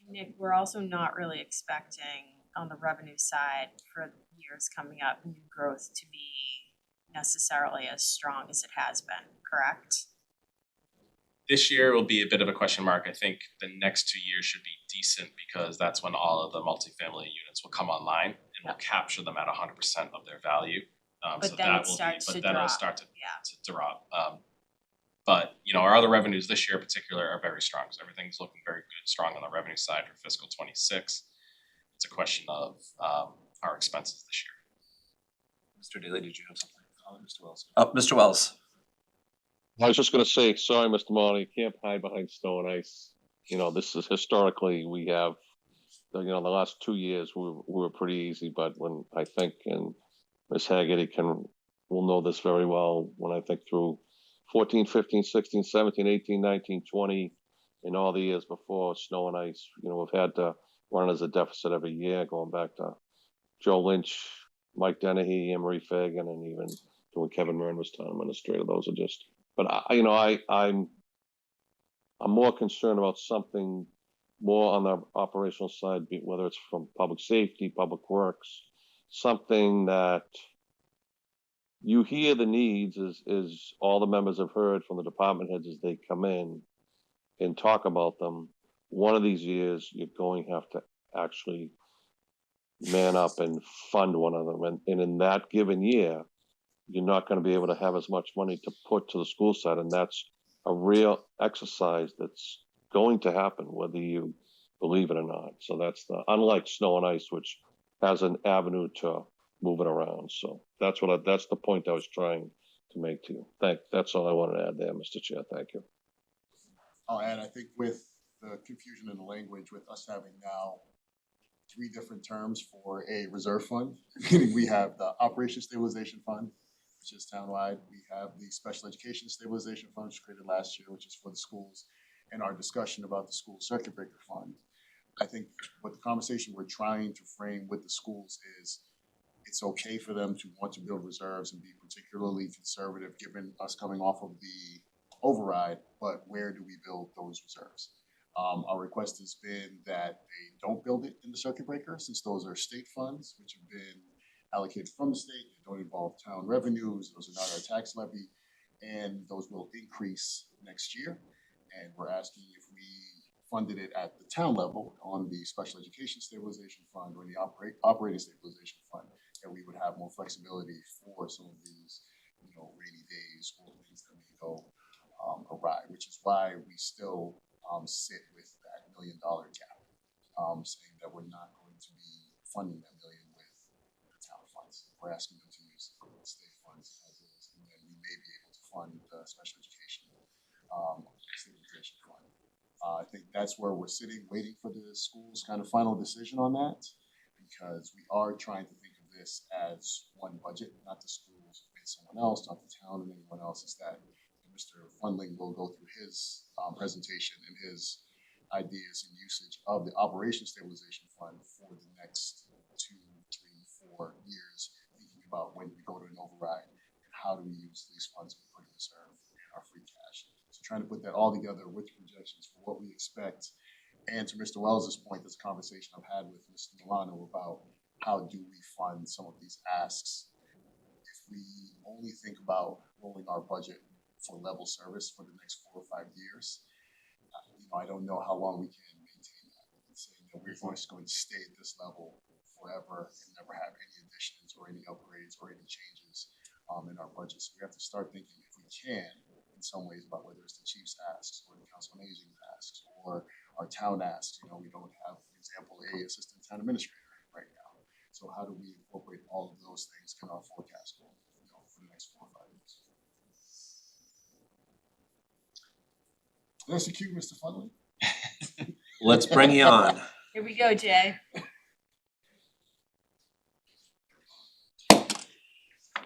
Speaker 4: Nick, we're also not really expecting on the revenue side for years coming up, new growth to be necessarily as strong as it has been, correct?
Speaker 9: This year will be a bit of a question mark. I think the next 2 years should be decent because that's when all of the multifamily units will come online and we'll capture them at 100% of their value.
Speaker 4: But
Speaker 9: So
Speaker 4: then
Speaker 9: that
Speaker 4: it
Speaker 9: will be,
Speaker 4: starts to
Speaker 9: but then it'll
Speaker 4: drop.
Speaker 9: start to
Speaker 4: Yeah.
Speaker 9: drop. But you know, our other revenues this year in particular are very strong. So everything's looking very good, strong on the revenue side for fiscal '26. It's a question of our expenses this year.
Speaker 1: Mr. Daly, did you have something? Mr. Wells.
Speaker 5: Mr. Wells.
Speaker 7: I was just gonna say, sorry, Mr. Mahoney, can't hide behind snow and ice. You know, this is historically, we have, the last 2 years, we were pretty easy, but when I think, and Ms. Haggerty will know this very well, when I think through 14, 15, 16, 17, 18, 19, 20, and all the years before, snow and ice, we've had to run as a deficit every year, going back to Joe Lynch, Mike Dennehy, Emery Fagan, and even when Kevin Murn was town administrator. Those are just, but I'm more concerned about something more on the operational side, whether it's from public safety, public works, something that you hear the needs is all the members have heard from the department heads as they come in and talk about them. One of these years, you're going to have to actually man up and fund one of them. And in that given year, you're not going to be able to have as much money to put to the school side. And that's a real exercise that's going to happen, whether you believe it or not. So that's unlike snow and ice, which has an avenue to move it around. So that's the point I was trying to make to you. That's all I wanted to add there, Mr. Chair. Thank you.
Speaker 8: I'll add, I think with the confusion in the language, with us having now 3 different terms for a reserve fund, meaning we have the Operation Stabilization Fund, which is townwide. We have the Special Education Stabilization Fund, which was created last year, which is for the schools, and our discussion about the School Circuit Breaker Fund. I think what the conversation we're trying to frame with the schools is it's okay for them to want to build reserves and be particularly conservative given us coming off of the override, but where do we build those reserves? Our request has been that they don't build it in the circuit breaker, since those are state funds which have been allocated from the state. They don't involve town revenues. Those are not our tax levy, and those will increase next year. And we're asking if we funded it at the town level on the Special Education Stabilization Fund or the Operating Stabilization Fund, that we would have more flexibility for some of these, rainy days or things that may go awry, which is why we still sit with that $1 million cap, saying that we're not going to be funding that million with the town funds. We're asking them to use state funds as is, and then we may be able to fund the special education stabilization fund. I think that's where we're sitting, waiting for the school's kind of final decision on that, because we are trying to think of this as one budget, not the schools and someone else, not the town and anyone else. It's that Mr. Fundling will go through his presentation and his ideas and usage of the Operation Stabilization Fund for the next 2, 3, 4 years, thinking about when we go to an override and how do we use these funds we put in reserve and our free cash. So trying to put that all together with projections for what we expect. And to Mr. Wells's point, this conversation I've had with Mr. Milano about how do we fund some of these asks. If we only think about rolling our budget for level service for the next 4 or 5 years, I don't know how long we can maintain that. Saying that we're just going to stay at this level forever and never have any additions or any upgrades or any changes in our budget. So we have to start thinking, if we can, in some ways, about whether it's the chief's asks or the council on aging asks or our town asks. We don't have, for example, a assistant town administrator right now. So how do we incorporate all of those things in our forecast for the next 4 or 5 years? That's the cue, Mr. Fundling.
Speaker 1: Let's bring you on.
Speaker 4: Here we go, Jay.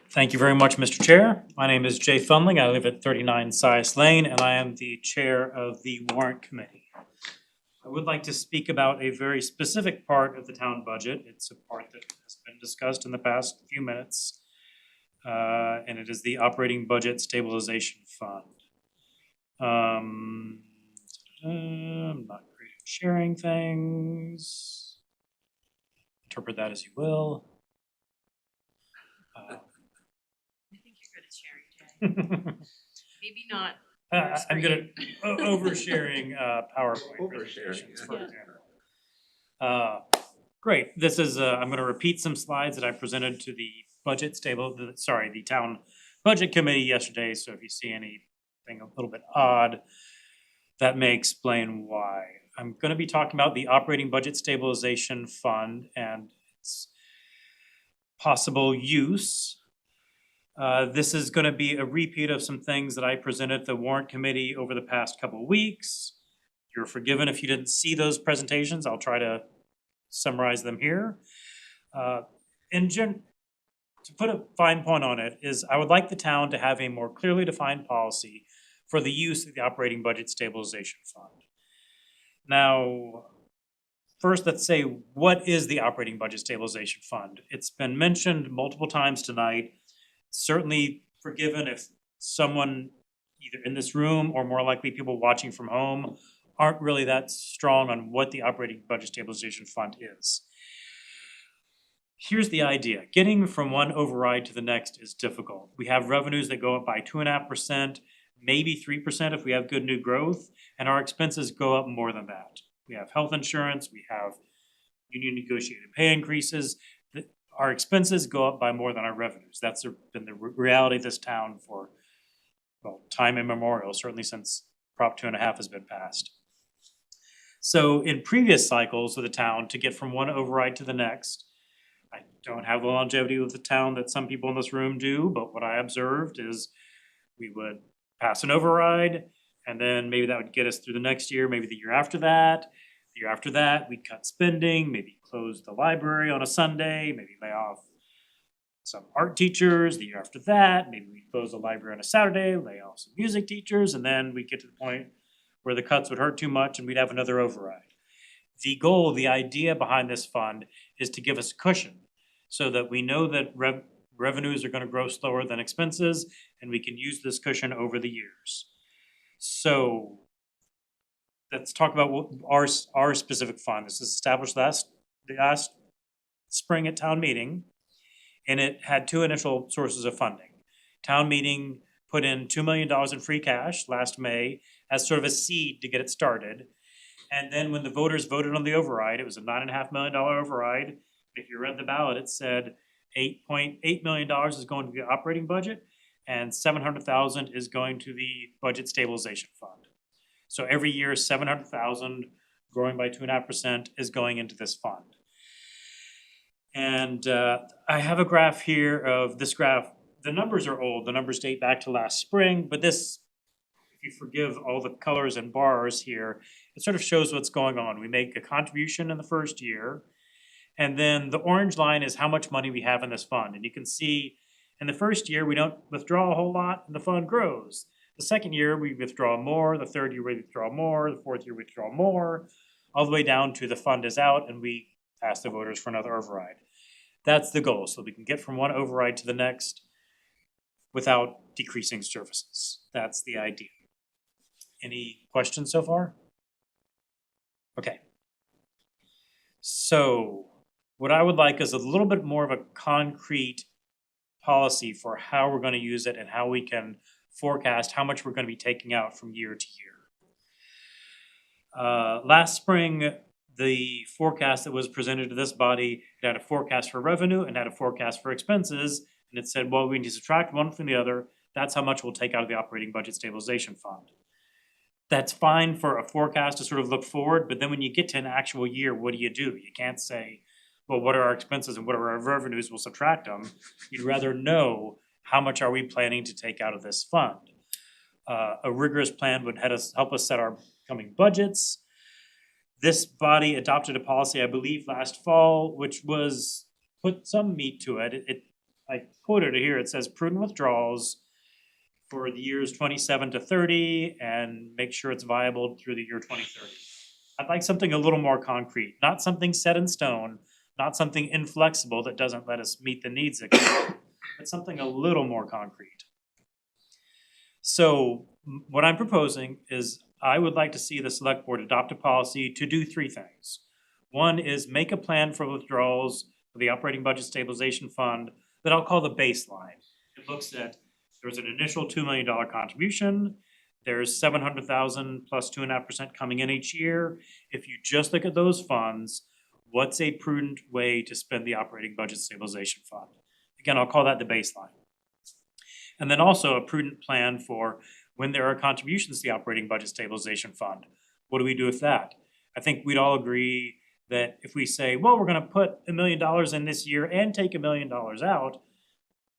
Speaker 11: Thank you very much, Mr. Chair. My name is Jay Fundling. I live at 39 Sias Lane, and I am the chair of the Warrant Committee. I would like to speak about a very specific part of the town budget. It's a part that has been discussed in the past few minutes. and it is the Operating Budget Stabilization Fund. I'm not great at sharing things. Interpret that as you will.
Speaker 4: I think you're good at sharing, Jay. Maybe not.
Speaker 11: I'm good at oversharing PowerPoint
Speaker 1: Oversharing,
Speaker 11: presentations, for
Speaker 4: yeah.
Speaker 11: example. Great, this is, I'm gonna repeat some slides that I presented to the the town budget committee yesterday, so if you see anything a little bit odd, that may explain why. I'm gonna be talking about the Operating Budget Stabilization Fund and its possible use. This is gonna be a repeat of some things that I presented at the warrant committee over the past couple of weeks. You're forgiven if you didn't see those presentations, I'll try to summarize them here. To put a fine point on it, is I would like the town to have a more clearly defined policy for the use of the Operating Budget Stabilization Fund. Now, first, let's say, what is the Operating Budget Stabilization Fund? It's been mentioned multiple times tonight. Certainly forgiven if someone either in this room or more likely people watching from home aren't really that strong on what the Operating Budget Stabilization Fund is. Here's the idea, getting from one override to the next is difficult. We have revenues that go up by 2.5%, maybe 3% if we have good new growth, and our expenses go up more than that. We have health insurance, we have union negotiated pay increases. Our expenses go up by more than our revenues. That's been the reality of this town for, well, time immemorial, certainly since Prop 2.5 has been passed. So in previous cycles of the town, to get from one override to the next, I don't have the longevity of the town that some people in this room do, but what I observed is we would pass an override, and then maybe that would get us through the next year, maybe the year after that. The year after that, we'd cut spending, maybe close the library on a Sunday, maybe lay off some art teachers. The year after that, maybe we'd close the library on a Saturday, lay off some music teachers, and then we'd get to the point where the cuts would hurt too much and we'd have another override. The goal, the idea behind this fund is to give us cushion so that we know that revenues are gonna grow slower than expenses, and we can use this cushion over the years. So let's talk about what our specific fund. This was established last spring at town meeting, and it had two initial sources of funding. Town meeting put in $2 million in free cash last May as sort of a seed to get it started. And then when the voters voted on the override, it was a $9.5 million override. If you read the ballot, it said $8.8 million is going to the operating budget and $700,000 is going to the budget stabilization fund. So every year, $700,000 growing by 2.5% is going into this fund. And I have a graph here of this graph. The numbers are old, the numbers date back to last spring, but this, if you forgive all the colors and bars here, it sort of shows what's going on. We make a contribution in the first year, and then the orange line is how much money we have in this fund. And you can see in the first year, we don't withdraw a whole lot and the fund grows. The second year, we withdraw more, the third year, we withdraw more, the fourth year, we withdraw more, all the way down to the fund is out and we ask the voters for another override. That's the goal, so we can get from one override to the next without decreasing services. That's the idea. Any questions so far? Okay. So what I would like is a little bit more of a concrete policy for how we're going to use it and how we can forecast how much we're going to be taking out from year to year. Last spring, the forecast that was presented to this body, it had a forecast for revenue and had a forecast for expenses, and it said, well, we need to subtract one from the other. That's how much we'll take out of the operating budget stabilization fund. That's fine for a forecast to sort of look forward, but then when you get to an actual year, what do? You can't say, well, what are our expenses and what are our revenues? We'll subtract them. You'd rather know how much are we planning to take out of this fund. A rigorous plan would help us set our coming budgets. This body adopted a policy, I believe, last fall, which was put some meat to it. I quoted it here. It says prudent withdrawals for the years 27 to 30 and make sure it's viable through the year 2030. I'd like something a little more concrete, not something set in stone, not something inflexible that doesn't let us meet the needs again. but something a little more concrete. So what I'm proposing is I would like to see the select board adopt a policy to do three things. One is make a plan for withdrawals for the operating budget stabilization fund that I'll call the baseline. It looks at, there's an initial $2 million contribution, there's 700,000 plus 2.5% coming in each year. If you just look at those funds, what's a prudent way to spend the operating budget stabilization fund? Again, I'll call that the baseline. And then also a prudent plan for when there are contributions to the operating budget stabilization fund. What do we do with that? I think we'd all agree that if we say, well, we're gonna put $1 million in this year and take $1 million out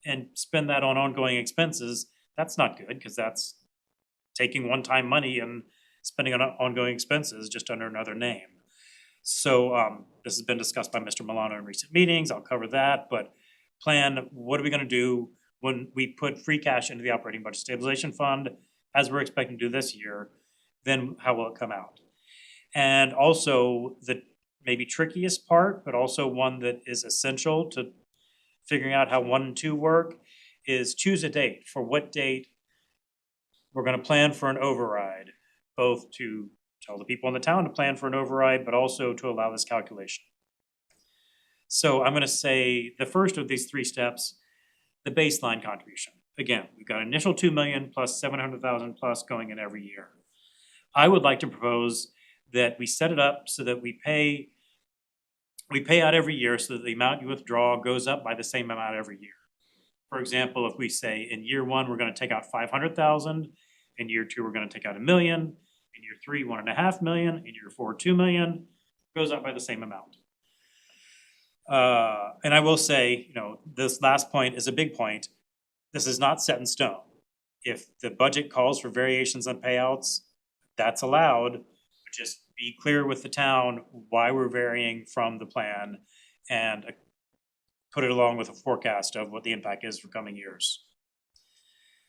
Speaker 11: and spend that on ongoing expenses, that's not good, because that's taking one-time money and spending on ongoing expenses just under another name. So this has been discussed by Mr. Milano in recent meetings, I'll cover that, but plan, what are we gonna do when we put free cash into the operating budget stabilization fund, as we're expecting to do this year, then how will it come out? And also the maybe trickiest part, but also one that is essential to figuring out how 1 and 2 work, is choose a date. For what date we're gonna plan for an override, both to tell the people in the town to plan for an override, but also to allow this calculation. So I'm gonna say the first of these 3 steps, the baseline contribution. Again, we've got initial 2 million plus 700,000 plus going in every year. I would like to propose that we set it up so that we pay out every year so that the amount you withdraw goes up by the same amount every year. For example, if we say in year 1, we're gonna take out 500,000, in year 2, we're gonna take out $1 million, in year 3, 1.5 million, in year 4, 2 million, goes up by the same amount. And I will say, this last point is a big point. This is not set in stone. If the budget calls for variations on payouts, that's allowed. But just be clear with the town why we're varying from the plan and put it along with a forecast of what the impact is for coming years.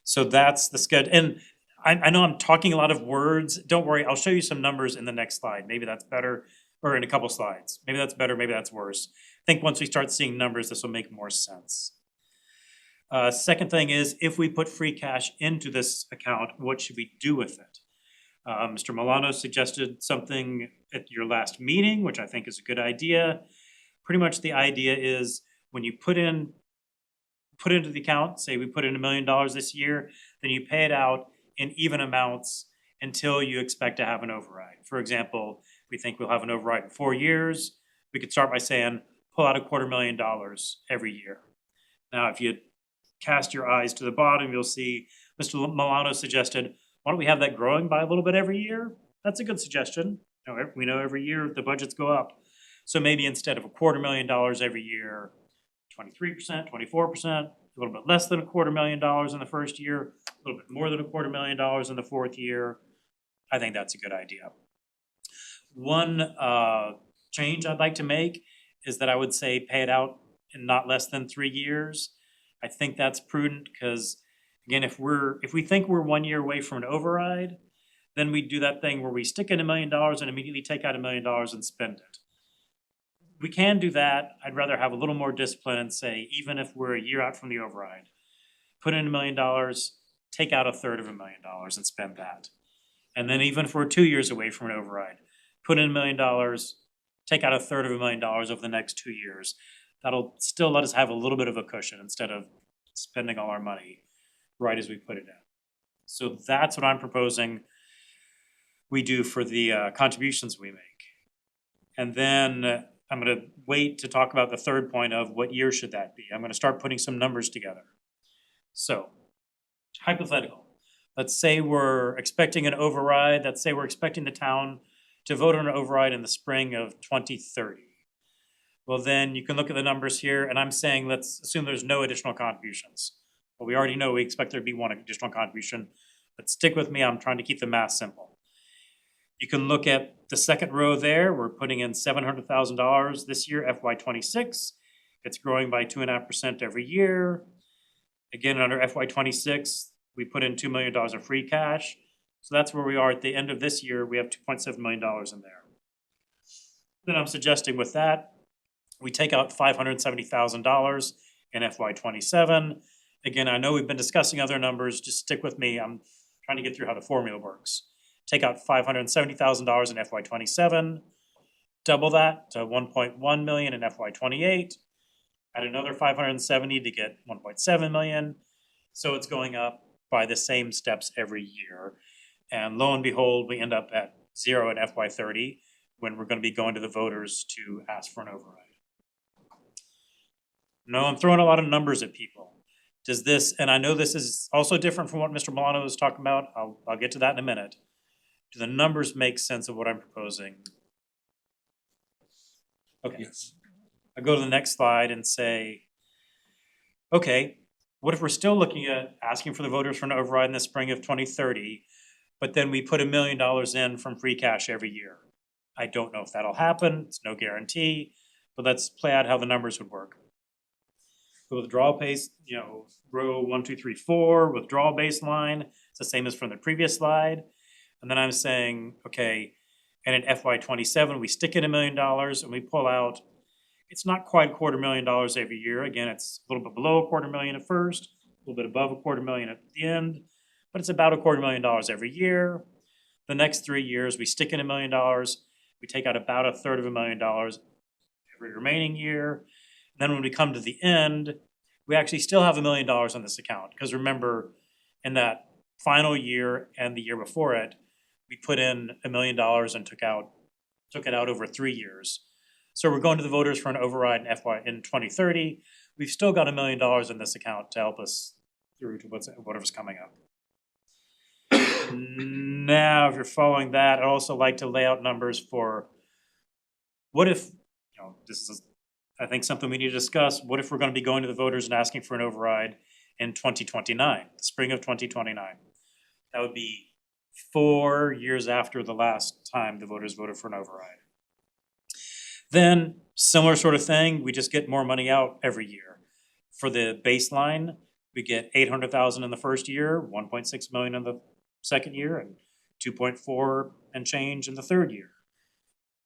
Speaker 11: So that's the schedule. And I know I'm talking a lot of words. Don't worry, I'll show you some numbers in the next slide. Maybe that's better, or in a couple slides. Maybe that's better, maybe that's worse. I think once we start seeing numbers, this will make more sense. Second thing is, if we put free cash into this account, what should we do with it? Mr. Milano suggested something at your last meeting, which I think is a good idea. Pretty much the idea is when you put into the account, say we put in $1 million this year, then you pay it out in even amounts until you expect to have an override. For example, we think we'll have an override in 4 years. We could start by saying, pull out $250,000 every year. Now, if you cast your eyes to the bottom, you'll see Mr. Milano suggested, why don't we have that growing by a little bit every year? That's a good suggestion. We know every year the budgets go up. So maybe instead of $250,000 every year, 23%, 24%, a little bit less than $250,000 in the first year, a little bit more than $250,000 in the 4th year. I think that's a good idea. One change I'd like to make is that I would say pay it out in not less than 3 years. I think that's prudent because, again, if we think we're 1 year away from an override, then we do that thing where we stick in $1 million and immediately take out $1 million and spend it. We can do that. I'd rather have a little more discipline and say, even if we're a year out from the override, put in $1 million, take out 1/3 of $1 million and spend that. And then even if we're 2 years away from an override, put in $1 million, take out 1/3 of $1 million over the next 2 years. That'll still let us have a little bit of a cushion instead of spending all our money right as we put it in. So that's what I'm proposing we do for the contributions we make. And then I'm gonna wait to talk about the third point of what year should that be. I'm gonna start putting some numbers together. So, hypothetical. Let's say we're expecting an override. Let's say we're expecting the town to vote on an override in the spring of 2030. Well, then you can look at the numbers here, and I'm saying let's assume there's no additional contributions. Well, we already know we expect there to be one additional contribution, but stick with me, I'm trying to keep the math simple. You can look at the second row there, we're putting in $700,000 this year, FY26. It's growing by 2.5% every year. Again, under FY26, we put in $2 million of free cash. So that's where we are at the end of this year, we have $2.7 million in there. Then I'm suggesting with that, we take out $570,000 in FY '27. Again, I know we've been discussing other numbers, just stick with me, I'm trying to get through how the formula works. Take out $570,000 in FY '27, double that to 1.1 million in FY '28, add another 570 to get 1.7 million. So it's going up by the same steps every year. And lo and behold, we end up at 0 in FY '30 when we're gonna be going to the voters to ask for an override. No, I'm throwing a lot of numbers at people. Does this, and I know this is also different from what Mr. Milano was talking about, I'll get to that in a minute. Do the numbers make sense of what I'm proposing? Okay.
Speaker 2: Yes.
Speaker 11: I go to the next slide and say, okay, what if we're still looking at asking for the voters for an override in the spring of 2030, but then we put $1 million in from free cash every year? I don't know if that'll happen, it's no guarantee, but let's play out how the numbers would work. The withdrawal pace, row 1, 2, 3, 4, withdrawal baseline, it's the same as from the previous slide. And then I'm saying, okay, and in FY '27, we stick in $1 million and we pull out, it's not quite $250,000 every year. Again, it's a little bit below $250,000 at first, a little bit above $250,000 at the end, but it's about $250,000 every year. The next 3 years, we stick in $1 million, we take out about $1/3 of $1 million every remaining year. Then when we come to the end, we actually still have $1 million on this account. Because remember, in that final year and the year before it, we put in $1 million and took it out over 3 years. So we're going to the voters for an override in 2030. We've still got $1 million in this account to help us through to whatever's coming up. Now, if you're following that, I'd also like to lay out numbers for what if, this is, I think, something we need to discuss. What if we're going to be going to the voters and asking for an override in 2029, the spring of 2029? That would be 4 years after the last time the voters voted for an override. Then, similar sort of thing, we just get more money out every year. For the baseline, we get $800,000 in the first year, 1.6 million in the second year, and 2.4 and change in the third year.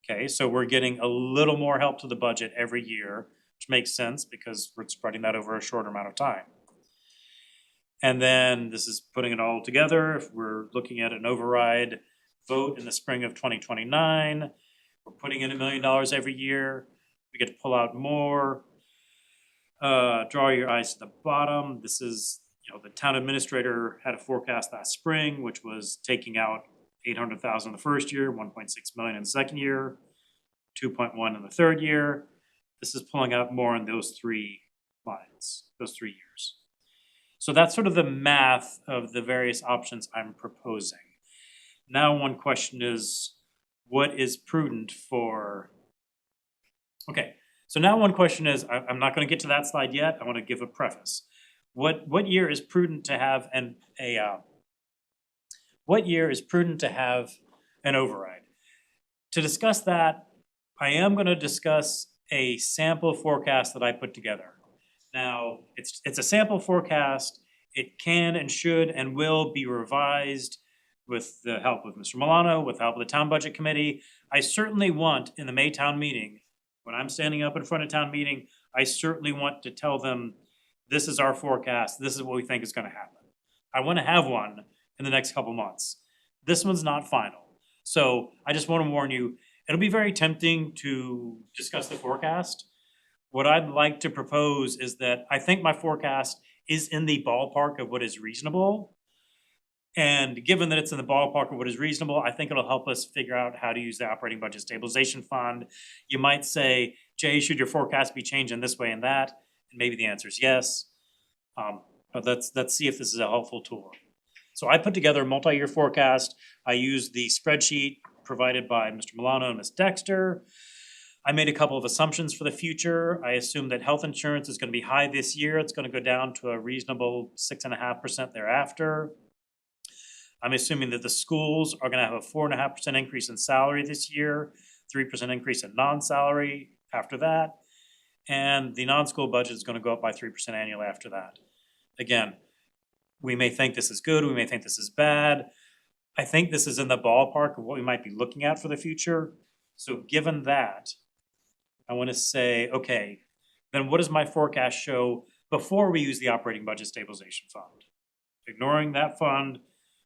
Speaker 11: Okay, so we're getting a little more help to the budget every year, which makes sense because we're spreading that over a shorter amount of time. And then this is putting it all together. If we're looking at an override vote in the spring of 2029, we're putting in $1 million every year. We get to pull out more. Draw your eyes to the bottom. This is, the town administrator had a forecast last spring, which was taking out $800,000 in the first year, 1.6 million in the second year, 2.1 in the third year. This is pulling out more in those 3 lines, those 3 years. So that's sort of the math of the various options I'm proposing. Now one question is, what is prudent for... Okay, so now one question is, I'm not gonna get to that slide yet, I wanna give a preface. What year is prudent to have what year is prudent to have an override? To discuss that, I am gonna discuss a sample forecast that I put together. Now, it's a sample forecast. It can and should and will be revised with the help of Mr. Milano, with the help of the town budget committee. I certainly want in the May town meeting, when I'm standing up in front of town meeting, I certainly want to tell them, this is our forecast, this is what we think is gonna happen. I wanna have one in the next couple months. This one's not final. So I just wanna warn you, it'll be very tempting to discuss the forecast. What I'd like to propose is that I think my forecast is in the ballpark of what is reasonable. And given that it's in the ballpark of what is reasonable, I think it'll help us figure out how to use the operating budget stabilization fund. You might say, Jay, should your forecast be changed in this way and that? And maybe the answer is yes. But let's see if this is a helpful tool. So I put together a multi-year forecast. I used the spreadsheet provided by Mr. Milano and Ms. Dexter. I made a couple of assumptions for the future. I assume that health insurance is gonna be high this year. It's gonna go down to a reasonable 6.5% thereafter. I'm assuming that the schools are gonna have a 4.5% increase in salary this year, 3% increase in non-salary after that. And the non-school budget is gonna go up by 3% annually after that. Again, we may think this is good, we may think this is bad. I think this is in the ballpark of what we might be looking at for the future. So given that, I wanna say, okay, then what does my forecast show before we use the operating budget stabilization fund. Ignoring that fund,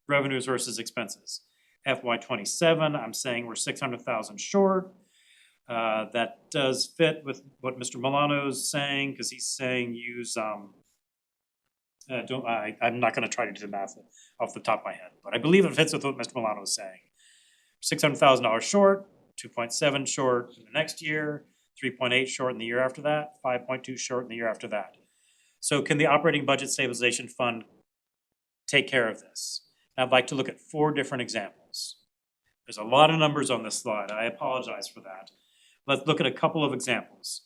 Speaker 11: revenues versus expenses. FY '27, I'm saying we're 600,000 short. That does fit with what Mr. Milano's saying, cause he's saying use, I'm not gonna try to do the math off the top of my head, but I believe it fits with what Mr. Milano is saying. $600,000 short, 2.7 short in the next year, 3.8 short in the year after that, 5.2 short in the year after that. So can the operating budget stabilization fund take care of this? I'd like to look at 4 different examples. There's a lot of numbers on this slide, I apologize for that. Let's look at a couple of examples.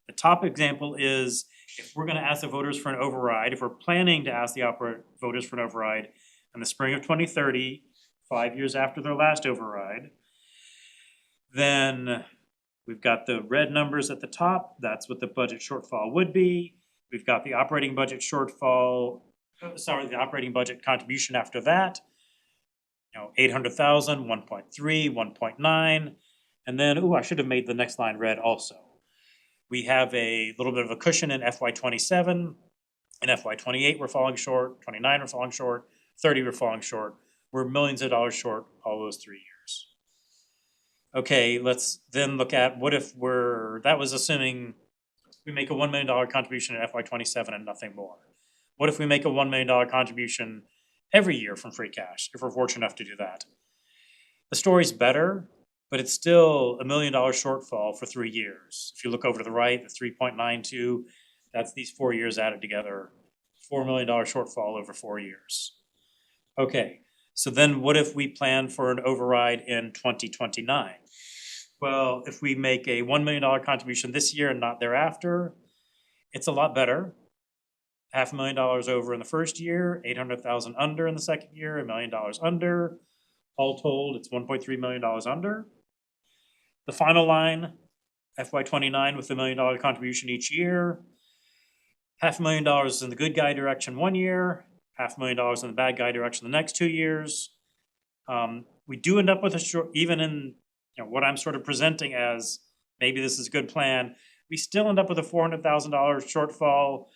Speaker 11: The top example is if we're gonna ask the voters for an override, if we're planning to ask the voters for an override in the spring of 2030, 5 years after their last override, then we've got the red numbers at the top, that's what the budget shortfall would be. We've got the operating budget shortfall, the operating budget contribution after that. 800,000, 1.3, 1.9, and then, I should have made the next line red also. We have a little bit of a cushion in FY '27, in FY '28 we're falling short, '29 we're falling short, '30 we're falling short. We're millions of dollars short all those 3 years. Okay, let's then look at what if that was assuming we make a $1 million contribution in FY '27 and nothing more. What if we make a $1 million contribution every year from free cash, if we're fortunate enough to do that? The story's better, but it's still $1 million shortfall for 3 years. If you look over to the right, the 3.92, that's these 4 years added together, $4 million shortfall over 4 years. Okay, so then what if we plan for an override in 2029? Well, if we make a $1 million contribution this year and not thereafter, it's a lot better. $500,000 over in the first year, 800,000 under in the second year, $1 million under. All told, it's $1.3 million under. The final line, FY '29 with $1 million contribution each year. $500,000 in the good guy direction 1 year, $500,000 in the bad guy direction the next 2 years. We do end up with a short, even in what I'm sort of presenting as maybe this is a good plan, we still end up with a $400,000 shortfall,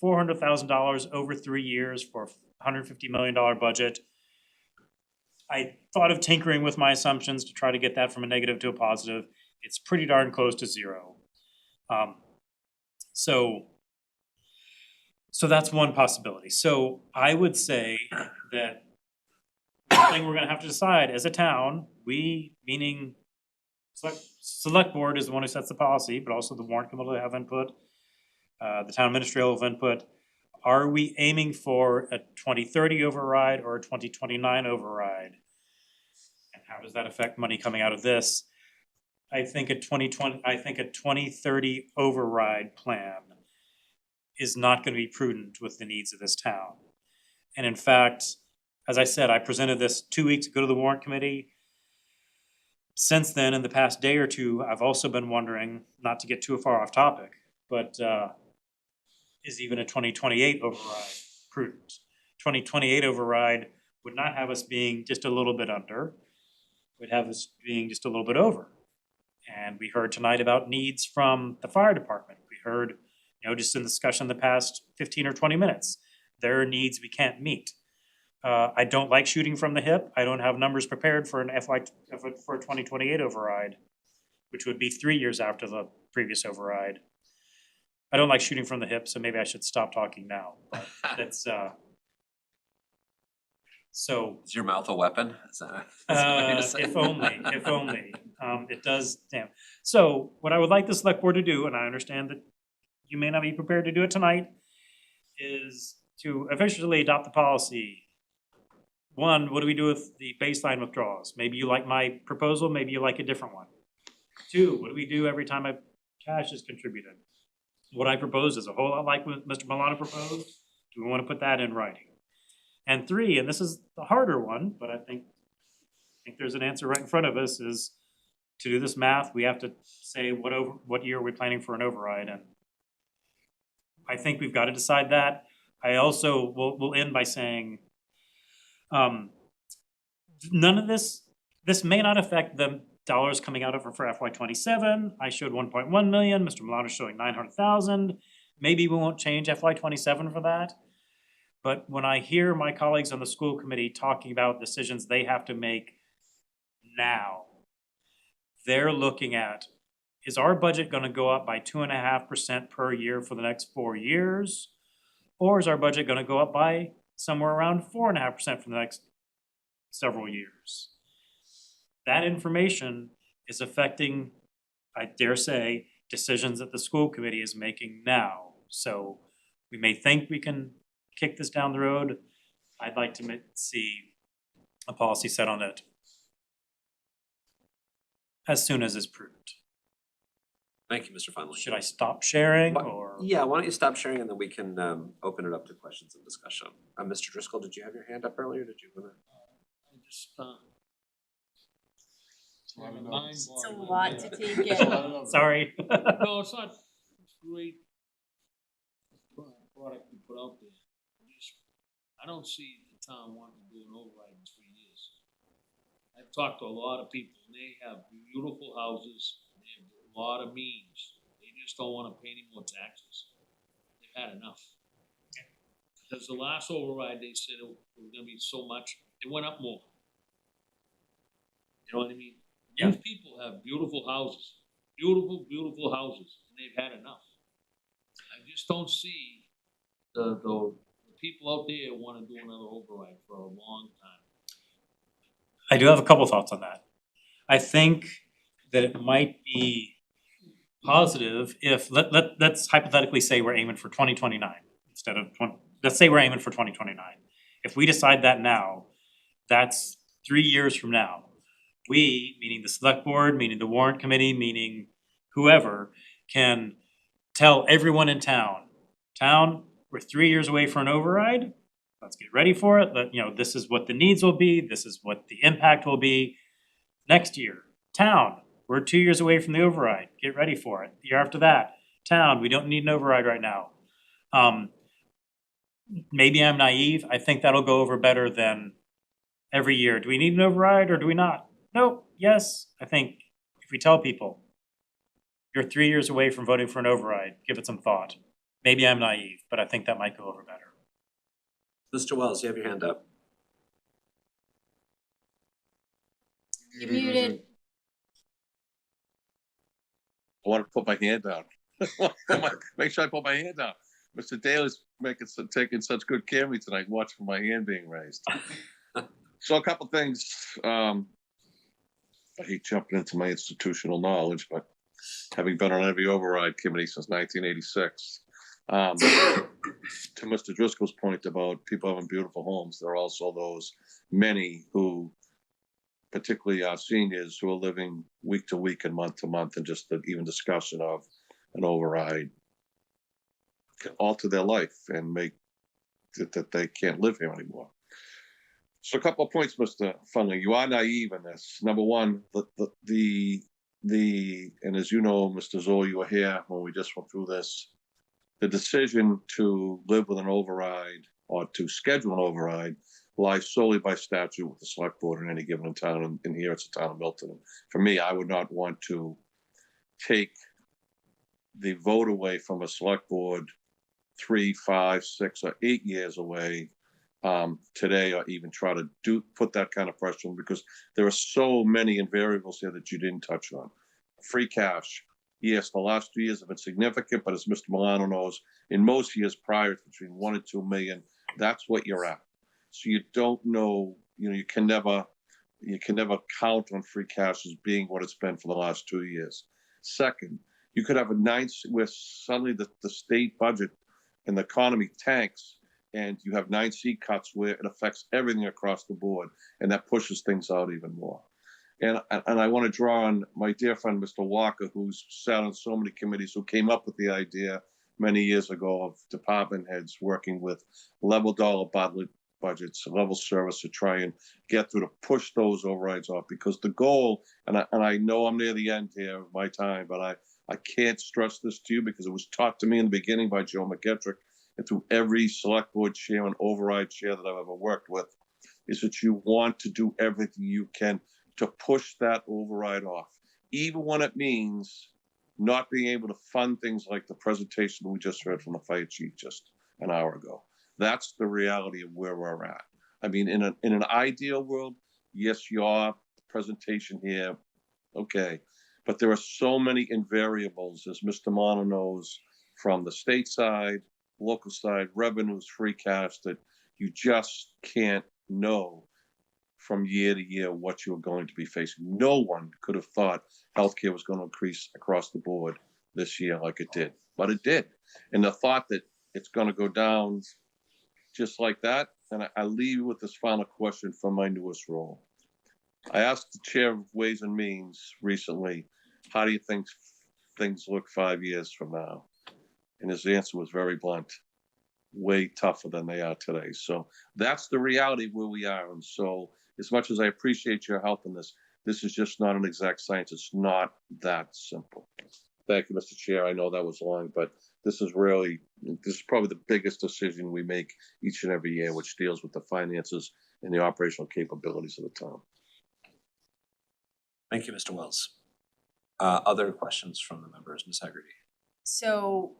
Speaker 11: $400,000 over 3 years for a $150 million budget. I thought of tinkering with my assumptions to try to get that from a negative to a positive. It's pretty darn close to zero. So that's one possibility. So I would say that one thing we're gonna have to decide as a town, we, meaning select board is the one who sets the policy, but also the warrant committee will have input. The town administrator will have input. Are we aiming for a 2030 override or a 2029 override? And how does that affect money coming out of this? I think a 2030 override plan is not gonna be prudent with the needs of this town. And in fact, as I said, I presented this 2 weeks ago to the warrant committee. Since then, in the past day or two, I've also been wondering, not to get too far off topic, but is even a 2028 override prudent? 2028 override would not have us being just a little bit under, would have us being just a little bit over. And we heard tonight about needs from the fire department. We heard, just in discussion the past 15 or 20 minutes, there are needs we can't meet. I don't like shooting from the hip. I don't have numbers prepared for a 2028 override, which would be 3 years after the previous override. I don't like shooting from the hip, so maybe I should stop talking now. But that's so.
Speaker 5: Is your mouth a weapon? Is that what you're saying?
Speaker 11: If only. It does, damn. So what I would like the select board to do, and I understand that you may not be prepared to do it tonight, is to officially adopt the policy. 1, what do we do with the baseline withdrawals? Maybe you like my proposal, maybe you like a different one. 2, what do we do every time a cash is contributed? What I propose is a whole lot like what Mr. Milano proposed. Do we want to put that in writing? And 3, and this is the harder one, but I think there's an answer right in front of us, is to do this math, we have to say what year are we planning for an override, and I think we've got to decide that. I also will end by saying none of this may not affect the dollars coming out of it for FY '27. I showed 1.1 million, Mr. Milano's showing 900,000. maybe we won't change FY '27 for that. But when I hear my colleagues on the school committee talking about decisions they have to make now, they're looking at, is our budget gonna go up by 2.5% per year for the next 4 years? Or is our budget gonna go up by somewhere around 4.5% for the next several years? That information is affecting, I dare say, decisions that the school committee is making now. So we may think we can kick this down the road. I'd like to see a policy set on it as soon as is prudent.
Speaker 5: Thank you, Mr. Funley.
Speaker 11: Should I stop sharing
Speaker 5: Why-
Speaker 11: or?
Speaker 5: Yeah, why don't you stop sharing and then we can open it up to questions and discussion. Mr. Driscoll, did you have your hand up earlier? Did you wanna?
Speaker 6: I just,
Speaker 4: It's a lot to take in.
Speaker 11: Sorry.
Speaker 6: No, it's not, it's great product you put out there. I don't see the town wanting to do an override in 3 years. I've talked to a lot of people, and they have beautiful houses, they have a lot of means, they just don't wanna pay any more taxes. They've had enough. Because the last override, they said it was gonna be so much, it went up more. You know what I mean?
Speaker 11: Yeah.
Speaker 6: These people have beautiful houses, beautiful, beautiful houses, and they've had enough. I just don't see the people out there wanna do another override for a long time.
Speaker 11: I do have a couple thoughts on that. I think that it might be positive if, let's hypothetically say we're aiming for 2029 instead of let's say we're aiming for 2029. If we decide that now, that's 3 years from now. We, meaning the select board, meaning the warrant committee, meaning whoever, can tell everyone in town, we're 3 years away for an override, let's get ready for it, this is what the needs will be, this is what the impact will be. Next year, town, we're 2 years away from the override, get ready for it. The year after that, town, we don't need an override right now. Maybe I'm naive, I think that'll go over better than every year. Do we need an override or do we not? Nope, yes, I think if we tell people, you're 3 years away from voting for an override, give it some thought. Maybe I'm naive, but I think that might go over better.
Speaker 5: Mr. Wells, you have your hand up.
Speaker 4: You're muted.
Speaker 7: I want to put my hand down. Make sure I put my hand down. Mr. Daly's taking such good care of me tonight, watching my hand being raised. So a couple things, I hate jumping into my institutional knowledge, but having been on every override committee since 1986, to Mr. Driscoll's point about people having beautiful homes, there are also those many who, particularly our seniors, who are living week to week and month to month, and just the even discussion of an override can alter their life and make that they can't live here anymore. So a couple of points, Mr. Funley. You are naive in this. Number one, the and as you know, Mr. Zoll, you were here when we just went through this. The decision to live with an override or to schedule an override lies solely by statute with the select board in any given town, and here it's the town of Milton. For me, I would not want to take the vote away from a select board 3, 5, 6, or 8 years away today, or even try to put that kind of pressure on, because there are so many variables here that you didn't touch on. Free cash. Yes, the last 2 years have been significant, but as Mr. Milano knows, in most years prior, it's between 1 and 2 million. That's what you're at. So you don't know, you can never count on free cash as being what it's been for the last 2 years. Second, you could have where suddenly the state budget and the economy tanks, and you have 9 seat cuts where it affects everything across the board, and that pushes things out even more. And I want to draw on my dear friend, Mr. Walker, who's sat on so many committees, who came up with the idea many years ago of department heads working with level dollar budgets, level service, to try and get through to push those overrides off. Because the goal, and I know I'm near the end here of my time, but I can't stress this to you because it was taught to me in the beginning by Joe McGettrick and through every select board chair and override chair that I've ever worked with, is that you want to do everything you can to push that override off, even when it means not being able to fund things like the presentation we just heard from the fire chief just an hour ago. That's the reality of where we're at. I mean, in an ideal world, yes, your presentation here, okay. But there are so many invariables, as Mr. Mono knows, from the state side, local side, revenues, free cash, that you just can't know from year to year what you're going to be facing. No one could have thought healthcare was going to increase across the board this year like it did, but it did. And the thought that it's going to go down just like that, and I leave you with this final question from my newest role. I asked the chair of Ways and Means recently, how do you think things look 5 years from now? And his answer was very blunt, way tougher than they are today. So that's the reality of where we are. And so as much as I appreciate your help in this, this is just not an exact science. It's not that simple. Thank you, Mr. Chair. I know that was long, but this is probably the biggest decision we make each and every year, which deals with the finances and the operational capabilities of the town.
Speaker 1: Thank you, Mr. Wells. Other questions from the members, Ms. Hegarty?
Speaker 4: So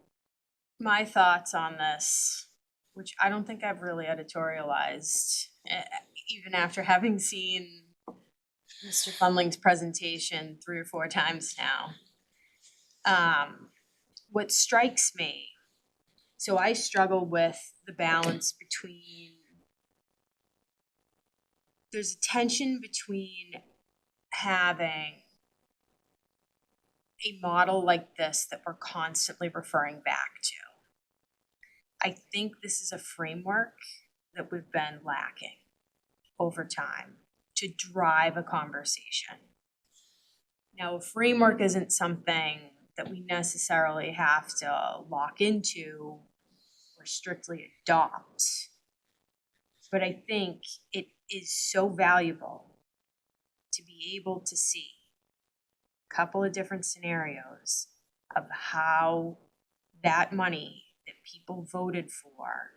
Speaker 4: my thoughts on this, which I don't think I've really editorialized, even after having seen Mr. Fundling's presentation 3 or 4 times now. What strikes me, so I struggle with the balance between, there's a tension between having a model like this that we're constantly referring back to. I think this is a framework that we've been lacking over time to drive a conversation. Now, a framework isn't something that we necessarily have to lock into or strictly adopt. But I think it is so valuable to be able to see a couple of different scenarios of how that money that people voted for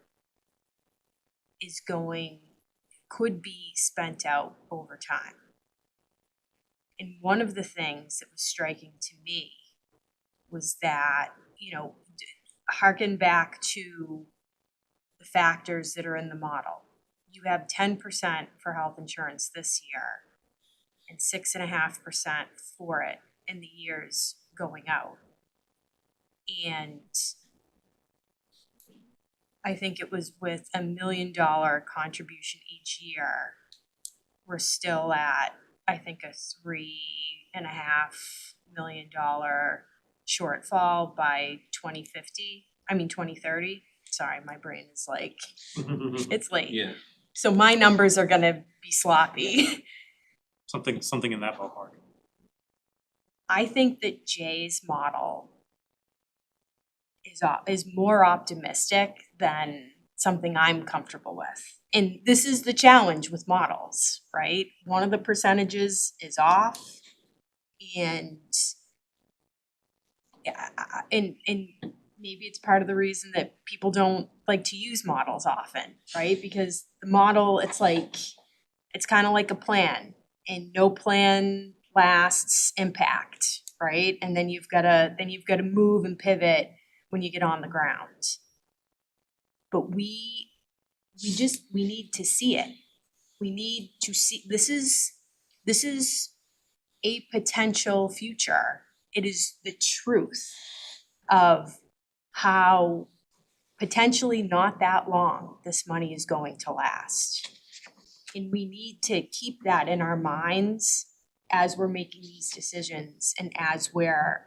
Speaker 4: could be spent out over time. And one of the things that was striking to me was that, harken back to the factors that are in the model. You have 10% for health insurance this year and 6.5% for it in the years going out. And I think it was with $1 million contribution each year, we're still at, I think, a $3.5 million shortfall by 2030. Sorry, my brain is like, it's late.
Speaker 1: Yeah.
Speaker 4: So my numbers are gonna be sloppy.
Speaker 11: Something in that ballpark.
Speaker 4: I think that Jay's model is more optimistic than something I'm comfortable with. And this is the challenge with models, right? One of the percentages is off, and maybe it's part of the reason that people don't like to use models often, right? Because the model, it's kind of like a plan, and no plan lasts impact, right? And then you've got to move and pivot when you get on the ground. But we need to see it. We need to see, this is a potential future. It is the truth of how potentially not that long this money is going to last. And we need to keep that in our minds as we're making these decisions and as we're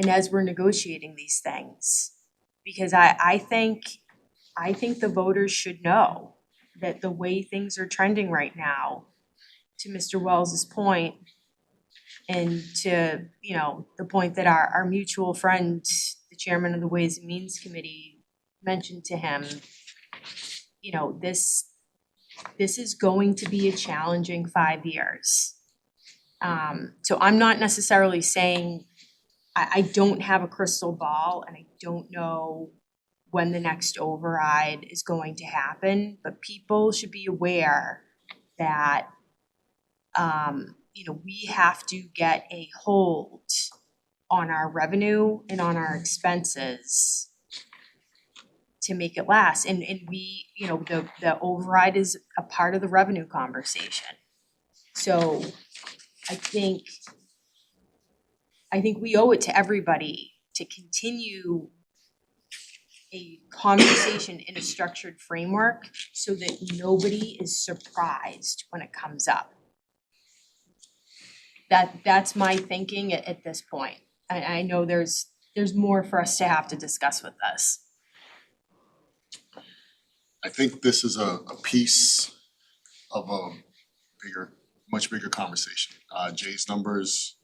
Speaker 4: negotiating these things. Because I think the voters should know that the way things are trending right now, to Mr. Wells's point, and to, the point that our mutual friend, the chairman of the Ways and Means Committee, mentioned to him, this is going to be a challenging 5 years. So I'm not necessarily saying, I don't have a crystal ball and I don't know when the next override is going to happen, but people should be aware that we have to get a hold on our revenue and on our expenses to make it last. And we, the override is a part of the revenue conversation. So I think we owe it to everybody to continue a conversation in a structured framework so that nobody is surprised when it comes up. That's my thinking at this point. I know there's more for us to have to discuss with this.
Speaker 8: I think this is a piece of a much bigger conversation. Jay's numbers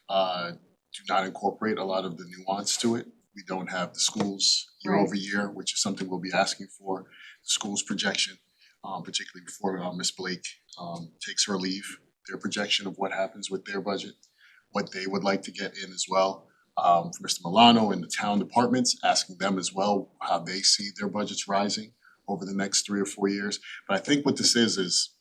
Speaker 8: do not incorporate a lot of the nuance to it. We don't have the schools year over year, which is something we'll be asking for. The schools projection, particularly before Ms. Blake takes her leave, their projection of what happens with their budget, what they would like to get in as well. For Mr. Milano and the town departments, asking them as well how they see their budgets rising over the next 3 or 4 years. But I think what this is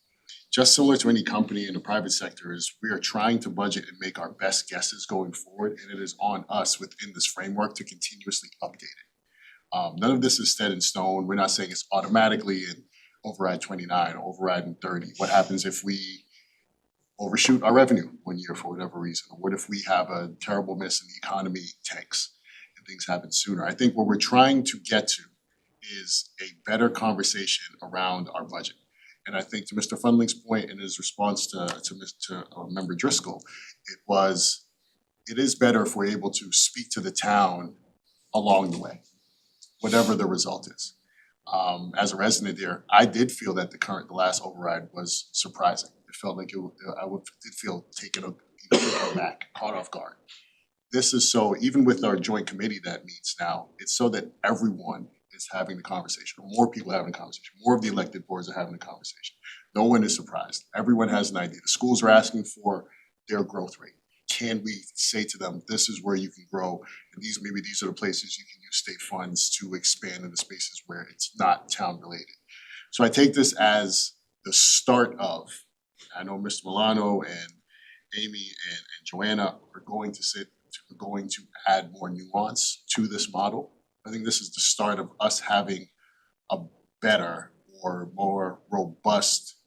Speaker 8: just similar to any company in the private sector, is we are trying to budget and make our best guesses going forward, and it is on us within this framework to continuously update it. None of this is set in stone. We're not saying it's automatically in override 29, override in 30. What happens if we overshoot our revenue one year for whatever reason? Or what if we have a terrible miss and the economy tanks and things happen sooner? I think what we're trying to get to is a better conversation around our budget. And I think to Mr. Fundling's point in his response to Member Driscoll, it is better if we're able to speak to the town along the way, whatever the result is. As a resident there, I did feel that the last override was surprising. It felt like did feel taken aback, caught off guard. This is so, even with our joint committee that meets now, it's so that everyone is having the conversation, more people are having a conversation, more of the elected boards are having a conversation. No one is surprised. Everyone has an idea. The schools are asking for their growth rate. Can we say to them, this is where you can grow, and these are the places you can use state funds to expand in the spaces where it's not town related. So I take this as the start of, I know Mr. Milano and Amy and Joanna are going to add more nuance to this model. I think this is the start of us having a better or more robust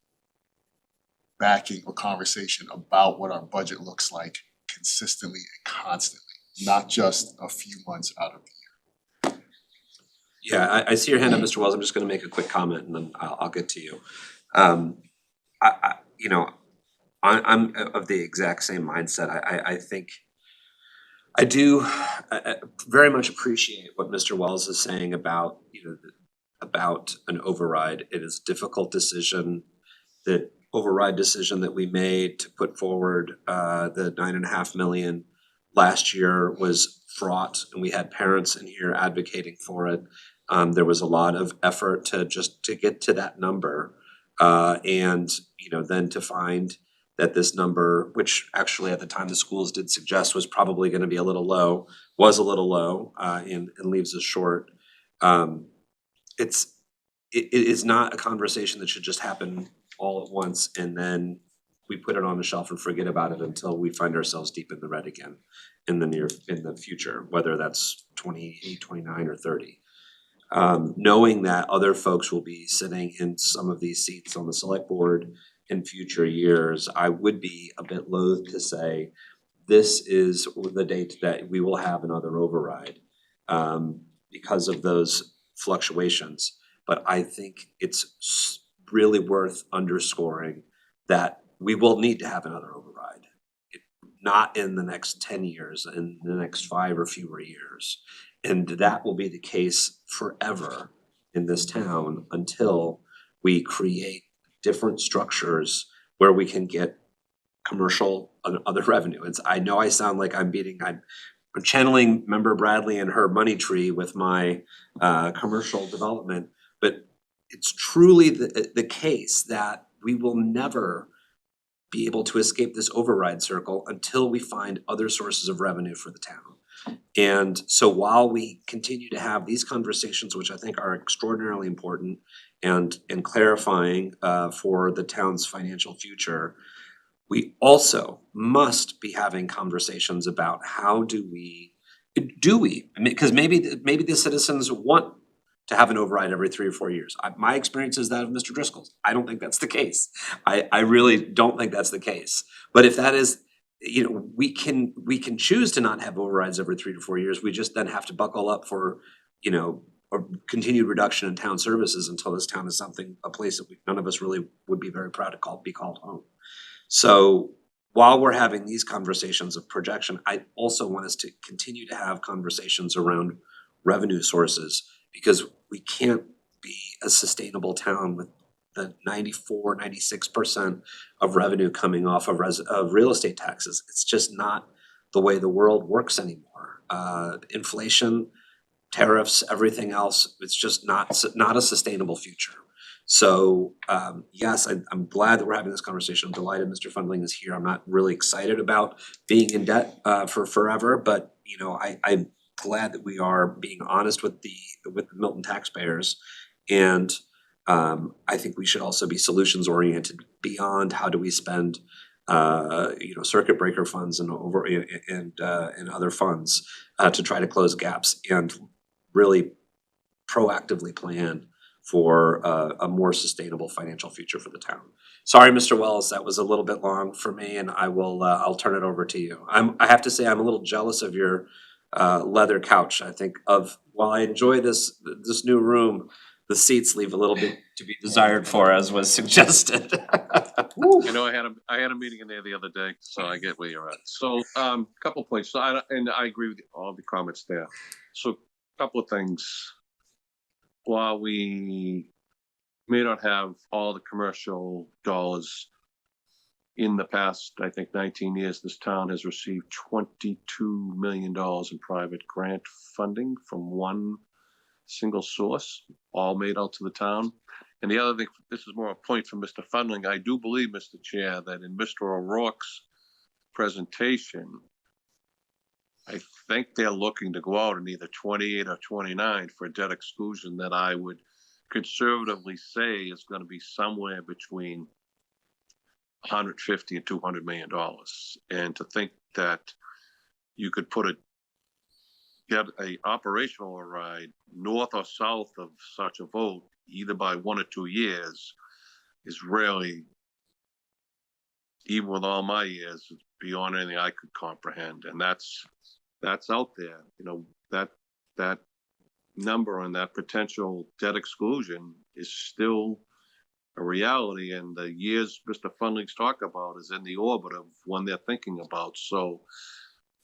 Speaker 8: backing or conversation about what our budget looks like consistently and constantly, not just a few months out of the year.
Speaker 5: Yeah, I see your hand up, Mr. Wells. I'm just gonna make a quick comment and then I'll get to you. I'm of the exact same mindset. I think I do very much appreciate what Mr. Wells is saying about, about an override. It is a difficult decision. The override decision that we made to put forward the 9.5 million last year was fraught, and we had parents in here advocating for it. There was a lot of effort to get to that number, and then to find that this number, which actually at the time the schools did suggest was probably gonna be a little low, was a little low, and leaves us short. It is not a conversation that should just happen all at once and then we put it on the shelf and forget about it until we find ourselves deep in the red again in the future, whether that's 28, 29, or 30. Knowing that other folks will be sitting in some of these seats on the select board in future years, I would be a bit loath to say this is the date that we will have another override because of those fluctuations. But I think it's really worth underscoring that we will need to have another override. Not in the next 10 years, in the next 5 or fewer years. And that will be the case forever in this town until we create different structures where we can get commercial and other revenue. I know I sound like I'm channeling Member Bradley and her money tree with my commercial development, but it's truly the case that we will never be able to escape this override circle until we find other sources of revenue for the town. And so while we continue to have these conversations, which I think are extraordinarily important and clarifying for the town's financial future, we also must be having conversations about how do we, I mean, cause maybe the citizens want to have an override every 3 or 4 years. My experience is that of Mr. Driscoll's. I don't think that's the case. I really don't think that's the case. But if that is, you know, we can choose to not have overrides every 3 to 4 years. We just then have to buckle up for, you know, a continued reduction in town services until this town is a place that none of us really would be very proud to be called home. So while we're having these conversations of projection, I also want us to continue to have conversations around revenue sources, because we can't be a sustainable town with the 96% of revenue coming off of real estate taxes. It's just not the way the world works anymore. Inflation, tariffs, everything else, it's just not a sustainable future. So yes, I'm glad that we're having this conversation. I'm delighted Mr. Fundling is here. I'm not really excited about being in debt for forever, but you know, I'm glad that we are being honest with the Milton taxpayers. And I think we should also be solutions oriented beyond how do we spend you know, circuit breaker funds and other funds to try to close gaps and really proactively plan for a more sustainable financial future for the town. Sorry, Mr. Wells, that was a little bit long for me, and I'll turn it over to you. I have to say, I'm a little jealous of your leather couch. I think while I enjoy this new room, the seats leave a little bit to be desired for, as was suggested.
Speaker 7: I know I had a meeting in there the other day, so I get where you're at. So, couple points. So I agree with all the comments there. So, couple of things. While we may not have all the commercial dollars in the past, I think 19 years, this town has received $22 million in private grant funding from one single source, all made out to the town. And the other thing, this is more a point from Mr. Fundling. I do believe, Mr. Chair, that in Mr. O'Rourke's presentation, I think they're looking to go out in either 28 or 29 for a debt exclusion that I would conservatively say is going to be somewhere between 150 and $200 million. And to think that you could get a operational override north or south of such a vote, either by 1 or 2 years, is really, even with all my years, beyond anything I could comprehend. And that's out there. You know, that number and that potential debt exclusion is still a reality, and the years Mr. Fundling's talk about is in the orbit of when they're thinking about. So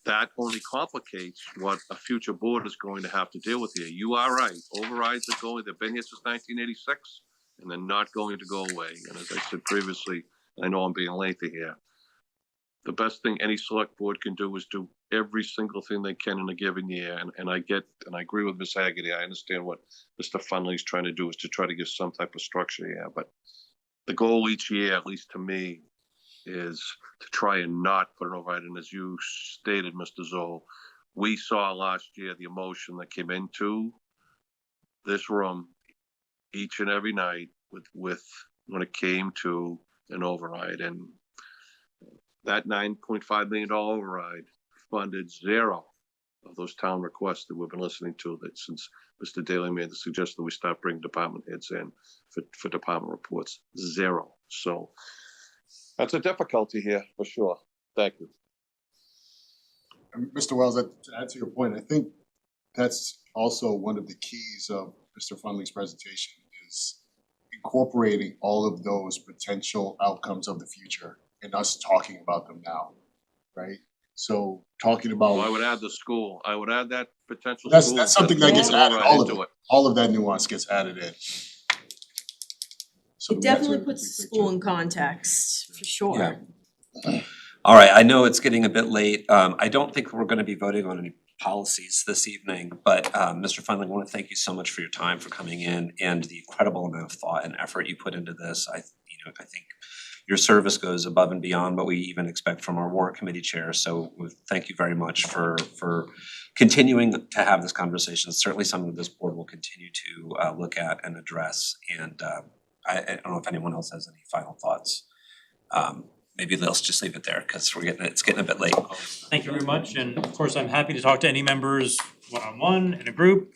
Speaker 7: that only complicates what a future board is going to have to deal with here. You are right. Overrides are they've been here since 1986, and they're not going to go away. And as I said previously, I know I'm being lengthy here, the best thing any select board can do is do every single thing they can in a given year. And I agree with Ms. Haggerty. I understand what Mr. Fundley's trying to do is to try to give some type of structure here. But the goal each year, at least to me, is to try and not put an override. And as you stated, Mr. Zoll, we saw last year the emotion that came into this room each and every night with when it came to an override. And that $9.5 million override funded zero of those town requests that we've been listening to, that since Mr. Daly made the suggestion that we start bringing department heads in for department reports. Zero. So that's a difficulty here for sure. Thank you.
Speaker 8: Mr. Wells, to add to your point, I think that's also one of the keys of Mr. Fundling's presentation, is incorporating all of those potential outcomes of the future and us talking about them now, right? So talking about.
Speaker 7: Well, I would add the school. I would add that potential
Speaker 8: That's
Speaker 7: school.
Speaker 8: that's something that gets added. All of that nuance gets added in. So
Speaker 4: It definitely puts the school in context, for sure.
Speaker 5: Yeah. All right, I know it's getting a bit late. I don't think we're gonna be voting on any policies this evening, but Mr. Fundling, I wanna thank you so much for your time, for coming in, and the incredible amount of thought and effort you put into this. I think your service goes above and beyond what we even expect from our warrant committee chair. So thank you very much for continuing to have this conversation. It's certainly something that this board will continue to look at and address. And I don't know if anyone else has any final thoughts. maybe let's just leave it there, cause it's getting a bit late.
Speaker 11: Thank you very much, and of course, I'm happy to talk to any members one-on-one, in a group,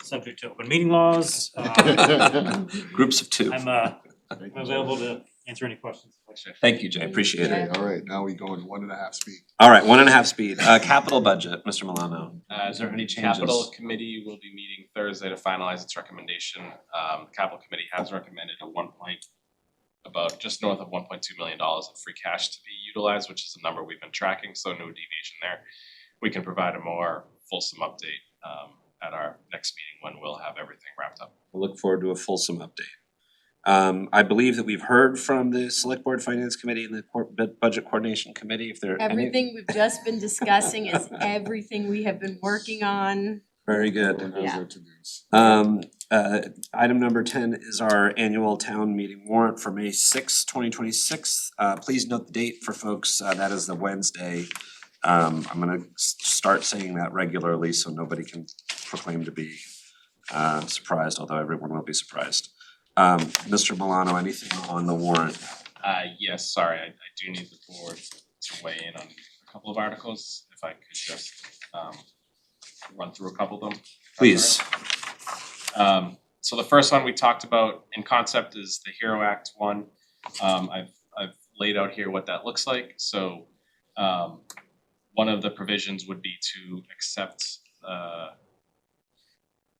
Speaker 11: subject to open meeting laws.
Speaker 5: Groups of two.
Speaker 11: I'm available to answer any questions.
Speaker 5: Thank you, Jay, appreciate it.
Speaker 8: Alright, now we go in 1.5 speed.
Speaker 5: All right, 1.5 speed, capital budget, Mr. Milano, is there any changes?
Speaker 9: Capital Committee will be meeting Thursday to finalize its recommendation. Capital Committee has recommended about just north of $1.2 million of free cash to be utilized, which is a number we've been tracking, so no deviation there. We can provide a more fulsome update at our next meeting when we'll have everything wrapped up.
Speaker 5: We'll look forward to a fulsome update. I believe that we've heard from the Select Board Finance Committee and the Budget Coordination Committee, if there are any.
Speaker 4: Everything we've just been discussing is everything we have been working on.
Speaker 5: Very good.
Speaker 4: Yeah.
Speaker 5: Item number 10 is our annual town meeting warrant for May 6, 2026. Please note the date for folks, that is the Wednesday. I'm gonna start saying that regularly so nobody can proclaim to be surprised, although everyone will be surprised. Mr. Milano, anything on the warrant?
Speaker 9: Yes, sorry, I do need the board to weigh in on a couple of articles, if I could just run through a couple of them.
Speaker 5: Please.
Speaker 9: So the first one we talked about in concept is the HERO Act one. I've laid out here what that looks like, so one of the provisions would be to accept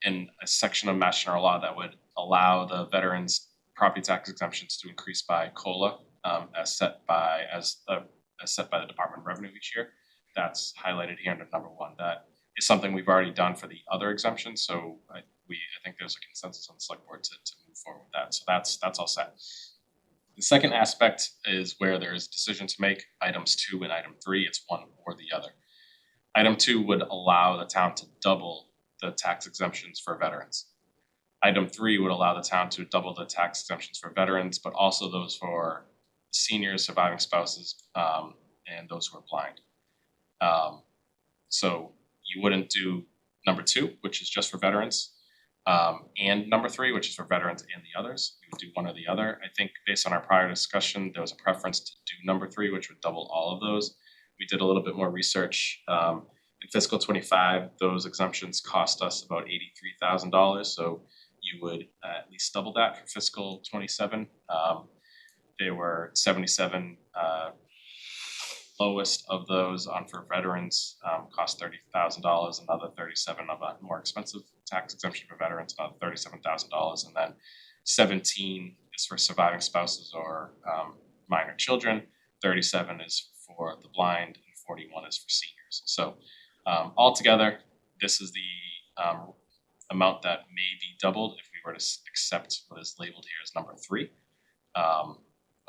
Speaker 9: in a section of Mass General Law that would allow the veterans' property tax exemptions to increase by COLA as set by the Department of Revenue each year. That's highlighted here under number 1. That is something we've already done for the other exemptions, so I think there's a consensus on the select board to move forward with that. So that's all set. The second aspect is where there's decision to make, items 2 and item 3, it's one or the other. Item 2 would allow the town to double the tax exemptions for veterans. Item 3 would allow the town to double the tax exemptions for veterans, but also those for seniors, surviving spouses, and those who are blind. So you wouldn't do number 2, which is just for veterans, and number 3, which is for veterans and the others. You would do one or the other. I think based on our prior discussion, there was a preference to do number 3, which would double all of those. We did a little bit more research. In fiscal 25, those exemptions cost us about $83,000. So you would at least double that for fiscal 27. They were 77 lowest of those on for veterans, cost $30,000, another 37 of a more expensive tax exemption for veterans, another $37,000, and then 17 is for surviving spouses or minor children, 37 is for the blind, and 41 is for seniors. So altogether, this is the amount that may be doubled if we were to accept what is labeled here as number 3.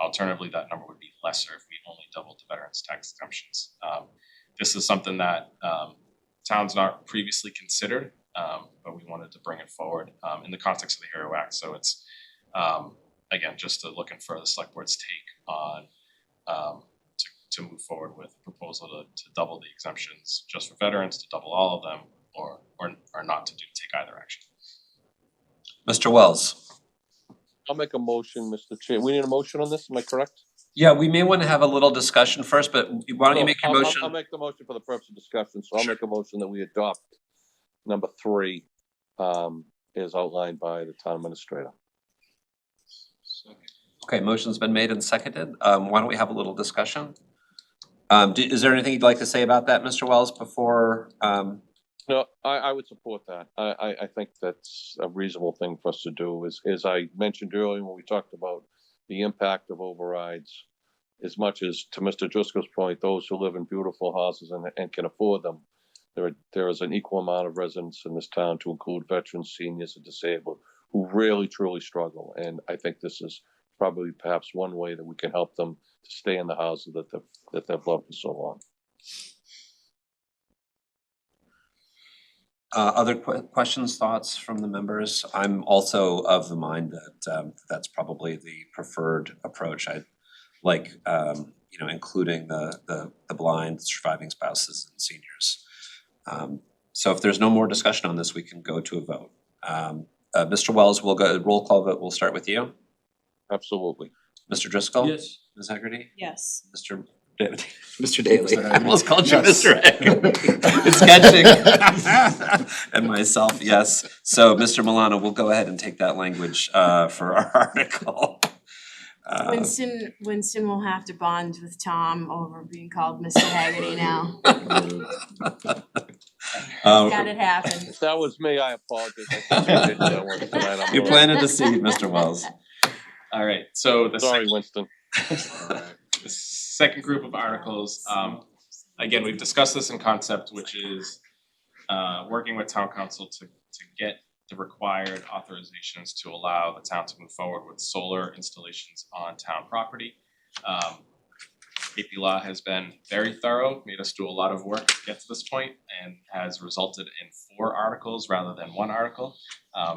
Speaker 9: Alternatively, that number would be lesser if we only doubled the veterans' tax exemptions. This is something that towns not previously considered, but we wanted to bring it forward in the context of the HERO Act. So it's, again, just looking for the select board's take on to move forward with a proposal to double the exemptions just for veterans, to double all of them, or not to take either action.
Speaker 5: Mr. Wells.
Speaker 7: I'll make a motion, Mr. Chair. We need a motion on this, am I correct?
Speaker 5: Yeah, we may want to have a little discussion first, but why don't you make your motion?
Speaker 7: I'll make the motion for the purpose of discussion, so I'll make a motion that we adopt number 3 as outlined by the town administrator.
Speaker 5: Okay, motion's been made and seconded. Why don't we have a little discussion? Is there anything you'd like to say about that, Mr. Wells, before?
Speaker 7: No, I would support that. I think that's a reasonable thing for us to do. As I mentioned earlier when we talked about the impact of overrides, as much as to Mr. Driscoll's point, those who live in beautiful houses and can afford them, there is an equal amount of residents in this town, to include veterans, seniors, and disabled, who really truly struggle. And I think this is probably perhaps one way that we can help them to stay in the houses that they've loved for so long.
Speaker 5: Other questions, thoughts from the members? I'm also of the mind that that's probably the preferred approach. I like including the blind, surviving spouses, and seniors. So if there's no more discussion on this, we can go to a vote. Mr. Wells, we'll go roll call vote. We'll start with you.
Speaker 7: Absolutely.
Speaker 5: Mr. Driscoll?
Speaker 6: Yes.
Speaker 5: Ms. Hegarty?
Speaker 4: Yes.
Speaker 5: Mr. Mr. Daly,
Speaker 8: Mr.
Speaker 5: I almost called you
Speaker 8: Yes.
Speaker 5: Mr. Hegarty. It's catching. And myself, yes. So, Mr. Milano, we'll go ahead and take that language for our article.
Speaker 4: Winston will have to bond with Tom over being called Mr. Haggerty now. Had it happen.
Speaker 7: If that was me, I apologize. I think I did that once tonight. I'm
Speaker 5: You
Speaker 7: a little-
Speaker 5: planted the seed, Mr. Wells.
Speaker 10: Alright, so the
Speaker 7: Sorry, Winston.
Speaker 10: the second group of articles, again, we've discussed this in concept, which is working with town council to get the required authorizations to allow the town to move forward with solar installations on town property. AP Law has been very thorough, made us do a lot of work to get to this point, and has resulted in 4 articles rather than 1 article.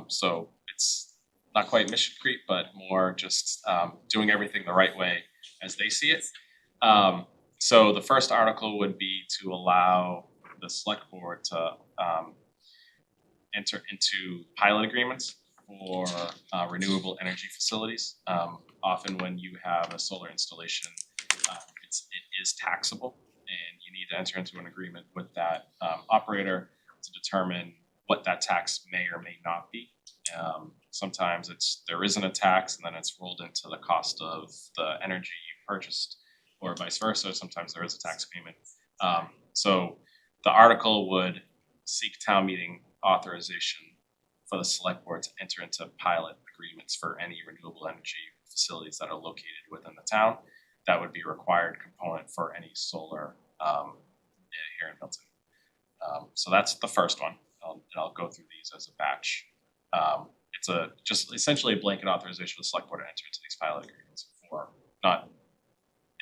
Speaker 10: So it's not quite mission creep, but more just doing everything the right way as they see it. So the first article would be to allow the select board to enter into pilot agreements for renewable energy facilities. Often when you have a solar installation, it is taxable, and you need to enter into an agreement with that operator to determine what that tax may or may not be. Sometimes there isn't a tax, and then it's rolled into the cost of the energy you purchased, or vice versa. Sometimes there is a tax payment. So the article would seek town meeting authorization for the select board to enter into pilot agreements for any renewable energy facilities that are located within the town. That would be a required component for any solar here in Milton. So that's the first one. I'll go through these as a batch. It's just essentially a blanket authorization for the select board to enter into these pilot agreements for not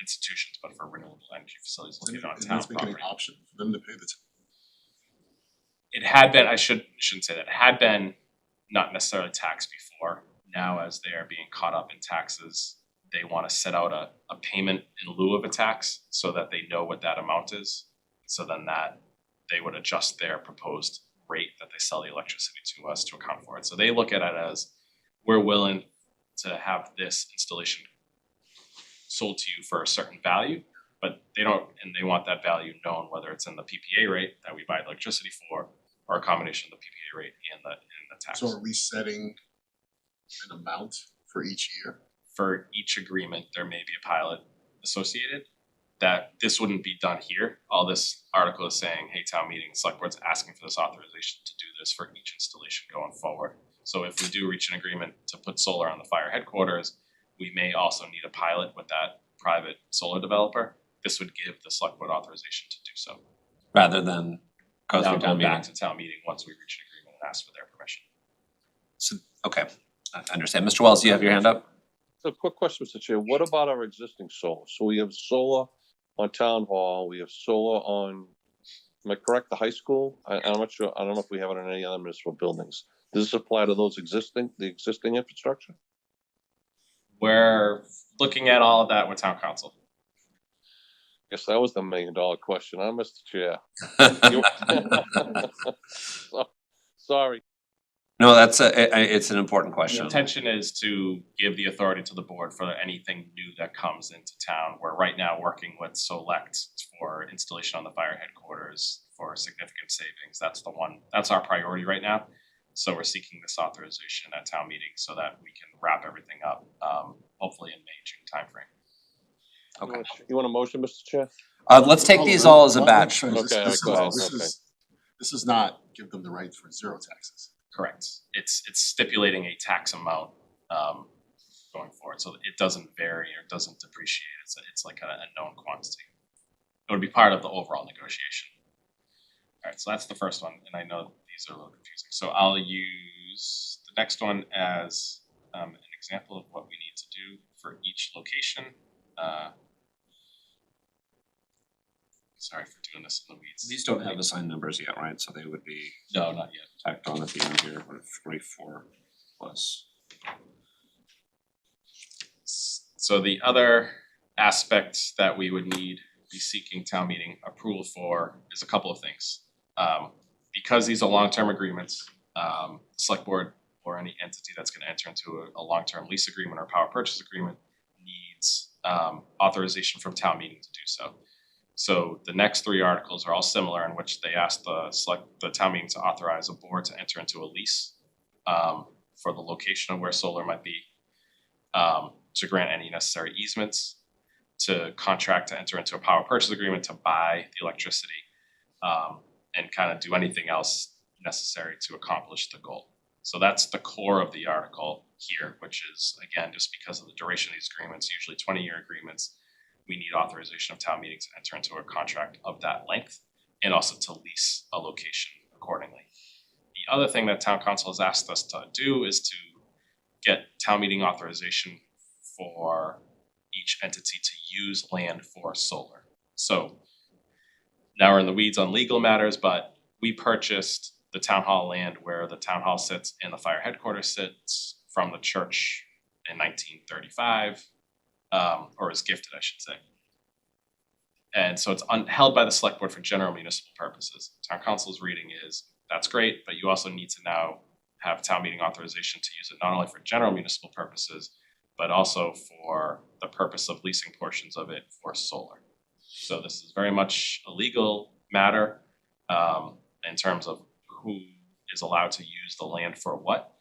Speaker 10: institutions, but for renewable energy facilities located on
Speaker 8: And
Speaker 10: town
Speaker 8: let's make it
Speaker 10: property.
Speaker 8: an option for them to pay the
Speaker 10: It had been, I shouldn't say that, it had been not necessarily taxed before. Now, as they are being caught up in taxes, they wanna set out a payment in lieu of a tax so that they know what that amount is. So then that they would adjust their proposed rate that they sell the electricity to us to account for it. So they look at it as, we're willing to have this installation sold to you for a certain value, but they want that value known, whether it's in the PPA rate that we buy electricity for, or a combination of the PPA rate and the tax.
Speaker 8: So are we setting an amount for each year?
Speaker 10: For each agreement, there may be a pilot associated, that this wouldn't be done here. All this article is saying, hey, town meeting, select board's asking for this authorization to do this for each installation going forward. So if we do reach an agreement to put solar on the fire headquarters, we may also need a pilot with that private solar developer. This would give the select board authorization to do so.
Speaker 5: Rather than go
Speaker 10: Now
Speaker 5: through
Speaker 10: go
Speaker 5: town
Speaker 10: back
Speaker 5: meeting.
Speaker 10: to town meeting once we reach an agreement and ask for their permission.
Speaker 5: So, okay, I understand. Mr. Wells, you have your hand up?
Speaker 7: So quick question, Mr. Chair, what about our existing solar? So we have solar on Town Hall, we have solar on, am I correct, the high school? I'm not sure, I don't know if we have it in any other municipal buildings. Does this apply to the existing infrastructure?
Speaker 10: We're looking at all of that with town council.
Speaker 7: Guess that was the $1 million question, huh, Mr. Chair? Sorry.
Speaker 5: No, it's an important
Speaker 10: The
Speaker 5: question.
Speaker 10: intention is to give the authority to the board for anything new that comes into town. We're right now working with Select for installation on the fire headquarters for significant savings. That's our priority right now. So we're seeking this authorization at town meeting so that we can wrap everything up, hopefully in May, June timeframe.
Speaker 5: Okay.
Speaker 7: You want a motion, Mr. Chair?
Speaker 5: Let's take these all as a batch.
Speaker 7: Okay, go ahead.
Speaker 8: This is not give them the right for zero taxes.
Speaker 10: Correct. It's stipulating a tax amount going forward, so it doesn't vary or doesn't depreciate. It's like a known quantity. It would be part of the overall negotiation. Alright, so that's the first one, and I know these are a little confusing. So I'll use the next one as an example of what we need to do for each location. Sorry for doing this in the weeds.
Speaker 5: These don't have assigned numbers yet, right? So they would be
Speaker 10: No, not yet.
Speaker 5: tacked on at the end here, what, 44 plus.
Speaker 10: So the other aspect that we would need be seeking town meeting approval for is a couple of things. Because these are long-term agreements, the select board or any entity that's gonna enter into a long-term lease agreement or power purchase agreement needs
Speaker 9: authorization from town meeting to do so. So the next three articles are all similar, in which they ask the town meeting to authorize a board to enter into a lease for the location of where solar might be, to grant any necessary easements, to contract to enter into a power purchase agreement to buy the electricity, and kind of do anything else necessary to accomplish the goal. So that's the core of the article here, which is, again, just because of the duration of these agreements, usually 20-year agreements, we need authorization of town meeting to enter into a contract of that length and also to lease a location accordingly. The other thing that town council has asked us to do is to get town meeting authorization for each entity to use land for solar. So now we're in the weeds on legal matters, but we purchased the town hall land where the town hall sits and the fire headquarters sits from the church in 1935, or was gifted, I should say. And so it's held by the select board for general municipal purposes. Town council's reading is, that's great, but you also need to now have town meeting authorization to use it not only for general municipal purposes, but also for the purpose of leasing portions of it for solar. So this is very much a legal matter in terms of who is allowed to use the land for what.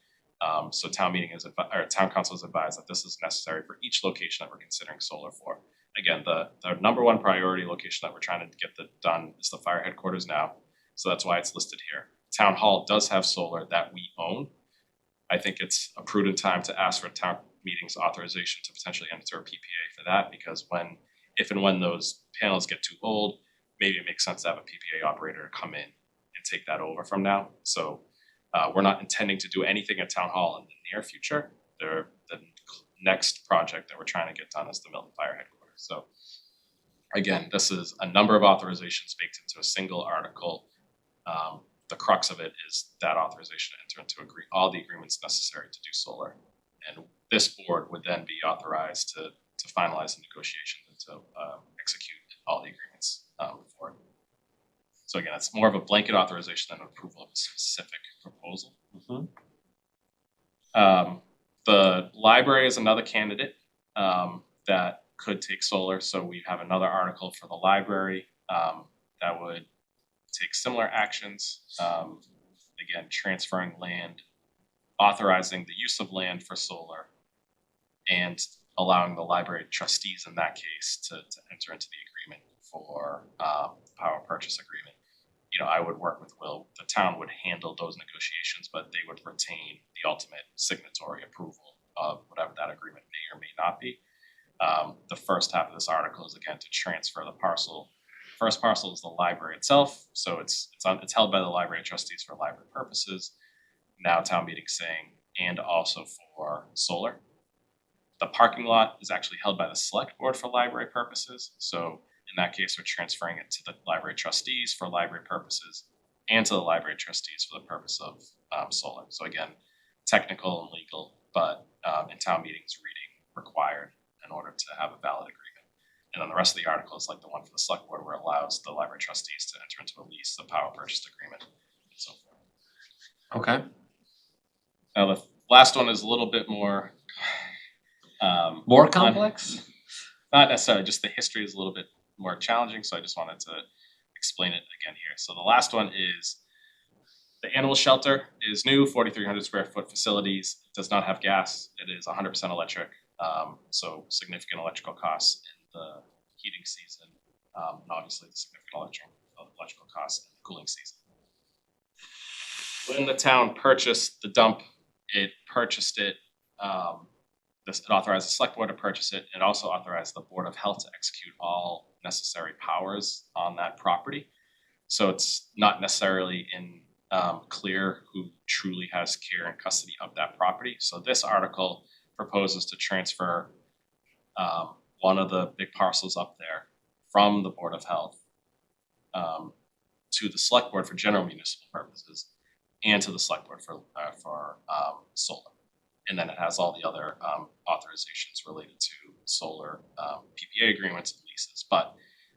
Speaker 9: So town council is advised that this is necessary for each location that we're considering solar for. Again, the number one priority location that we're trying to get done is the fire headquarters now. So that's why it's listed here. Town hall does have solar that we own. I think it's a prudent time to ask for town meeting's authorization to potentially enter a PPA for that, because if and when those panels get too old, maybe it makes sense to have a PPA operator come in and take that over from now. So we're not intending to do anything at town hall in the near future. The next project that we're trying to get done is the Milton Fire Headquarters. So again, this is a number of authorizations baked into a single article. The crux of it is that authorization to enter into all the agreements necessary to do solar. And this board would then be authorized to finalize the negotiations and to execute all the agreements for it. So again, it's more of a blanket authorization than approval of a specific proposal. The library is another candidate that could take solar. So we have another article for the library that would take similar actions. Again, transferring land, authorizing the use of land for solar, and allowing the library trustees in that case to enter into the agreement for power purchase agreement. I would work with Will. The town would handle those negotiations, but they would retain the ultimate signatory approval of whatever that agreement may or may not be. The first half of this article is again to transfer the parcel. First parcel is the library itself, so it's held by the library trustees for library purposes. Now town meeting saying, and also for solar. The parking lot is actually held by the select board for library purposes. So in that case, we're transferring it to the library trustees for library purposes and to the library trustees for the purpose of solar. So again, technical and legal, but in town meetings reading required in order to have a valid agreement. And then the rest of the article is like the one for the select board where it allows the library trustees to enter into a lease, the power purchase agreement, and so forth.
Speaker 5: Okay.
Speaker 9: Now the last one is a little bit more
Speaker 5: More complex?
Speaker 9: Not necessarily, just the history is a little bit more challenging, so I just wanted to explain it again here. So the last one is the animal shelter is new, 4,300 square foot facilities, does not have gas, it is 100% electric, so significant electrical costs in the heating season, and obviously the significant electrical costs in the cooling season. When the town purchased the dump, it purchased it, it authorized the select board to purchase it. It also authorized the Board of Health to execute all necessary powers on that property. So it's not necessarily clear who truly has care and custody of that property. So this article proposes to transfer one of the big parcels up there from the Board of Health to the select board for general municipal purposes and to the select board for solar. And then it has all the other authorizations related to solar PPA agreements and leases. But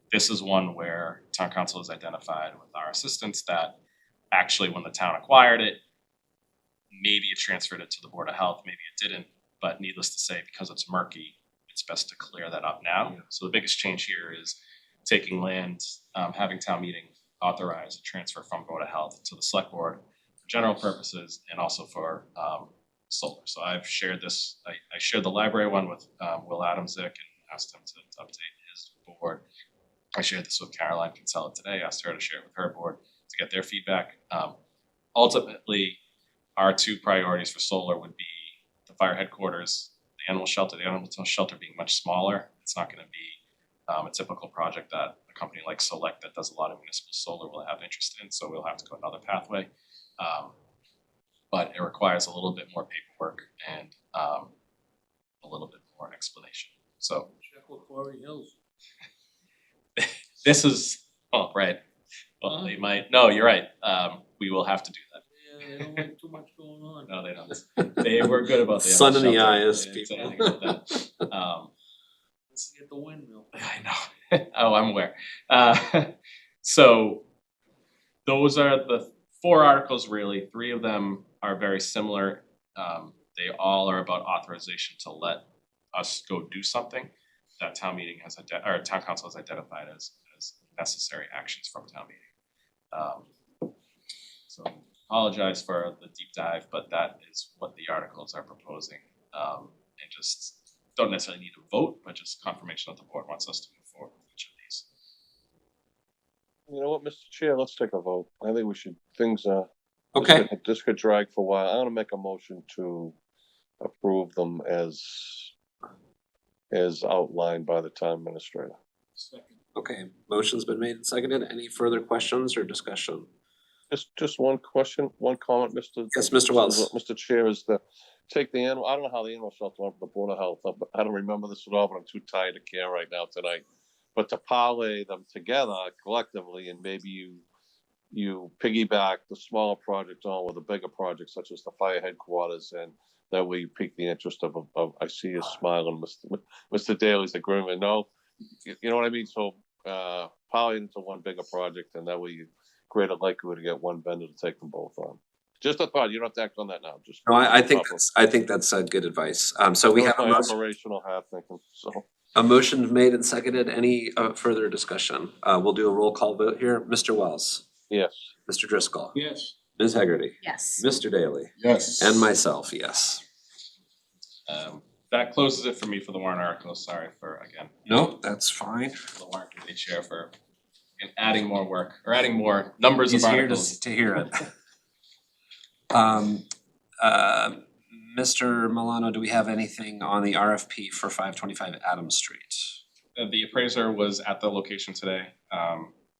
Speaker 9: this is one where town council has identified with our assistance that actually when the town acquired it, maybe it transferred it to the Board of Health, maybe it didn't. But needless to say, because it's murky, it's best to clear that up now. So the biggest change here is taking land, having town meeting authorize a transfer from Board of Health to the select board for general purposes and also for solar. So I've shared this, I shared the library one with Will Adamczyk and asked him to update his board. I shared this with Caroline Kinsella today, asked her to share it with her board to get their feedback. Ultimately, our two priorities for solar would be the fire headquarters, the animal shelter being much smaller. It's not gonna be a typical project that a company like Select that does a lot of municipal solar will have interest in, so we'll have to go another pathway. But it requires a little bit more paperwork and a little bit more explanation. So
Speaker 6: Check with Quarry Hills.
Speaker 9: this is, oh, right. Well, they might, no, you're right. We will have to do that.
Speaker 6: Yeah, they don't like too much going on.
Speaker 9: No, they don't. They were good about the
Speaker 1: Sun in the
Speaker 9: shelter.
Speaker 1: eyes,
Speaker 9: They didn't say
Speaker 1: people.
Speaker 9: anything about that.
Speaker 6: Let's get the windmill.
Speaker 9: I know. Oh, I'm aware. So those are the 4 articles really. 3 of them are very similar. They all are about authorization to let us go do something that town meeting has or town council has identified as necessary actions from town meeting. So apologize for the deep dive, but that is what the articles are proposing. And just don't necessarily need a vote, but just confirmation that the board wants us to move forward with each of these.
Speaker 7: You know what, Mr. Chair, let's take a vote. I think we should,
Speaker 1: Okay,
Speaker 7: this could drag for a while. I wanna make a motion to approve them as outlined by the town administrator.
Speaker 1: okay. Motion's been made and seconded. Any further questions or discussion?
Speaker 7: Just one question, one comment, Mr.
Speaker 1: Yes, Mr. Wells.
Speaker 7: Mr. Chair, is take the animal, I don't know how the animal shelter went with the Board of Health, but I don't remember this at all, but I'm too tired to care right now tonight. But to parlay them together collectively and maybe you piggyback the smaller project on with a bigger project such as the fire headquarters, and that way you pique the interest of I see you smiling, Mr. Daly's agreement, no? You know what I mean? So parlay into one bigger project, and that way you create a likelihood to get one vendor to take them both on. Just a thought, you don't have to act on that now, just.
Speaker 1: No, I think that's good advice. So we have a
Speaker 7: My
Speaker 1: motion.
Speaker 7: operational hat thinking, so.
Speaker 1: A motion made and seconded. Any further discussion? We'll do a roll call vote here. Mr. Wells,
Speaker 7: Yes.
Speaker 1: Mr. Driscoll,
Speaker 6: Yes.
Speaker 1: Ms. Hegarty,
Speaker 4: Yes.
Speaker 1: Mr. Daly,
Speaker 8: Yes.
Speaker 1: and myself, yes.
Speaker 9: That closes it for me for the warrant articles. Sorry for, again,
Speaker 1: No, that's fine.
Speaker 9: the warrant committee chair for adding more work or adding more numbers of
Speaker 1: He's here
Speaker 9: articles.
Speaker 1: to hear it. Mr. Milano, do we have anything on the RFP for 525 Adams Street?
Speaker 9: The appraiser was at the location today,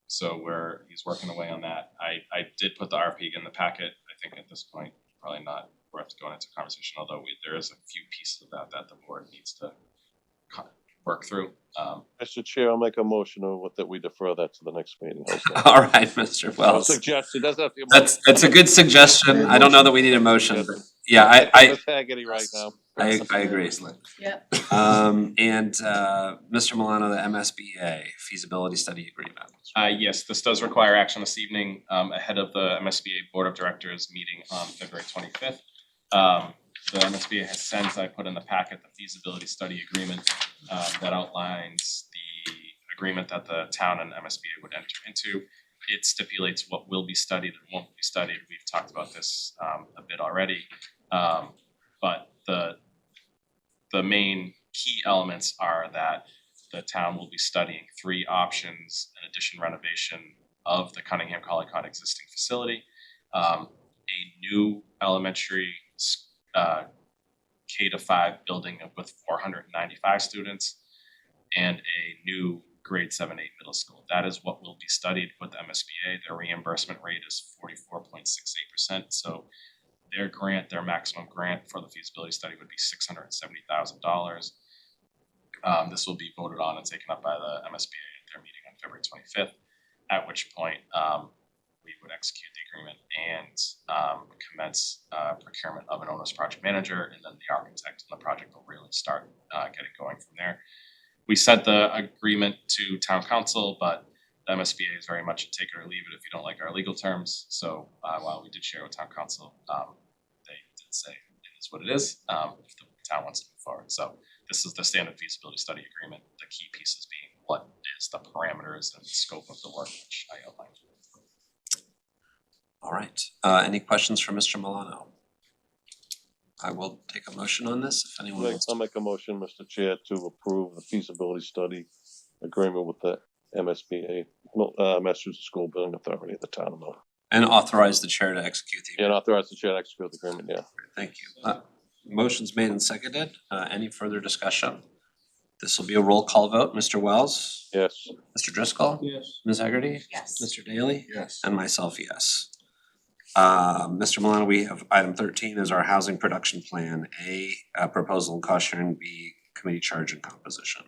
Speaker 9: so he's working away on that. I did put the RFP in the packet. I think at this point, probably not worth going into conversation, although there is a few pieces of that the board needs to work through.
Speaker 7: Mr. Chair, I'll make a motion that we defer that to the next meeting. How's that?
Speaker 1: All right, Mr. Wells.
Speaker 7: Suggestion, doesn't have to be a motion.
Speaker 1: That's a good suggestion. I don't know that we need a motion, but yeah,
Speaker 7: It's Haggerty right now.
Speaker 1: I agree.
Speaker 4: Yep.
Speaker 1: And Mr. Milano, the MSBA feasibility study agreement.
Speaker 9: Yes, this does require action this evening, ahead of the MSBA Board of Directors meeting on February 25th. The MSBA has sent, I put in the packet, the feasibility study agreement that outlines the agreement that the town and MSBA would enter into. It stipulates what will be studied and won't be studied. We've talked about this a bit already. But the main key elements are that the town will be studying 3 options: an addition renovation of the Cunningham Collycott existing facility, a new elementary K-5 building with 495 students, and a new grade 7-8 middle school. That is what will be studied with the MSBA. Their reimbursement rate is 44.68%. So their maximum grant for the feasibility study would be $670,000. This will be voted on and taken up by the MSBA at their meeting on February 25th, at which point we would execute the agreement and commence procurement of an owner's project manager, and then the architect and the project will really start getting going from there. We sent the agreement to town council, but the MSBA is very much a take it or leave it if you don't like our legal terms. So while we did share with town council, they did say it is what it is if the town wants to move forward. So this is the standard feasibility study agreement, the key pieces being what is the parameters and scope of the work which I outlined.
Speaker 5: All right, any questions for Mr. Milano? I will take a motion on this if anyone wants to.
Speaker 7: I'll make a motion, Mr. Chair, to approve the feasibility study agreement with the MSBA, Massachusetts School Building Authority of the town of Milton.
Speaker 5: And authorize the chair to execute the
Speaker 7: And
Speaker 5: agreement.
Speaker 7: authorize the chair to execute the agreement, yeah.
Speaker 5: Thank you. Motion's made and seconded. Any further discussion? This will be a roll call vote. Mr. Wells?
Speaker 7: Yes.
Speaker 5: Mr. Driscoll?
Speaker 6: Yes.
Speaker 5: Ms. Hegarty?
Speaker 4: Yes.
Speaker 5: Mr. Daly?
Speaker 8: Yes.
Speaker 5: And myself, yes. Mr. Milano, we have item 13 is our housing production plan, A, proposal and cost sharing, B, committee charge and composition.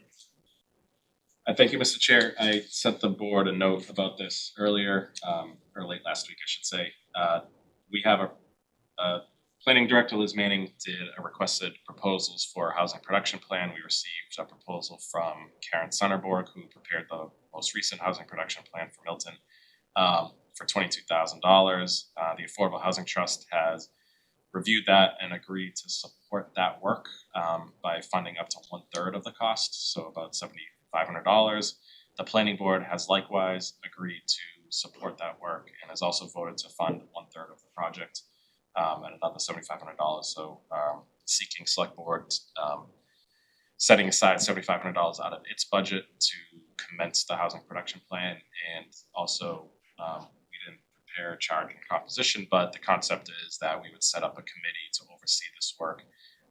Speaker 9: Thank you, Mr. Chair. I sent the board a note about this earlier, or late last week, I should say. We have a planning director, Liz Manning, did a requested proposals for a housing production plan. We received a proposal from Karen Sonnerborg, who prepared the most recent housing production plan for Milton, for $22,000. The Affordable Housing Trust has reviewed that and agreed to support that work by funding up to 1/3 of the cost, so about $7,500. The planning board has likewise agreed to support that work and has also voted to fund 1/3 of the project at another $7,500. So seeking select board setting aside $7,500 out of its budget to commence the housing production plan, and also we didn't prepare a charge and composition, but the concept is that we would set up a committee to oversee this work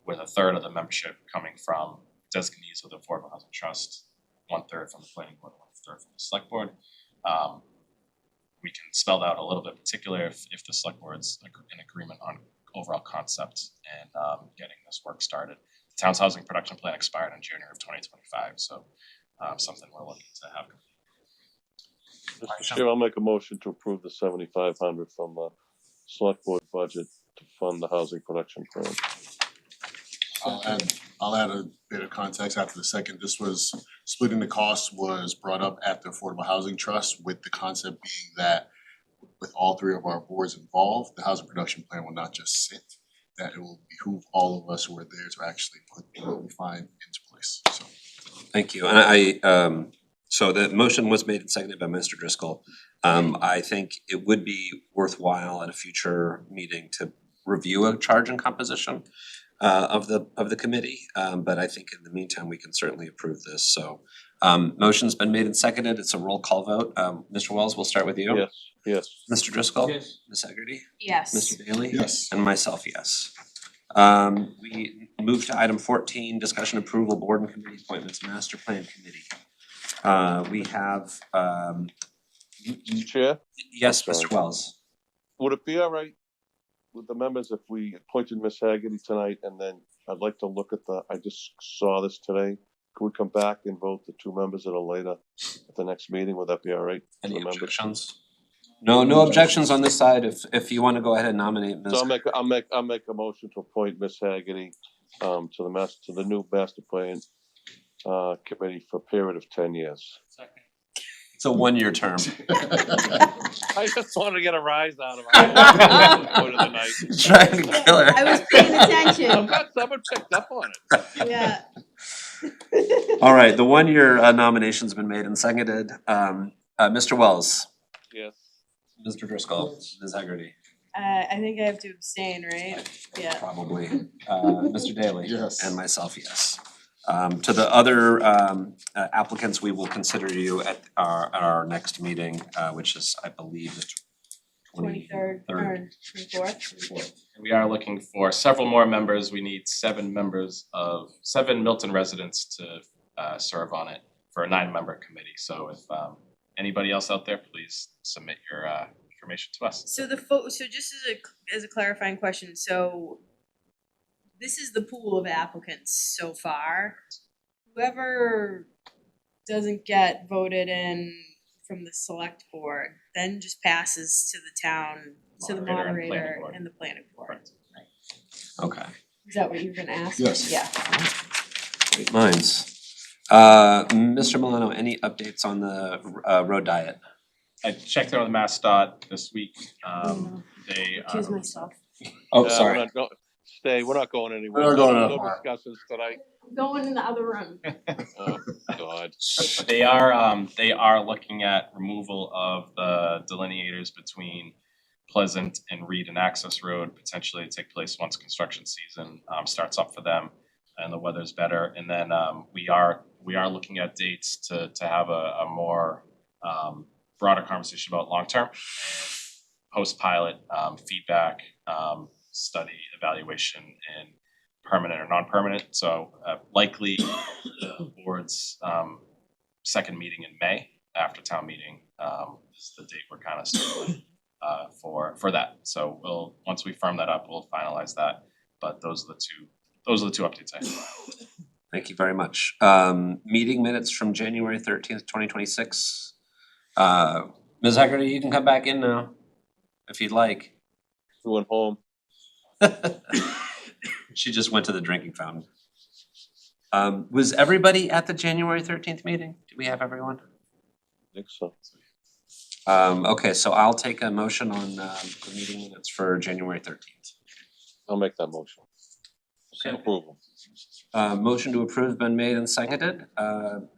Speaker 9: with 1/3 of the membership coming from designees of the Affordable Housing Trust, 1/3 from the planning board, 1/3 from the select board. We can spell out a little bit particular if the select board's in agreement on overall concept and getting this work started. The town's housing production plan expired in January of 2025, so something we're looking to have.
Speaker 7: Mr. Chair, I'll make a motion to approve the $7,500 from the select board budget to fund the housing production plan.
Speaker 8: I'll add a bit of context after the second. This was, splitting the costs was brought up at the Affordable Housing Trust, with the concept being that with all three of our boards involved, the housing production plan will not just sit, that it will behoove all of us who are there to actually put what we find into place, so.
Speaker 5: Thank you. And I so the motion was made and seconded by Mr. Driscoll. I think it would be worthwhile at a future meeting to review a charge and composition of the committee. But I think in the meantime, we can certainly approve this. So motion's been made and seconded. It's a roll call vote. Mr. Wells, we'll start with you.
Speaker 7: Yes, yes.
Speaker 5: Mr. Driscoll?
Speaker 6: Yes.
Speaker 5: Ms. Hegarty?
Speaker 4: Yes.
Speaker 5: Mr. Daly?
Speaker 8: Yes.
Speaker 5: And myself, yes. We move to item 14, discussion approval, board and committee appointments, master plan committee. We have,
Speaker 7: Mr. Chair,
Speaker 5: yes,
Speaker 7: Sorry.
Speaker 5: Mr. Wells.
Speaker 7: would it be all right with the members if we appointed Miss Haggerty tonight, and then I'd like to look at I just saw this today. Could we come back and vote the two members that are later at the next meeting? Would that be all right? for
Speaker 5: Any
Speaker 7: the members?
Speaker 5: objections? No objections on this side. If you want to go ahead and nominate Ms.
Speaker 7: So I'll make a motion to appoint Miss Haggerty to the new master plan committee for a period of 10 years.
Speaker 5: It's a 1-year term.
Speaker 7: I just wanted to get a rise out of her.
Speaker 5: Trying to kill her.
Speaker 4: I was paying attention.
Speaker 7: Someone picked up on it.
Speaker 4: Yeah.
Speaker 5: All right, the 1-year nomination's been made and seconded. Mr. Wells,
Speaker 7: Yes.
Speaker 5: Mr. Driscoll, Ms. Hegarty,
Speaker 4: I think I have to abstain, right? Yeah.
Speaker 5: probably, Mr. Daly.
Speaker 8: Yes.
Speaker 5: And myself, yes. To the other applicants, we will consider you at our next meeting, which is, I believe, the
Speaker 4: 23rd or 24th.
Speaker 9: We are looking for several more members. We need 7 Milton residents to serve on it for a 9-member committee. So if anybody else out there, please submit your information to us.
Speaker 4: So so just as a clarifying question, so this is the pool of applicants so far. Whoever doesn't get voted in from the select board then just passes to the town, to the moderator and the planning board.
Speaker 5: Okay,
Speaker 4: Is that what you were gonna ask?
Speaker 8: Yes.
Speaker 4: Yeah.
Speaker 5: great minds. Mr. Milano, any updates on the road diet?
Speaker 9: I checked in with MassDOT this week. They
Speaker 4: Accuse myself.
Speaker 5: Oh,
Speaker 7: We're
Speaker 5: sorry.
Speaker 7: not go- stay, we're not going anywhere.
Speaker 8: We're not going
Speaker 7: No
Speaker 8: anywhere.
Speaker 7: discussions tonight.
Speaker 4: Going in the other room.
Speaker 7: Oh, God.
Speaker 9: They are looking at removal of the delineators between Pleasant and Reed and Access Road, potentially to take place once construction season starts up for them and the weather's better. And then we are looking at dates to have a more broader conversation about long-term and post-pilot feedback, study, evaluation, and permanent or non-permanent. So likely the board's second meeting in May after town meeting is the date we're kind of circling for that. So we'll, once we firm that up, we'll finalize that. But those are the two updates I have.
Speaker 5: Thank you very much. Meeting minutes from January 13th, 2026. Ms. Hegarty, you can come back in now if you'd like.
Speaker 7: We went home.
Speaker 5: She just went to the drinking fountain. Was everybody at the January 13th meeting? Did we have everyone?
Speaker 7: I think so.
Speaker 5: Okay, so I'll take a motion on the meeting minutes for January 13th.
Speaker 7: I'll make that motion.
Speaker 5: Okay.
Speaker 7: Approval.
Speaker 5: Motion to approve has been made and seconded.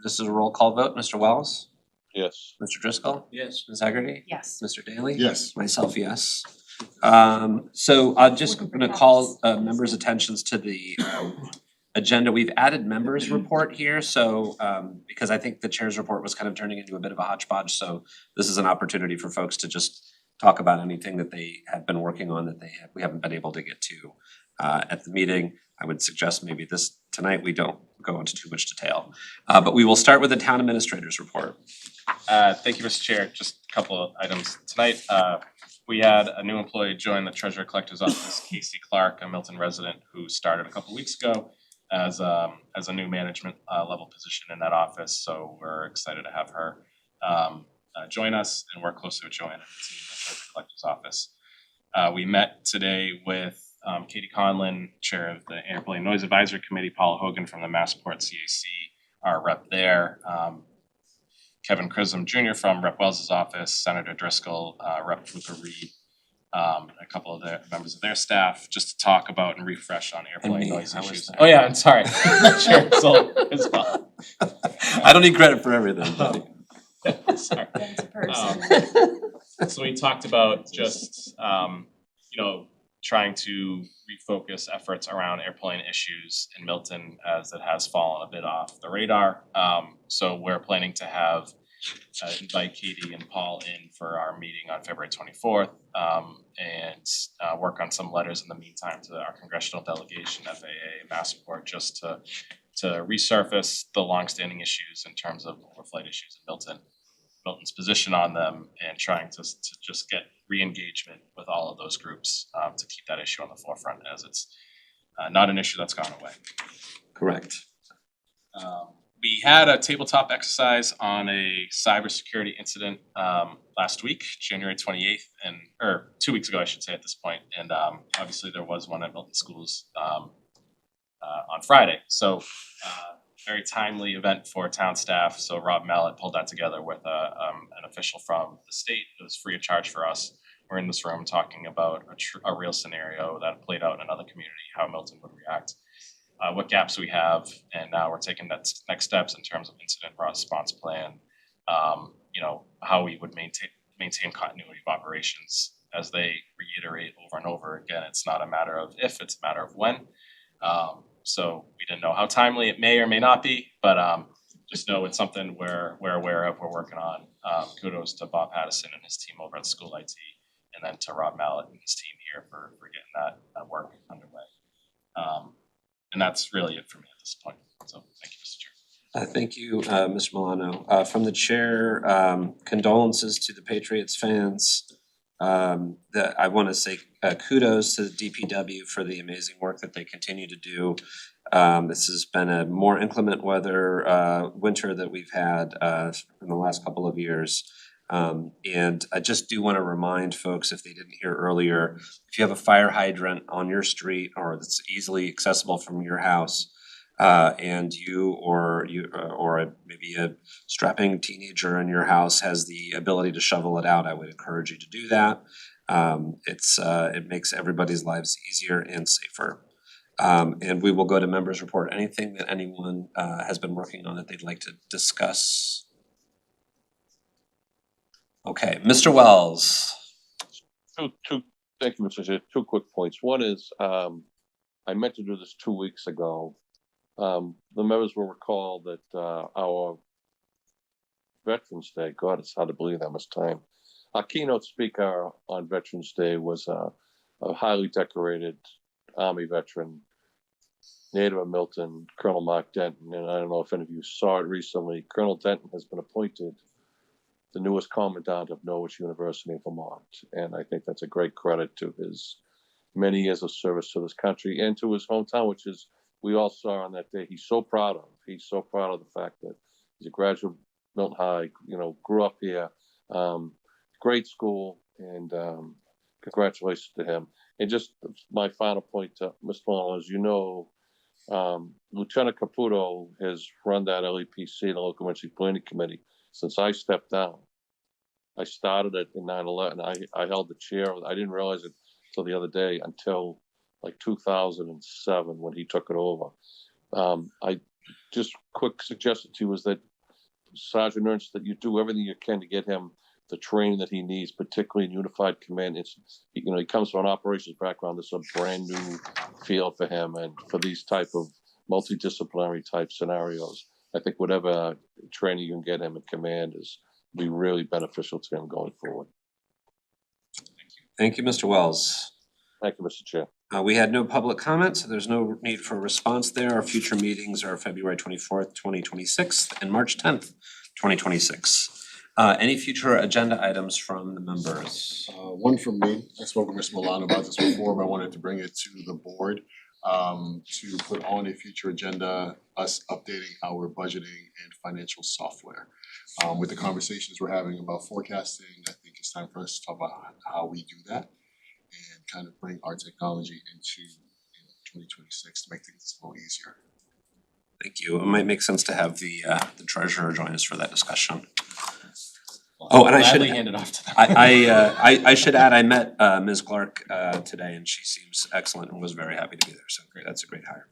Speaker 5: This is a roll call vote. Mr. Wells?
Speaker 7: Yes.
Speaker 5: Mr. Driscoll?
Speaker 6: Yes.
Speaker 5: Ms. Hegarty?
Speaker 4: Yes.
Speaker 5: Mr. Daly?
Speaker 8: Yes.
Speaker 5: Myself, yes. So I'm just gonna call members' attentions to the agenda. We've added members' report here, so because I think the chair's report was kind of turning into a bit of a hodgepodge, so this is an opportunity for folks to just talk about anything that they have been working on that we haven't been able to get to at the meeting. I would suggest maybe tonight we don't go into too much detail. But we will start with the town administrator's report.
Speaker 9: Thank you, Mr. Chair. Just a couple of items tonight. We had a new employee join the treasurer collector's office, Casey Clark, a Milton resident who started a couple weeks ago as a new management level position in that office. So we're excited to have her join us and work closely with Joanne and the team at the treasurer collector's office. We met today with Katie Conlin, chair of the Airplane Noise Advisory Committee, Paula Hogan from the Massport CAC, our rep there, Kevin Chisholm Jr. from Rep Wells's office, Senator Driscoll, Rep Luca Reed, a couple of the members of their staff, just to talk about and refresh on airplane noise issues. Oh yeah, I'm sorry. Chair Sol as well.
Speaker 5: I don't need credit for everything, but
Speaker 9: Sorry.
Speaker 4: That's a person.
Speaker 9: So we talked about just trying to refocus efforts around airplane issues in Milton as it has fallen a bit off the radar. So we're planning to invite Katie and Paul in for our meeting on February 24th and work on some letters in the meantime to our congressional delegation, FAA, Massport, just to resurface the longstanding issues in terms of overflight issues in Milton's position on them, and trying to just get re-engagement with all of those groups to keep that issue on the forefront, as it's not an issue that's gone away.
Speaker 5: correct.
Speaker 9: We had a tabletop exercise on a cybersecurity incident last week, January 28th, or 2 weeks ago, I should say at this point. And obviously there was one at Milton Schools on Friday. So very timely event for town staff. So Rob Mallet pulled that together with an official from the state. It was free of charge for us. We're in this room talking about a real scenario that played out in another community, how Milton would react, what gaps we have, and now we're taking that next steps in terms of incident response plan. How we would maintain continuity of operations. As they reiterate over and over again, it's not a matter of if, it's a matter of when. So we didn't know how timely it may or may not be, but just know it's something we're aware of, we're working on. Kudos to Bob Pattison and his team over at School IT, and then to Rob Mallet and his team here for getting that work underway. And that's really it for me at this point. So thank you, Mr. Chair.
Speaker 5: Thank you, Mr. Milano. From the chair, condolences to the Patriots fans. I want to say kudos to the DPW for the amazing work that they continue to do. This has been a more inclement weather winter that we've had in the last couple of years. And I just do want to remind folks, if they didn't hear earlier, if you have a fire hydrant on your street or that's easily accessible from your house, and you or maybe a strapping teenager in your house has the ability to shovel it out, I would encourage you to do that. It makes everybody's lives easier and safer. And we will go to members' report. Anything that anyone has been working on that they'd like to discuss? Okay, Mr. Wells.
Speaker 7: Thank you, Mr. Chair. 2 quick points. One is, I meant to do this 2 weeks ago. The members will recall that our Veterans Day, God, it's hard to believe that much time. Our keynote speaker on Veterans Day was a highly decorated Army veteran, native of Milton, Colonel Mark Denton. And I don't know if any of you saw it recently. Colonel Denton has been appointed the newest commandant of Norwich University in Vermont. And I think that's a great credit to his many years of service to this country and to his hometown, which is, we all saw on that day, he's so proud of. He's so proud of the fact that he's a graduate of Milton High, grew up here, great school, and congratulations to him. And just my final point to Mr. Mullen, as you know, Lieutenant Caputo has run that LEPC, the Local Emergency Planning Committee, since I stepped down. I started it in 9/11. I held the chair. I didn't realize it till the other day, until like 2007 when he took it over. I just quick suggestion to you was that Sergeant Ernst, that you do everything you can to get him the training that he needs, particularly in Unified Command. He comes from an operations background. This is a brand new field for him, and for these type of multidisciplinary type scenarios, I think whatever training you can get him in command is be really beneficial to him going forward.
Speaker 5: Thank you, Mr. Wells.
Speaker 7: Thank you, Mr. Chair.
Speaker 5: We had no public comment, so there's no need for a response there. Our future meetings are February 24th, 2026 and March 10th, 2026. Any future agenda items from the members?
Speaker 8: One from me, I spoke with Mr. Milano about this before, but I wanted to bring it to the board to put on a future agenda, us updating our budgeting and financial software. With the conversations we're having about forecasting, I think it's time for us to talk about how we do that and kind of bring our technology into 2026 to make things a little easier.
Speaker 5: Thank you. It might make sense to have the treasurer join us for that discussion. Oh, and I should
Speaker 9: Gladly hand it off to them.
Speaker 5: I should add, I met Ms. Clark today, and she seems excellent and was very happy to be there, so great, that's a great hire.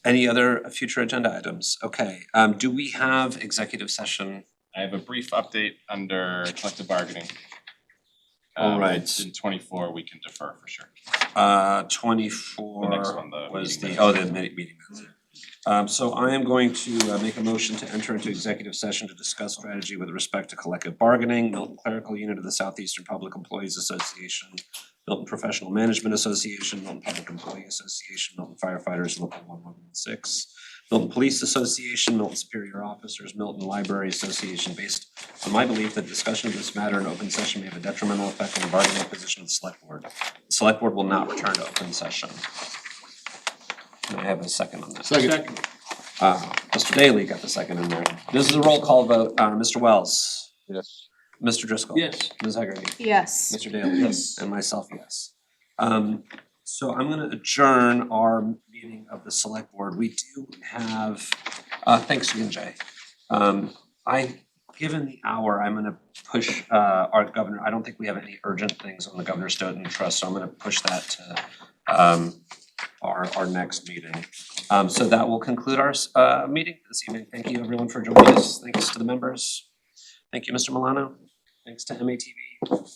Speaker 5: Any other future agenda items? Okay, do we have executive session?
Speaker 9: I have a brief update under collective bargaining.
Speaker 5: All right.
Speaker 9: In 24, we can defer for sure.
Speaker 5: 24
Speaker 9: The next one, the
Speaker 5: was
Speaker 9: meeting
Speaker 5: the meeting minutes. So I am going to make a motion to enter into executive session to discuss strategy with respect to collective bargaining, Milton Clerical Unit of the Southeastern Public Employees Association, Milton Professional Management Association, Milton Public Employee Association, Milton Firefighters Local 1116, Milton Police Association, Milton Superior Officers, Milton Library Association, based on my belief that discussion of this matter in open session may have a detrimental effect on the bargaining position of the select board. The select board will not return to open session. Can I have a second on that?
Speaker 8: Second.
Speaker 5: Mr. Daly got the second in there. This is a roll call vote. Mr. Wells.
Speaker 7: Yes.
Speaker 5: Mr. Driscoll.
Speaker 6: Yes.
Speaker 5: Ms. Hegarty.
Speaker 4: Yes.
Speaker 5: Mr. Daly. Yes. And myself, yes. So I'm gonna adjourn our meeting of the select board. We do have, thanks again, Jay. Given the hour, I'm gonna push our governor. I don't think we have any urgent things on the Governor Stoughton Trust, so I'm gonna push that to our next meeting. So that will conclude our meeting this evening. Thank you everyone for joining us. Thanks to the members. Thank you, Mr. Milano. Thanks to MATV.